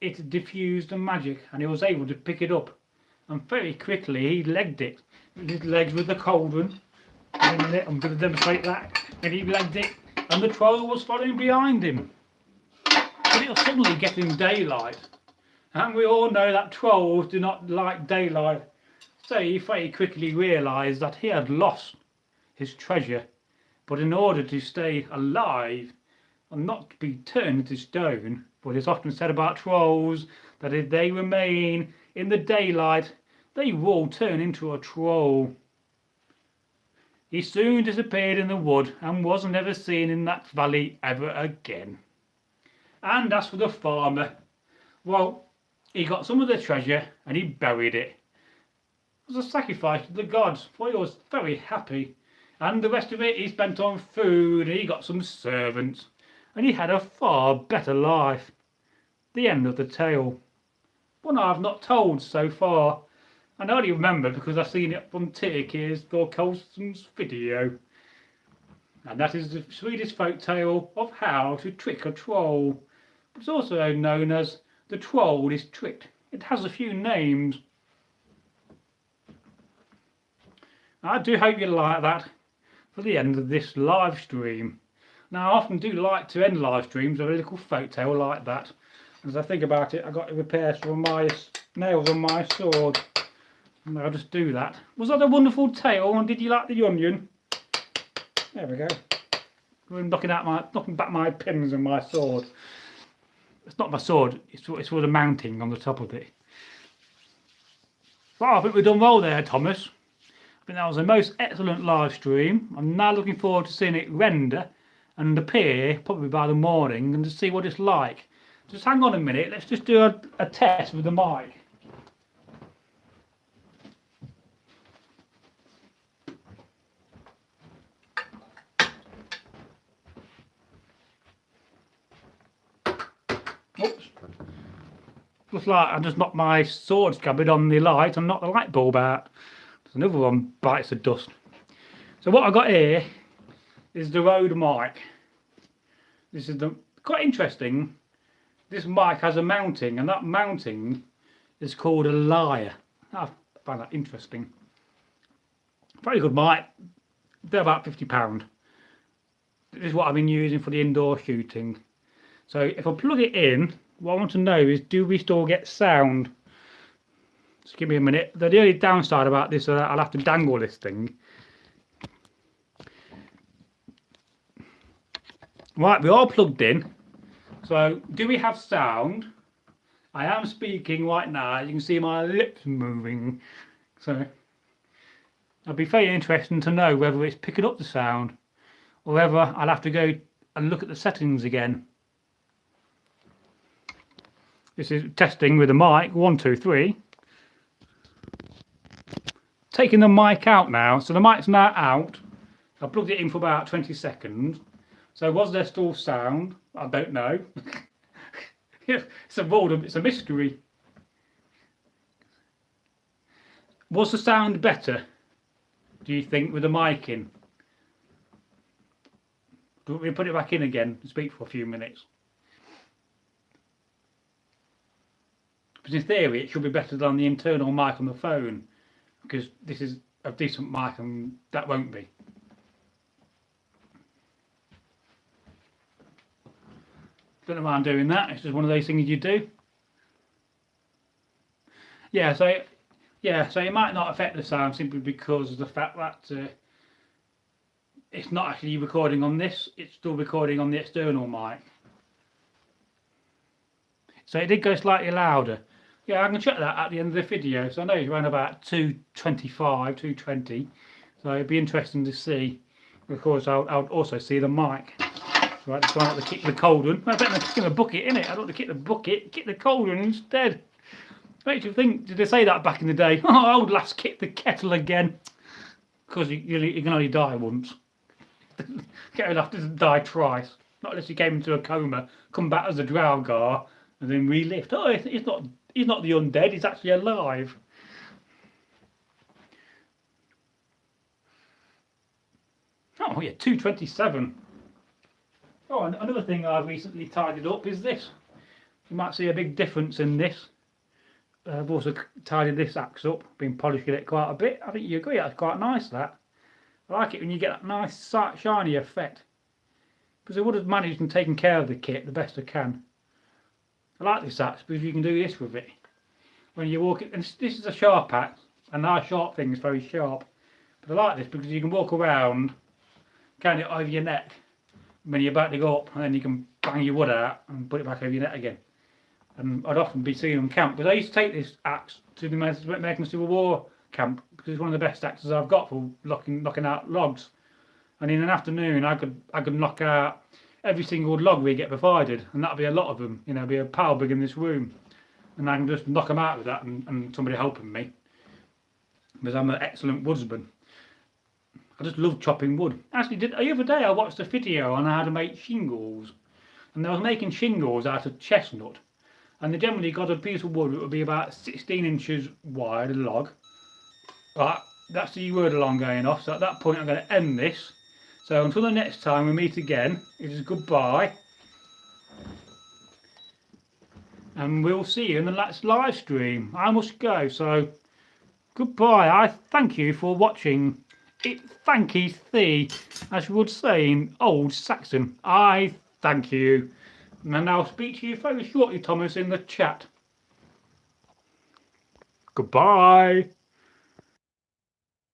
S1: It diffused the magic, and he was able to pick it up. And very quickly he legged it. His legs with the cauldron. In a minute, I'm going to demonstrate that. And he legged it, and the troll was following behind him. But it was suddenly getting daylight. And we all know that trolls do not like daylight. So he very quickly realised that he had lost his treasure. But in order to stay alive and not be turned into stone, for it is often said about trolls that if they remain in the daylight, they will turn into a troll. He soon disappeared in the wood and was never seen in that valley ever again. And as for the farmer, well, he got some of the treasure and he buried it. It was a sacrifice to the gods, for he was very happy. And the rest of it he spent on food, and he got some servants, and he had a far better life. The end of the tale. One I've not told so far, and I only remember because I've seen it from Tirkir's Thorson's video. And that is the Swedish folk tale of how to trick a troll. It's also known as The Troll is Tricked. It has a few names. I do hope you like that for the end of this live stream. Now, I often do like to end live streams with a little folk tale like that. As I think about it, I got to repair some of my nails on my sword, and I'll just do that. Was that a wonderful tale? And did you like the onion? There we go. I'm knocking back my pins and my sword. It's not my sword. It's for the mounting on the top of it. Well, I think we've done well there, Thomas. I think that was a most excellent live stream. I'm now looking forward to seeing it render and appear probably by the morning, and to see what it's like. Just hang on a minute, let's just do a test with the mic. Oops. Looks like I just knocked my sword scabbard on the light and knocked the light bulb out. There's another one bites the dust. So what I've got here This is the Rode mic. This is quite interesting. This mic has a mounting, and that mounting is called a lyre. I find that interesting. Very good mic. They're about £50. This is what I've been using for the indoor shooting. So if I plug it in, what I want to know is, do we still get sound? Just give me a minute. The only downside about this is that I'll have to dangle this thing. Right, we're all plugged in. So, do we have sound? I am speaking right now. You can see my lips moving. So, it'll be very interesting to know whether it's picking up the sound, or whether I'll have to go and look at the settings again. This is testing with the mic. 1, 2, 3. Taking the mic out now. So the mic's now out. I plugged it in for about 20 seconds. So was there still sound? I don't know. It's a mystery. Was the sound better, do you think, with the mic in? Do we put it back in again and speak for a few minutes? Because in theory it should be better than the internal mic on the phone, because this is a decent mic and that won't be. Don't know why I'm doing that. It's just one of those things you do. Yeah, so it might not affect the sound simply because of the fact that it's not actually recording on this. It's still recording on the external mic. So it did go slightly louder. Yeah, I can check that at the end of the video. So I know it's around about 225, 220. So it'd be interesting to see. Of course, I'll also see the mic. Right, try not to kick the cold one. I better kick the bucket, innit? I don't want to kick the bucket, kick the cold one instead. Makes you think, did they say that back in the day? Oh, old lass kick the kettle again. Because you can only die once. Get have to die twice. Not unless you came into a coma, come back as a Draugr, and then relift. Oh, he's not the undead, he's actually alive. Oh yeah, 227. Oh, and another thing I've recently tidied up is this. You might see a big difference in this. I've also tidied this axe up, been polishing it quite a bit. I think you agree, that's quite nice, that. I like it when you get that nice shiny effect. Because I would have managed and taken care of the kit the best I can. I like this axe because you can do this with it. When you walk it, and this is a sharp axe, and our sharp thing is very sharp. But I like this because you can walk around, carry it over your neck when you're about to go up, and then you can bang your wood out and put it back over your neck again. And I'd often be seeing them camp, because I used to take this axe to the American Civil War camp because it's one of the best axes I've got for knocking out logs. And in an afternoon I could knock out every single log we get provided, and that'd be a lot of them. You know, be a pile big in this room, and I can just knock them out with that, and somebody helping me, because I'm an excellent woodsman. I just love chopping wood. Actually, the other day I watched a video on how to make shingles, and they was making shingles out of chestnut, and they generally got a piece of wood that would be about 16 inches wide, a log. Right, that's the word alarm going off, so at that point I'm going to end this. So until the next time we meet again, it is goodbye, and we'll see you in the next live stream. I must go, so goodbye. I thank you for watching. It thanky thee, as you would say in old Saxon. I thank you. And I'll speak to you very shortly, Thomas, in the chat. Goodbye.